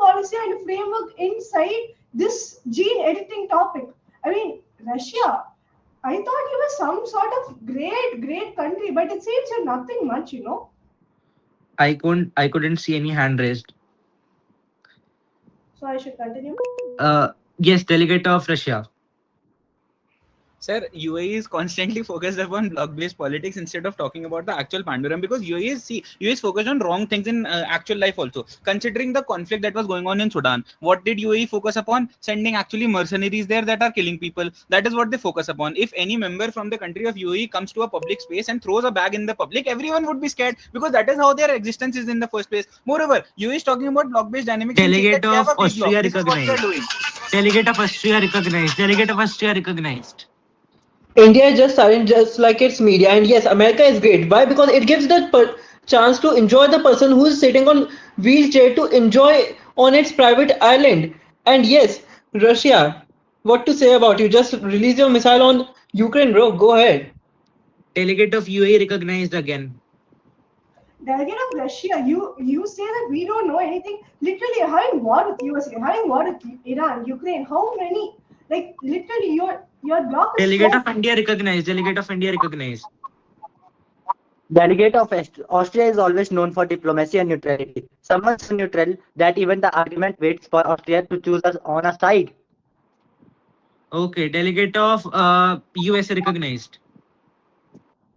policy and a framework inside this gene editing topic? I mean, Russia, I thought you were some sort of great country, but it seems you're nothing much, you know. I couldn't see any hand raised. So I should continue. Yes, delegate of Russia. Sir, UAE is constantly focused upon block-based politics instead of talking about the actual Panduram, because UAE is focused on wrong things in actual life also. Considering the conflict that was going on in Sudan, what did UAE focus upon? Sending actually mercenaries there that are killing people. That is what they focus upon. If any member from the country of UAE comes to a public space and throws a bag in the public, everyone would be scared, because that is how their existence is in the first place. Moreover, UAE is talking about block-based dynamics. Delegate of Austria This is what they are recognized. doing. Delegate of Austria recognized. Delegate of Austria recognized. India is just silent, just like its media. And yes, America is great. Why? Because it gives the chance to enjoy the person who is sitting on wheelchair to enjoy on its private island. And yes, Russia, what to say about you? Just release your missile on Ukraine, bro. Go ahead. Delegate of UAE recognized again. Delegate of Russia, you say that we don't know anything. Literally, having war with USA, having war with Iran, Ukraine. How many? Like literally, your block is Delegate so. of India recognized. Delegate of India recognized. Delegate of Austria is always known for diplomacy and neutrality. Someone so neutral that even the argument waits for Austria to choose us on a side. Okay, delegate of USA recognized.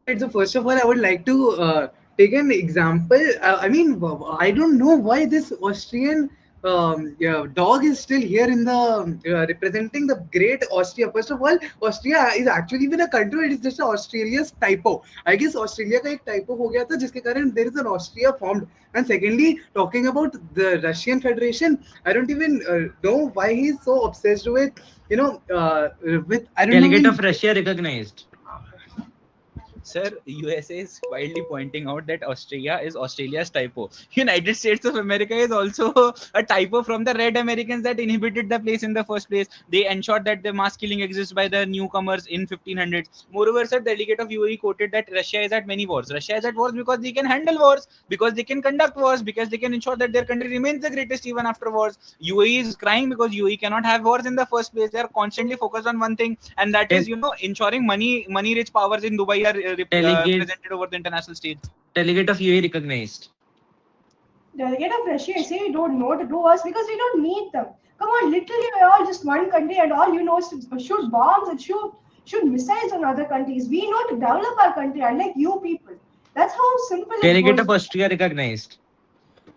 Right, so first of all, I would like to take an example. I mean, I don't know why this Austrian dog is still here in the representing the great Austria. First of all, Austria is actually even a country. It is just Australia's typo. I guess Australia का एक typo हो गया था जिसके कारण there is an Austria formed. And secondly, talking about the Russian Federation, I don't even know why he is so obsessed with with I don't Delegate know. of Russia recognized. Sir, USA is wildly pointing out that Australia is Australia's typo. United States of America is also a typo from the red Americans that inhabited the place in the first place. They ensured that the mass killing exists by the newcomers in 1500s. Moreover, sir, delegate of UAE quoted that Russia is at many wars. Russia is at wars because they can handle wars, because they can conduct wars, because they can ensure that their country remains the greatest even after wars. UAE is crying because UAE cannot have wars in the first place. They are constantly focused on one thing, and that is, ensuring money-rich powers in Dubai are represented over the international stage. Delegate of UAE recognized. Delegate of Russia say we don't know to do us because we don't need them. Come on, literally we're all just one country and all you know is to shoot bombs and shoot missiles on other countries. We know to develop our country, unlike you people. That's how simple it Delegate goes. of Austria recognized.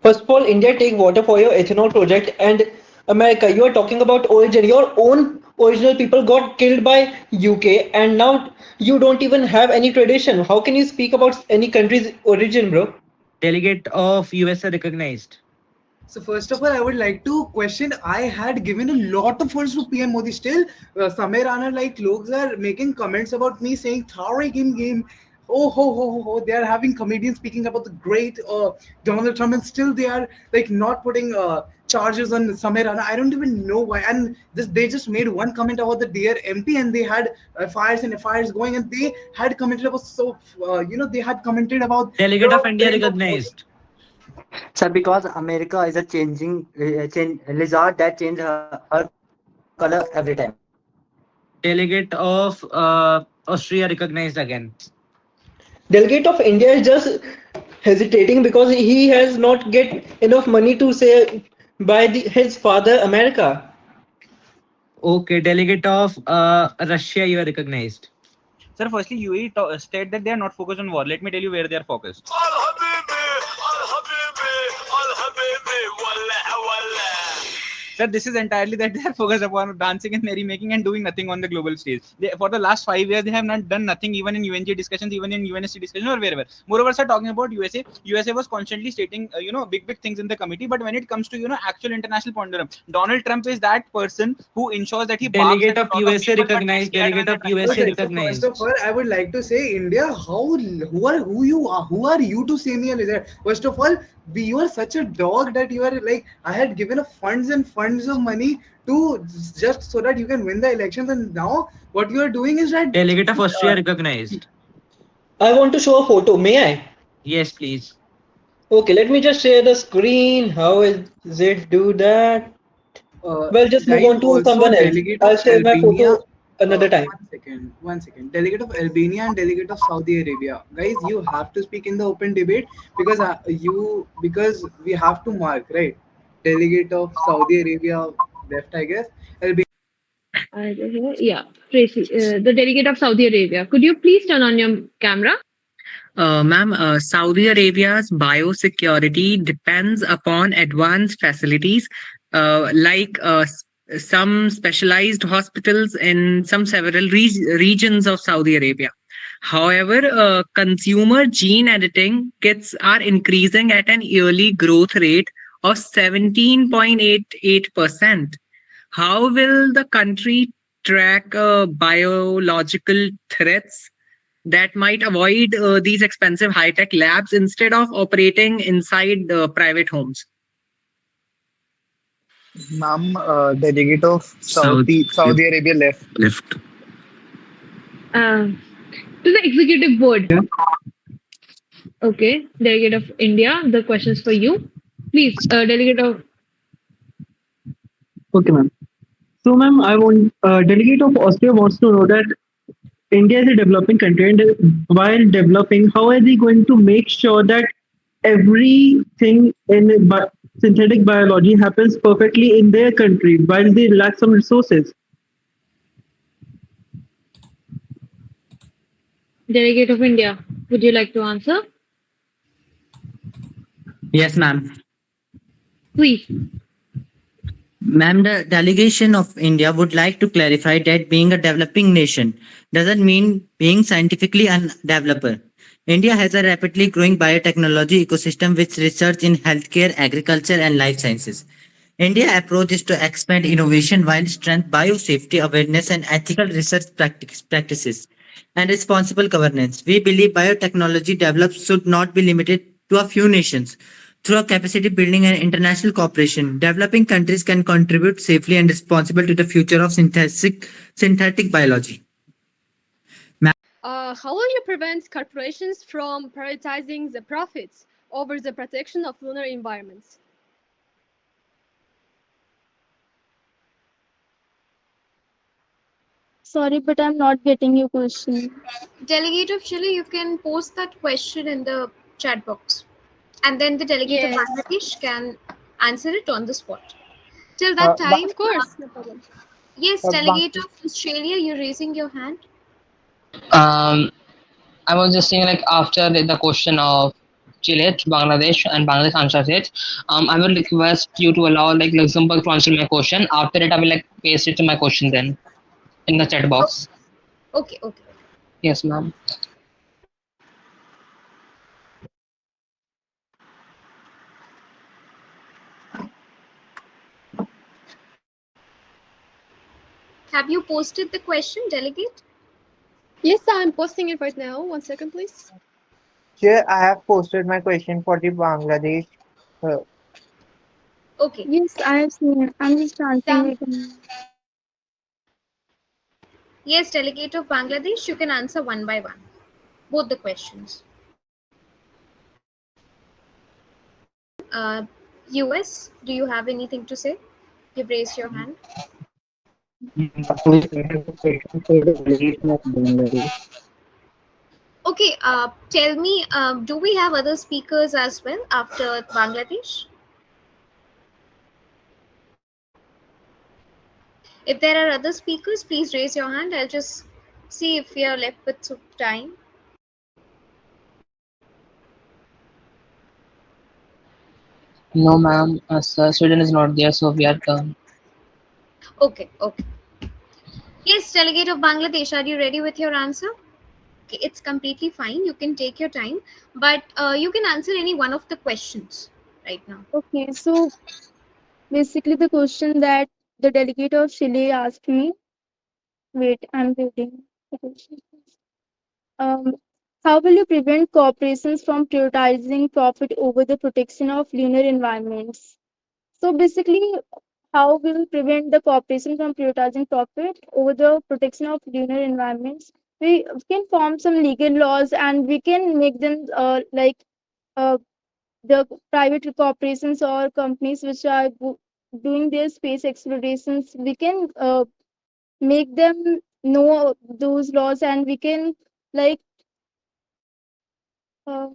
First of all, India take water for your ethanol project, and America, you are talking about origin. Your own original people got killed by UK, and now you don't even have any tradition. How can you speak about any country's origin, bro? Delegate of USA recognized. So first of all, I would like to question. I had given a lot of funds to PM Modi. Still, Samir Rana like logs are making comments about me saying Thakur game. Oh ho ho ho ho! They are having comedians speaking about the great Donald Trump, and still they are like not putting charges on Samir Rana. I don't even know why. And they just made one comment about the dear MP, and they had fires and fires going, and they had commented about they had commented about Delegate of the India friend of recognized. Sir, because America is a lizard that changes her color every time. Delegate of Austria recognized again. Delegate of India is just hesitating because he has not get enough money to say by his father America. Okay, delegate of Russia, you are recognized. Sir, firstly, UAE state that they are not focused on war. Let me tell you where they are focused. Sir, this is entirely that they are focused upon dancing and merrymaking and doing nothing on the global stage. For the last 5 years, they have not done nothing, even in UNG discussions, even in UNSC discussions, or wherever. Moreover, sir, talking about USA was constantly stating, big things in the committee. But when it comes to, actual international ponderum, Donald Trump is that person who ensures that he Delegate of USA recognized. Delegate of USA Okay, so first of all, I would like to say, India, who are you to say me a lizard? First of all, you are such a dog that you are like, I had given a funds and funds of money to just so that you can win the elections, and now what you are doing is that Delegate of Austria recognized. I want to show a photo. May I? Yes, please. Okay, let me just share the screen. How is it do that? Well, just move guys, on to also someone else. delegate I'll of share my Albania. photo another time. One second. Delegate of Albania and delegate of Saudi Arabia. Guys, you have to speak in the open debate because because we have to mark, right? Delegate of Saudi Arabia left, I guess. Albania. Yeah, Tracy, the delegate of Saudi Arabia. Could you please turn on your camera? Ma'am, Saudi Arabia's biosecurity depends upon advanced facilities like some specialized hospitals in some several regions of Saudi Arabia. However, consumer gene editing kits are increasing at an yearly growth rate of 17.88%. How will the country track biological threats that might avoid these expensive high-tech labs instead of operating inside private homes? Ma'am, delegate of Saudi Arabia left. To the executive board. Okay, delegate of India, the questions for you. Please, delegate of. Okay, ma'am. So, ma'am, I want delegate of Austria wants to know that India is a developing country, and while developing, how are they going to make sure that everything in synthetic biology happens perfectly in their country while they lack some resources? Delegate of India, would you like to answer? Yes, ma'am. Please. Ma'am, the delegation of India would like to clarify that being a developing nation doesn't mean being scientifically undeveloper. India has a rapidly growing biotechnology ecosystem with research in healthcare, agriculture, and life sciences. India's approach is to expand innovation while strengthen biosafety awareness and ethical research practices. and responsible governance. We believe biotechnology developed should not be limited to a few nations. Through capacity building and international cooperation, developing countries can contribute safely and responsibly to the future of synthetic biology. How will you prevent corporations from prioritizing the profits over the protection of lunar environments? Sorry, but I'm not getting your question. Delegate of Chile, you can post that question in the chat box, and then the delegate of Yes. Bangladesh can answer it on the spot. Till that time, Of course, no problem. Yes, delegate of Australia, you're raising your hand. I was just saying, like, after the question of Chile, Bangladesh, and Bangladesh answers it, I will request you to allow like Luxembourg to answer my question. After it, I will like paste it to my question then in the chat box. Okay, okay. Yes, ma'am. Have you posted the question, delegate? Yes, I'm posting it right now. 1 second, please. Chair, I have posted my question for the Bangladesh. Okay. Yes, I have seen it. I'm just answering it. Yes, delegate of Bangladesh, you can answer one by one, both the questions. US, do you have anything to say? You've raised your hand. Okay, tell me, do we have other speakers as well after Bangladesh? If there are other speakers, please raise your hand. I'll just see if we are left with some time. No, ma'am. Sweden is not there, so we are done. Okay, okay. Yes, delegate of Bangladesh, are you ready with your answer? Okay, it's completely fine. You can take your time, but you can answer any one of the questions right now. Okay, so basically the question that the delegate of Chile asked me. Wait, I'm reading the question. Um, how will you prevent corporations from prioritizing profit over the protection of lunar environments? So basically, how will prevent the corporation from prioritizing profit over the protection of lunar environments? We can form some legal laws and we can make them uh, the private corporations or companies which are doing their space explorations. We can make them know those laws and we can like uh,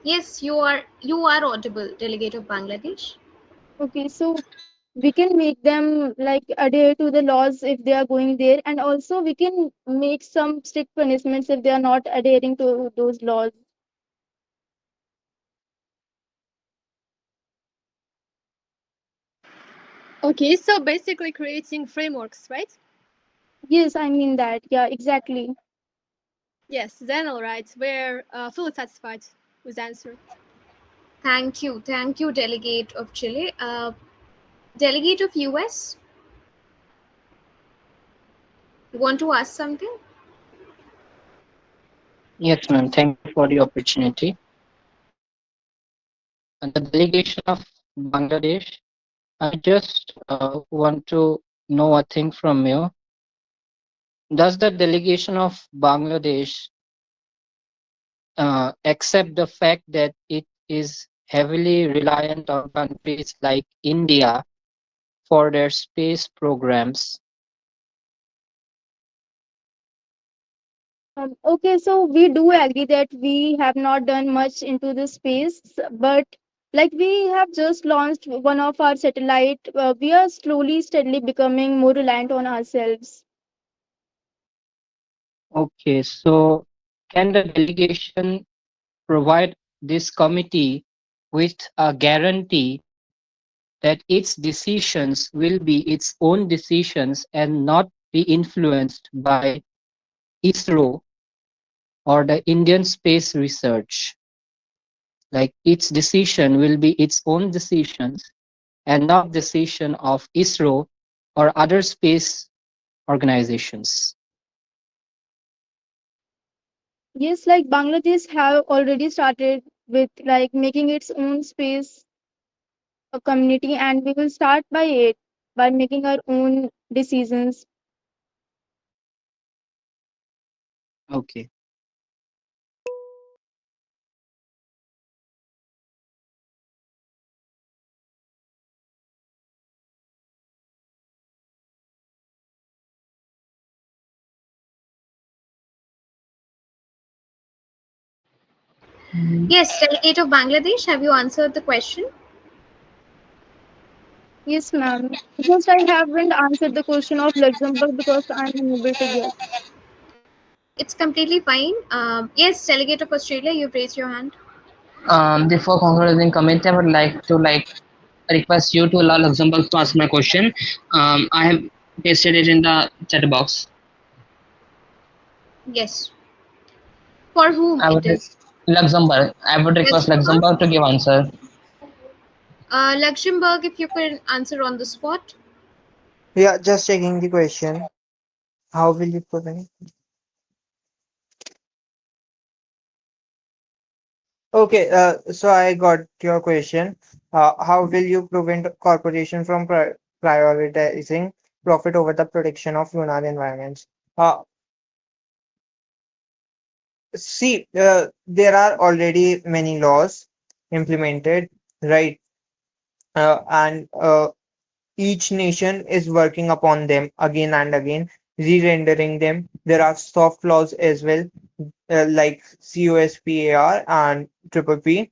Yes, you are audible, delegate of Bangladesh. okay, so we can make them like adhere to the laws if they are going there, and also we can make some strict punishments if they are not adhering to those laws. Okay, so basically creating frameworks, right? Yes, I mean that. Yeah, exactly. Yes, then all right. We're fully satisfied with the answer. Thank you, delegate of Chile. Delegate of US, you want to ask something? Yes, ma'am. Thank you for the opportunity. And the delegation of Bangladesh, I just want to know a thing from you. Does the delegation of Bangladesh accept the fact that it is heavily reliant on countries like India for their space programs? Okay, so we do agree that we have not done much into the space, but like we have just launched one of our satellite. We are slowly, steadily becoming more reliant on ourselves. Okay, so can the delegation provide this committee with a guarantee that its decisions will be its own decisions and not be influenced by ISRO or the Indian Space Research? Like its decision will be its own decisions and not decision of ISRO or other space organizations. Yes, like Bangladesh have already started with like making its own space a community, and we will start by it by making our own decisions. Okay. Yes, delegate of Bangladesh, have you answered the question? Yes, ma'am. Just I haven't answered the question of Luxembourg because I'm unable to get. It's completely fine. Yes, delegate of Australia, you've raised your hand. Before concluding comment, I would like to request you to allow Luxembourg to ask my question. I have pasted it in the chat box. Yes. For whom I it would is? Luxembourg. I would request Luxembourg? Luxembourg to give answer. Luxembourg, if you can answer on the spot. Yeah, just checking the question. How will you prevent? Okay, so I got your question. How will you prevent corporation from prioritizing profit over the protection of lunar environments? See, there are already many laws implemented, right? And each nation is working upon them again and again, re-rendering them. There are soft laws as well, like COSPAR and Triple P,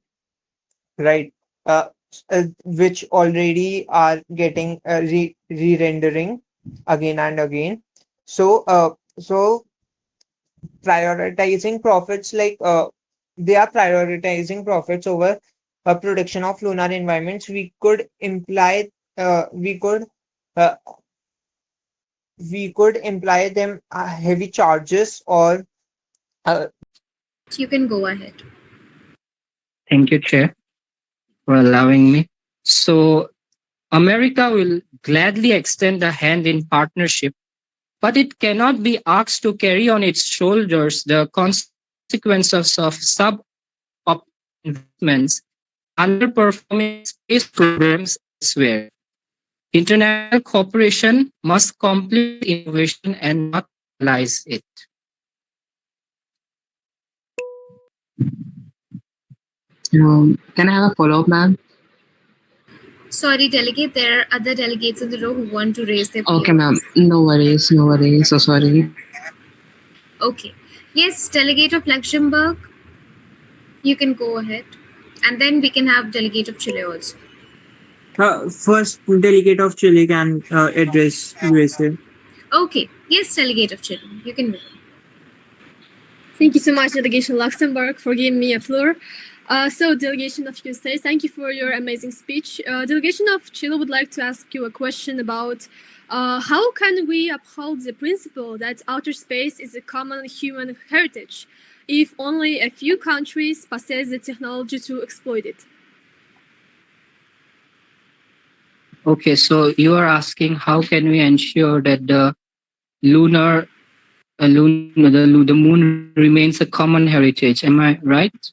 right? Which already are getting re-rendering again and again. So prioritizing profits they are prioritizing profits over production of lunar environments. Uh, we could imply them heavy charges or You can go ahead. Thank you, Chair, for allowing me. So, America will gladly extend a hand in partnership, but it cannot be asked to carry on its shoulders the consequences of sub-optimal investments underperforming space programs elsewhere. International cooperation must complement innovation and not paralyze it. Can I have a follow-up, ma'am? Sorry, delegate. There are other delegates in the row who want to raise their Okay, PO. ma'am. No worries, no worries. So sorry. Okay. Yes, delegate of Luxembourg, you can go ahead. And then we can have delegate of Chile also. First, delegate of Chile can address USA. Okay. Yes, delegate of Chile, you can move. Thank you so much, Delegation Luxembourg, for giving me a floor. So, Delegation of USA, thank you for your amazing speech. Delegation of Chile would like to ask you a question about how can we uphold the principle that outer space is a common human heritage if only a few countries possess the technology to exploit it? Okay, so you are asking how can we ensure that the the moon remains a common heritage? Am I right?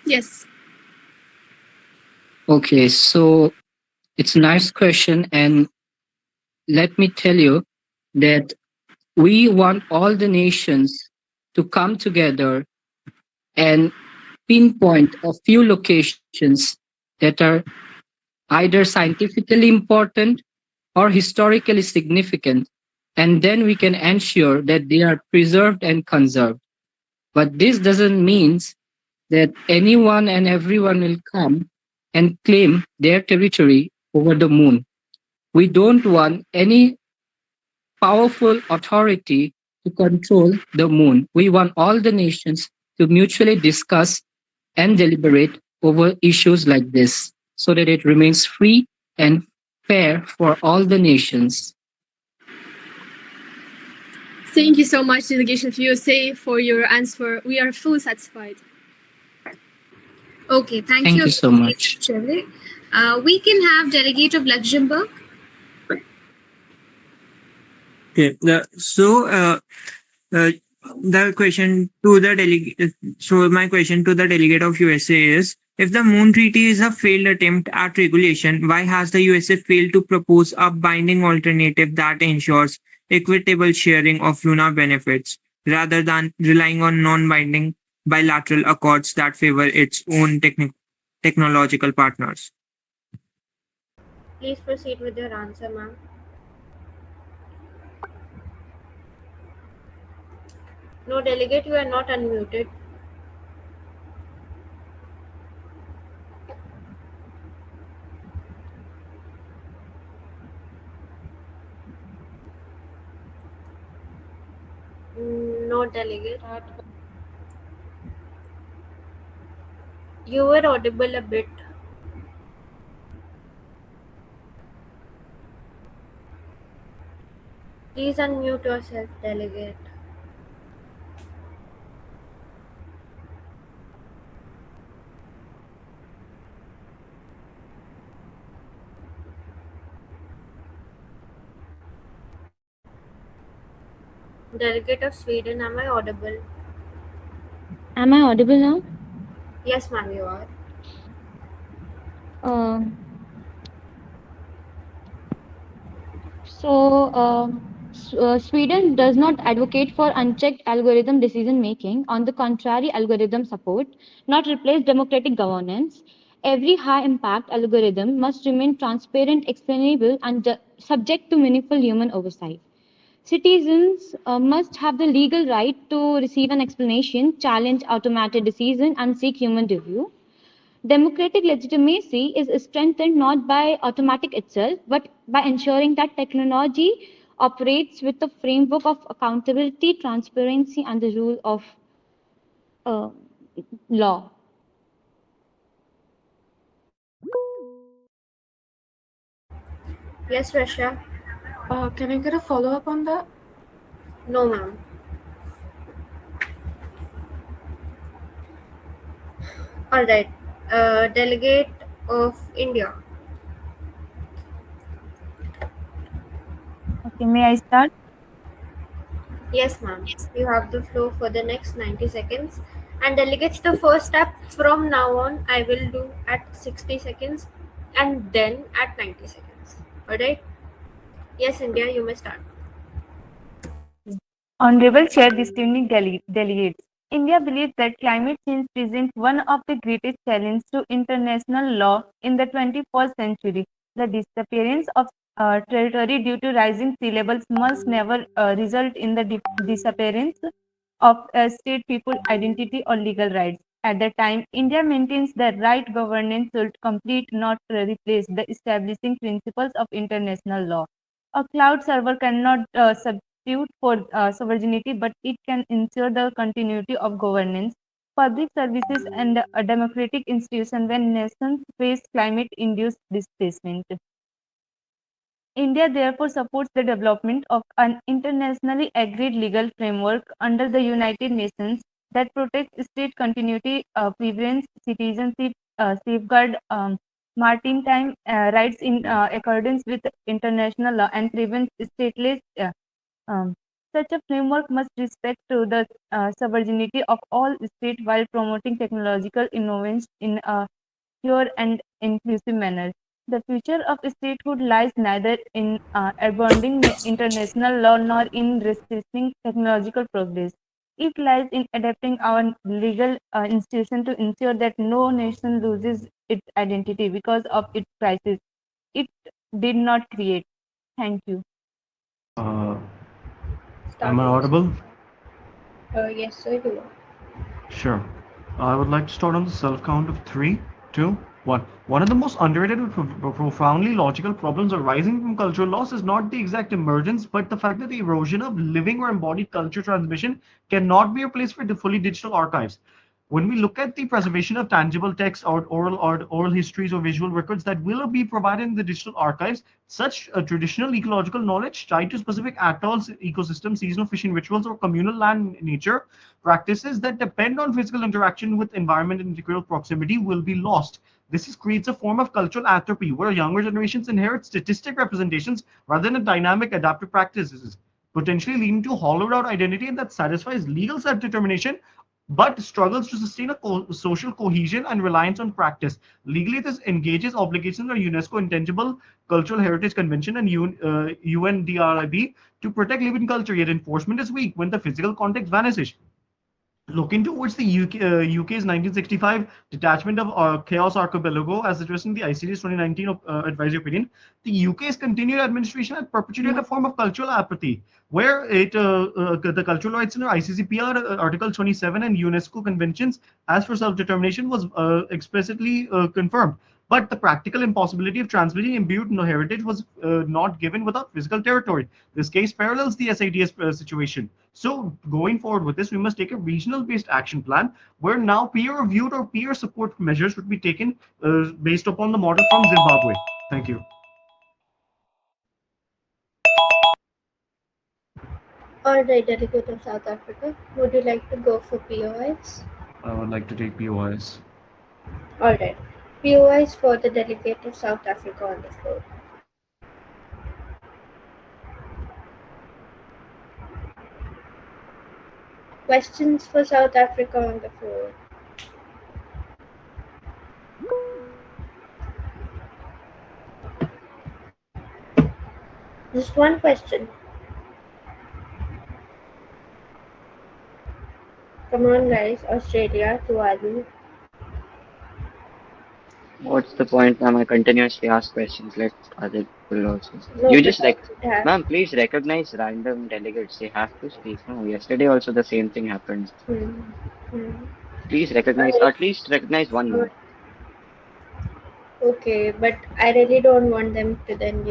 Yes. Okay, so it's a nice question, and let me tell you that we want all the nations to come together and pinpoint a few locations that are either scientifically important or historically significant, and then we can ensure that they are preserved and conserved. But this doesn't mean that anyone and everyone will come and claim their territory over the moon. We don't want any powerful authority to control the moon. We want all the nations to mutually discuss and deliberate over issues like this so that it remains free and fair for all the nations. Thank you so much, Delegation of USA, for your answer. We are fully satisfied. Okay, thank Thank you you so much. Chile. We can have delegate of Luxembourg. Okay. Uh, the question to the delegate. So my question to the delegate of USA is: if the Moon Treaty is a failed attempt at regulation, why has the USA failed to propose a binding alternative that ensures equitable sharing of lunar benefits, rather than relying on non-binding bilateral accords that favor its own technological partners? Please proceed with your answer, ma'am. No, delegate, you are not unmuted. No, delegate. You were audible a bit. Please unmute yourself, delegate. Delegate of Sweden, am I audible? Am I audible now? Yes, ma'am, you are. Uh, so, Sweden does not advocate for unchecked algorithm decision making. On the contrary, algorithm support, not replace democratic governance. Every high impact algorithm must remain transparent, explainable, and subject to meaningful human oversight. Citizens must have the legal right to receive an explanation, challenge automated decision, and seek human review. Democratic legitimacy is strengthened not by automatic itself, but by ensuring that technology operates with the framework of accountability, transparency, and the rule of uh, law. Yes, Russia. Can I get a follow up on that? No, ma'am. All right. Delegate of India. Okay, may I start? Yes, ma'am. You have the floor for the next 90 seconds. And delegates, the first step from now on, I will do at 60 seconds and then at 90 seconds. All right? Yes, India, you may start. Honorable Chair, distinguished delegates, India believes that climate change presents one of the greatest challenges to international law in the 21st century. The disappearance of territory due to rising sea levels must never result in the disappearance of a state, people, identity, or legal rights. At the time, India maintains that right governance should complete, not replace, the establishing principles of international law. A cloud server cannot substitute for sovereignty, but it can ensure the continuity of governance, public services, and a democratic institution when nations face climate-induced displacement. India therefore supports the development of an internationally agreed legal framework under the United Nations that protects state continuity, prevents citizenship, safeguard maritime rights in accordance with international law, and prevents stateless. Um, Such a framework must respect to the sovereignty of all states while promoting technological innovation in a pure and inclusive manner. The future of statehood lies neither in abounding international law nor in restricting technological progress. It lies in adapting our legal institution to ensure that no nation loses its identity because of its crisis it did not create. Thank you. Uh, Start am I with audible? Yes, sir, you are. Sure. I would like to start on the self count of three, two, one. One of the most underrated and profoundly logical problems arising from cultural loss is not the exact emergence, but the fact that the erosion of living or embodied culture transmission cannot be replaced with the fully digital archives. When we look at the preservation of tangible texts or oral histories or visual records that will be provided in the digital archives, such traditional ecological knowledge tied to specific atolls, ecosystems, seasonal fishing rituals, or communal land nature practices that depend on physical interaction with environment and integral proximity will be lost. Creates a form of cultural atrophy where younger generations inherit statistic representations rather than dynamic adaptive practices, potentially leading to hollowed out identity that satisfies legal self determination but struggles to sustain a social cohesion and reliance on practice. Legally, this engages obligations under UNESCO Intangible Cultural Heritage Convention and UNDRIB to protect living culture, yet enforcement is weak when the physical context vanishes. Looking towards the UK's 1965 detachment of Chaos Archipelago, as addressed in the ICD's 2019 advisory opinion, the UK's continued administration had perpetuated a form of cultural apathy, where the cultural rights under ICCPR Article 27 and UNESCO conventions as for self-determination was explicitly confirmed. But the practical impossibility of transmitting imbued heritage was not given without physical territory. This case parallels the SIDS situation. So going forward with this, we must take a regional-based action plan where now peer-reviewed or peer support measures would be taken based upon the model from Zimbabwe. Thank you. All right, Delegate of South Africa, would you like to go for POIs? I would like to take POIs. All right, POIs for the Delegate of South Africa on the floor. Questions for South Africa on the floor? Just one question. Come on, guys. Australia, to Alu. What's the point, ma'am? I continuously ask questions. Let other people also. No, You just ma'am, have. please recognize random delegates. They have to speak. No, yesterday also the same thing happened. Please recognize, at least recognize one more. Okay, but I really don't want them to then,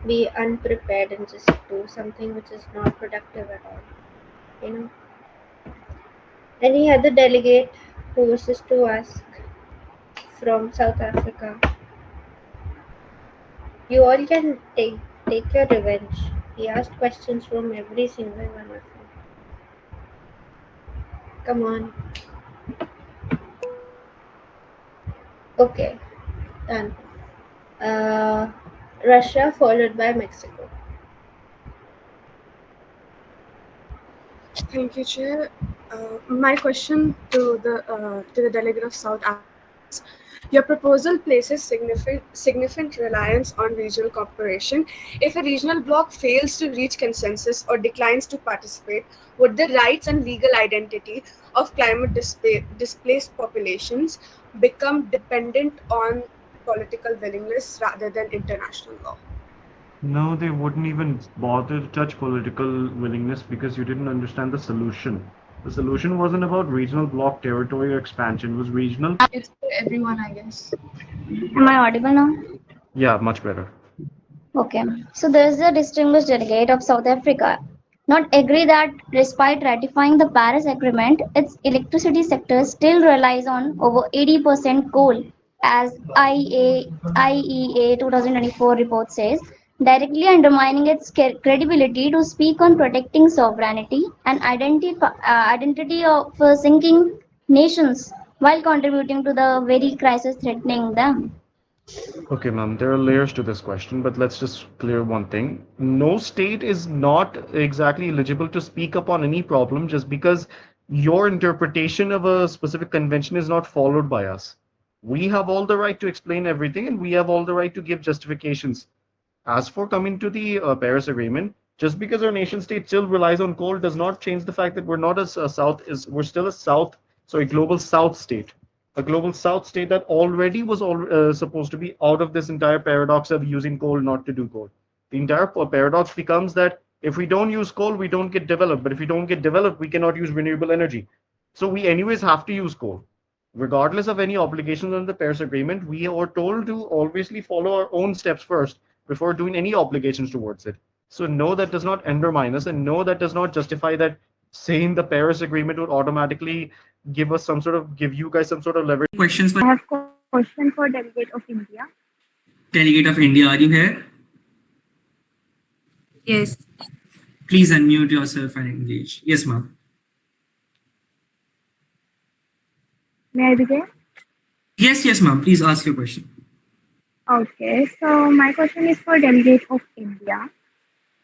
be unprepared and just do something which is not productive at all. Any other delegate who wishes to ask from South Africa? You all can take your revenge. He asked questions from every single one of you. Come on. Okay, done. Russia followed by Mexico. Thank you, Chair. My question to the delegate of South Africa is: your proposal places significant reliance on regional cooperation. If a regional bloc fails to reach consensus or declines to participate, would the rights and legal identity of climate displaced populations become dependent on political willingness rather than international law? No, they wouldn't even bother to touch political willingness because you didn't understand the solution. The solution wasn't about regional bloc territory or expansion, it was regional. It's for everyone, I guess. Am I audible now? Yeah, much better. Okay. So there is a distinguished delegate of South Africa. Not agree that despite ratifying the Paris Agreement, its electricity sector still relies on over 80% coal, as IEA 2024 report says, directly undermining its credibility to speak on protecting sovereignty and identity of sinking nations while contributing to the very crisis threatening them. Okay, ma'am, there are layers to this question, but let's just clear one thing. No state is not exactly eligible to speak upon any problem just because your interpretation of a specific convention is not followed by us. We have all the right to explain everything and we have all the right to give justifications. As for coming to the Paris Agreement, just because our nation state still relies on coal does not change the fact that we're not we're still global South state, a global South state that already was supposed to be out of this entire paradox of using coal not to do coal. The entire paradox becomes that if we don't use coal, we don't get developed, but if we don't get developed, we cannot use renewable energy. So we anyways have to use coal. Regardless of any obligations under the Paris Agreement, we are told to obviously follow our own steps first before doing any obligations towards it. So no, that does not undermine us, and no, that does not justify that saying the Paris Agreement would automatically give you guys some sort of leverage. Questions for I have question for Delegate of India. Delegate of India. Are you here? Yes. Please unmute yourself and engage. Yes, ma'am. May I begin? Yes, ma'am. Please ask your question. Okay, so my question is for Delegate of India.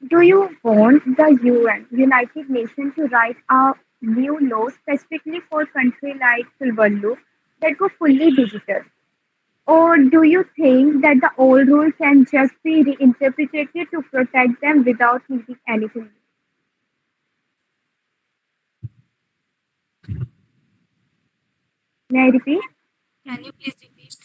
Do you want the UN, United Nations, to write a new law specifically for country like Tuvalu that go fully digital? Or do you think that the old rule can just be reinterpreted to protect them without needing anything? May I repeat? Can you please repeat?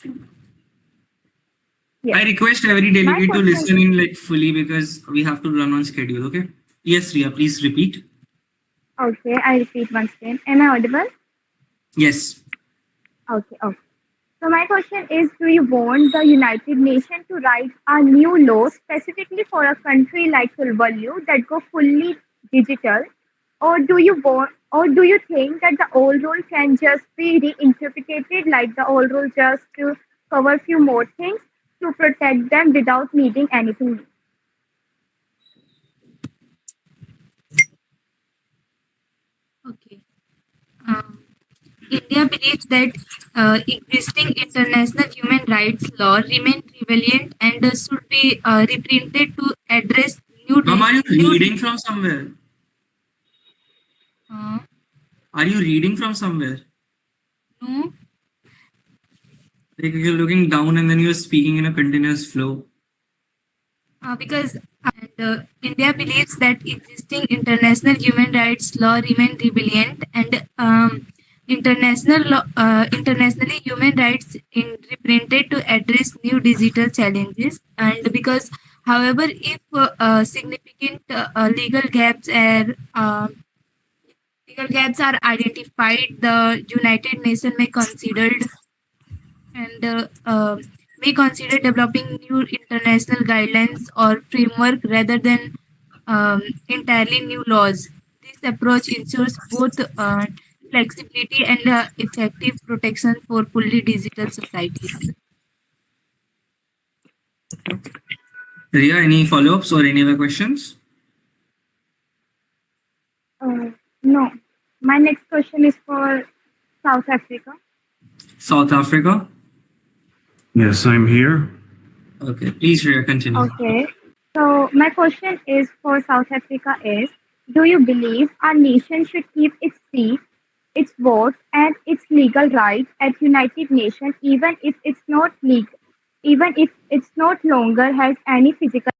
Yes. I request every My delegate to question listen in like fully because we have to run on schedule. Okay. Yes, Ria. Please repeat. Okay, I repeat once again. Am I audible? Yes. Okay, okay. So my question is, do you want the United Nations to write a new law specifically for a country like Tuvalu that go fully digital, or do you think that the old rule can just be reinterpreted like the old rule just to cover a few more things to protect them without needing anything new? Okay. India believes that existing international human rights law remain prevalent and should be reprinted to address new. Ma'am, are you reading from somewhere? Uh, Are you reading from somewhere? no, Like you're looking down and then you're speaking in a continuous flow. because India believes that existing international human rights law remain prevalent and internationally human rights in reprinted to address new digital challenges. And because, however, if significant legal gaps are identified, the United Nations and may consider developing new international guidelines or framework rather than entirely new laws. This approach ensures both flexibility and effective protection for fully digital societies. Ria, any follow-ups or any other questions? No. My next question is for South Africa. South Africa? Yes, I'm here. Okay, please, Ria, continue. Okay. So my question is for South Africa is, do you believe our nation should keep its seat, its vote, and its legal rights at United Nations even if it's not longer has any physical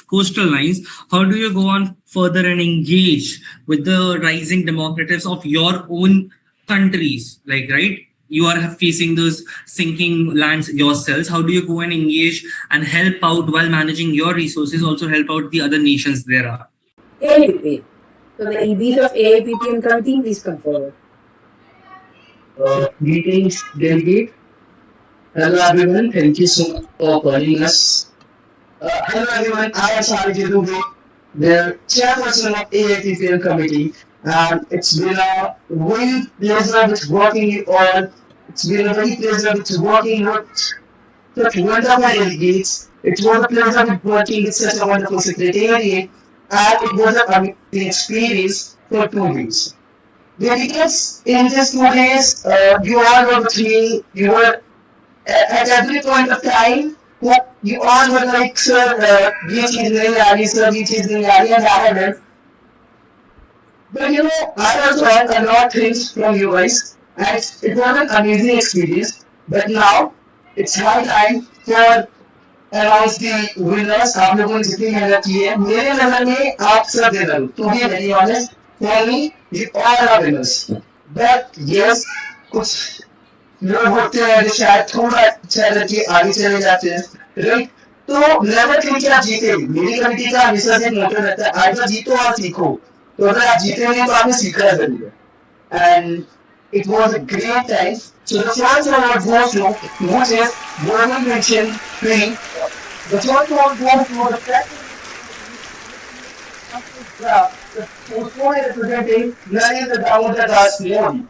coastal lines, how do you go on further and engage with the rising democratics of your own countries? Like, right, you are facing those sinking lands yourselves. How do you go and engage and help out while managing your resources, also help out the other nations there are? AIPPM. So the EBs of AIPPM committee, please come forward. Greetings, delegate. Hello everyone, thank you so much for calling us. Hello everyone, I am Sari, the chairperson of AIPPM committee, and it's been a very pleasure with working with all. It's been a very pleasure with working with such wonderful delegates. It was a pleasure with working with such a wonderful secretariat, and it was an amazing experience for 2 weeks. Delegates, in these 2 days, you all were with me. You were at every point of time. You all were like, sir, ये चीज नहीं आ रही, sir, ये चीज नहीं आ रही, and I had it. But I also learned a lot of things from you guys, and it was an amazing experience. But now it's high time for announce the winners. आप लोगों ने जितनी मेहनत की है, मेरे नजर में आप सब विनर हो. To be very honest, for me, you all are winners. But yes, कुछ लोग होते हैं जो शायद थोड़ा चल के आगे चले जाते हैं, राइट? तो नेवर थिंक कि आप जीतेंगे. मेरी कमिटी का हमेशा से मोटो रहता है, आज तो जीतो और सीखो. तो अगर आप जीतेंगे तो आपने सीखना जरूर है. And it was a great time. So the first award goes to, which is Govindhasamy mentioned 3. The first award goes to the practice. The postpone representing none the Damodar Das Modi.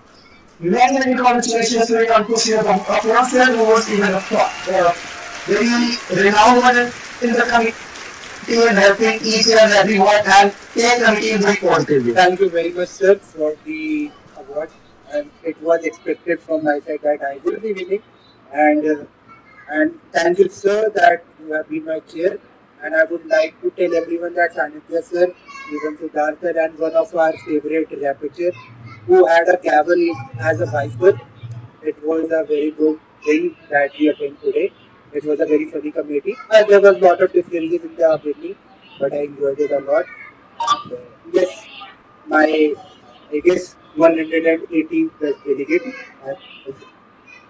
Many congratulations to you on pushing a person who was even a very renowned one in the committee and helping each and everyone and take committee very positively. Thank you very much, sir, for the award. And it was expected from my side that I will be winning. And thank you, sir, that you have been my chair. And I would like to tell everyone that Sanitya sir, even Siddhartha, and one of our favorite rapporteur, who had a gavel as a viper. It was a very good thing that we attended today. It was a very funny committee. There was a lot of differences in the beginning, but I enjoyed it a lot. And, yes, I guess 180 plus delegate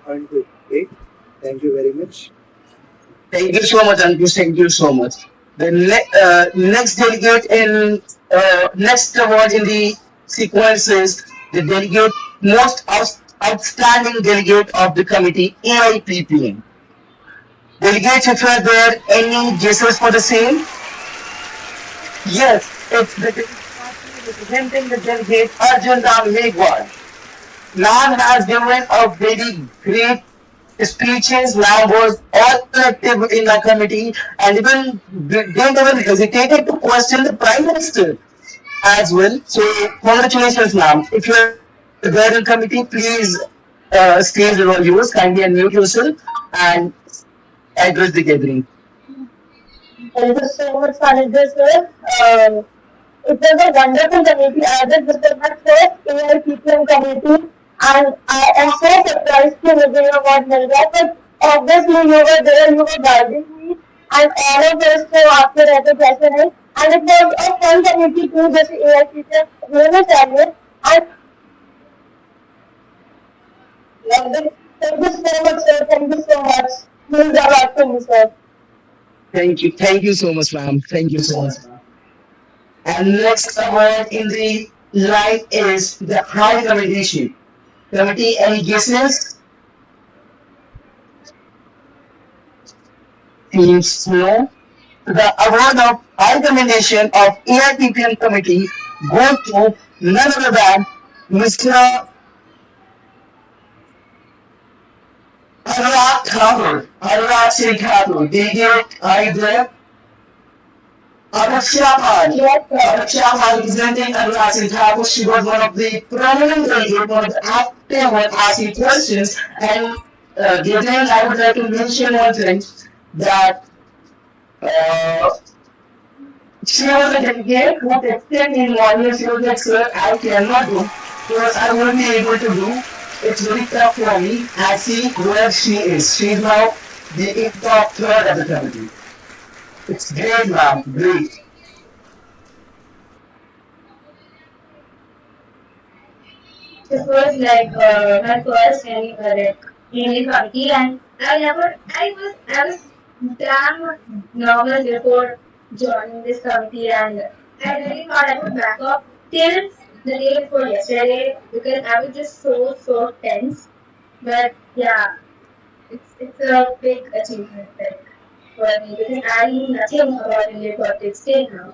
and today. Thank you very much. Thank you so much, Ankush. Thank you so much. The next delegate in next award in the sequence is the delegate most outstanding delegate of the committee, AIPPM. Delegates, if you are there, any guesses for the same? Yes, it's the representing the delegate Arjun Ram Megwal. Man has given a very great speeches. Man was all active in the committee and even didn't even hesitated to question the Prime Minister as well. So congratulations, ma'am. If you're there in committee, please stage is all yours. Kindly unmute yourself and address the gathering. Thank you so much, Sanitya sir. It was a wonderful committee. This was my first AIPPM committee, and I am so surprised to receive your award, Nilga. But obviously, you were there, you were guiding me, and all of us to after that session. And it was a fun committee too, just AIPPM, really challenge. And loved it. Thank you so much, sir. Thank you so much. Please have after me, sir. Thank you. Thank you so much, ma'am. Thank you so much. And next award in the line is the High Commendation. Committee, any guesses? Seems no. The award of High Commendation of AIPPM Committee goes to none other than Mr. Arya Thakur. Arya Singh Thakur. Delegate either Araksha representing Arya Singh Thakur. She was one of the prominent delegates, one of the active one asking questions. And again, I would like to mention one thing that she was a delegate who texted me in morning. She was like, sir, I cannot do because I won't be able to do. It's very tough for me. I see where she is. She is now the top third of the committee. It's great, ma'am. Great. This was like my first Indian committee, and I was damn nervous before joining this committee, and I really thought I would back up till the day before yesterday because I was just so tense. But yeah, it's a big achievement like for me because I knew nothing about Indian politics till now.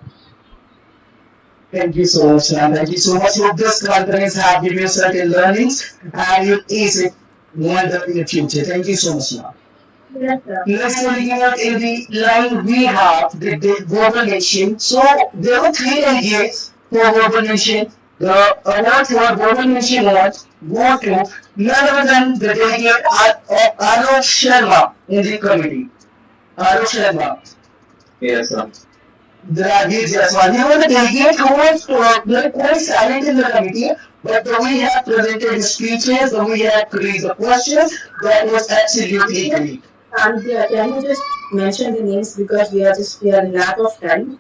Thank you so much, ma'am. Thank you so much. Hope this conference have given you certain learnings and you ace it wonder in the future. Thank you so much, ma'am. Yes, sir. Next one here in the line we have the global nation. So there were three delegates for global nation. The award for global nation awards go to none other than the delegate Arya Sharma in the committee. Arya Sharma. Yes, sir. The delegates as well. He was the delegate who was quite silent in the committee, but the way he had presented his speeches, the way he had raised the questions, that was absolutely great. And can you just mention the names because we are in lack of time.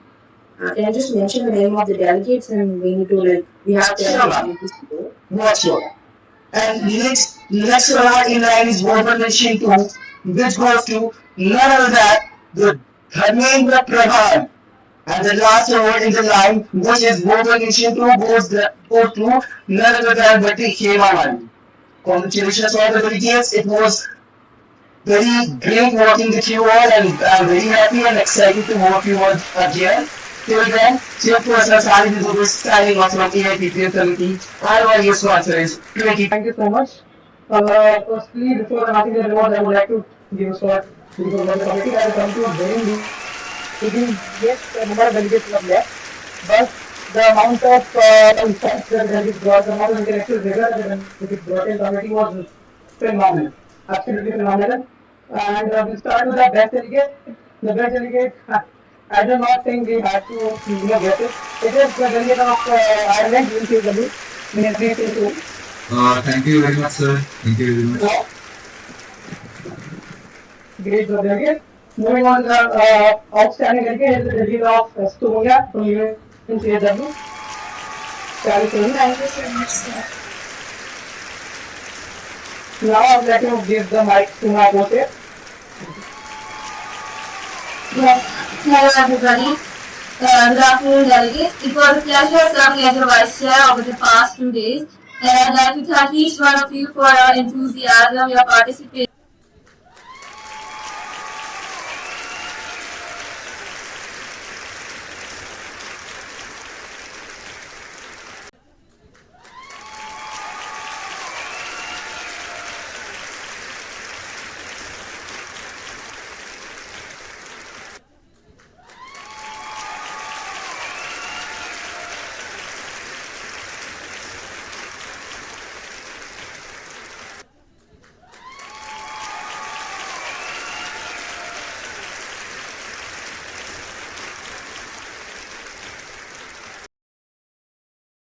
Can you just mention the name of the delegates and we need to we have to Not sure. And next award in line is Global Nation 2, which goes to none other than the Dharmendra Pradhan. And the last award in the line, which is Global Nation 2, goes to none other than Bhatti Khemawani. Congratulations all the delegates. It was very great working with you all, and I'm very happy and excited to work you all again. Till then, Chairperson Harini is signing off from AIPPM Committee, IYES Conference 20. Thank you so much. Firstly, before announcing the reward, I would like to give a short brief about the committee. I will come to a very meeting. Yes, the number of delegates were left, but the amount of insights that the delegates brought, the amount of intellectual rigor that the delegates brought in committee was phenomenal. Absolutely phenomenal. And we'll start with the best delegate. The best delegate, I do not think we had to guess it. It is the delegate of Ireland, UNCW, Ministry to. Thank you very much, sir. Thank you very much. Great delegate. Moving on, the outstanding delegate is the delegate of Estonia from UNCW. Thank you so much, sir. Now I would like to give the mic to my co-chair. Yes, hello everybody. Good afternoon, delegates. It was a pleasure serving as your vice chair over the past 2 days, and I'd like to thank each one of you for your enthusiasm, your participation.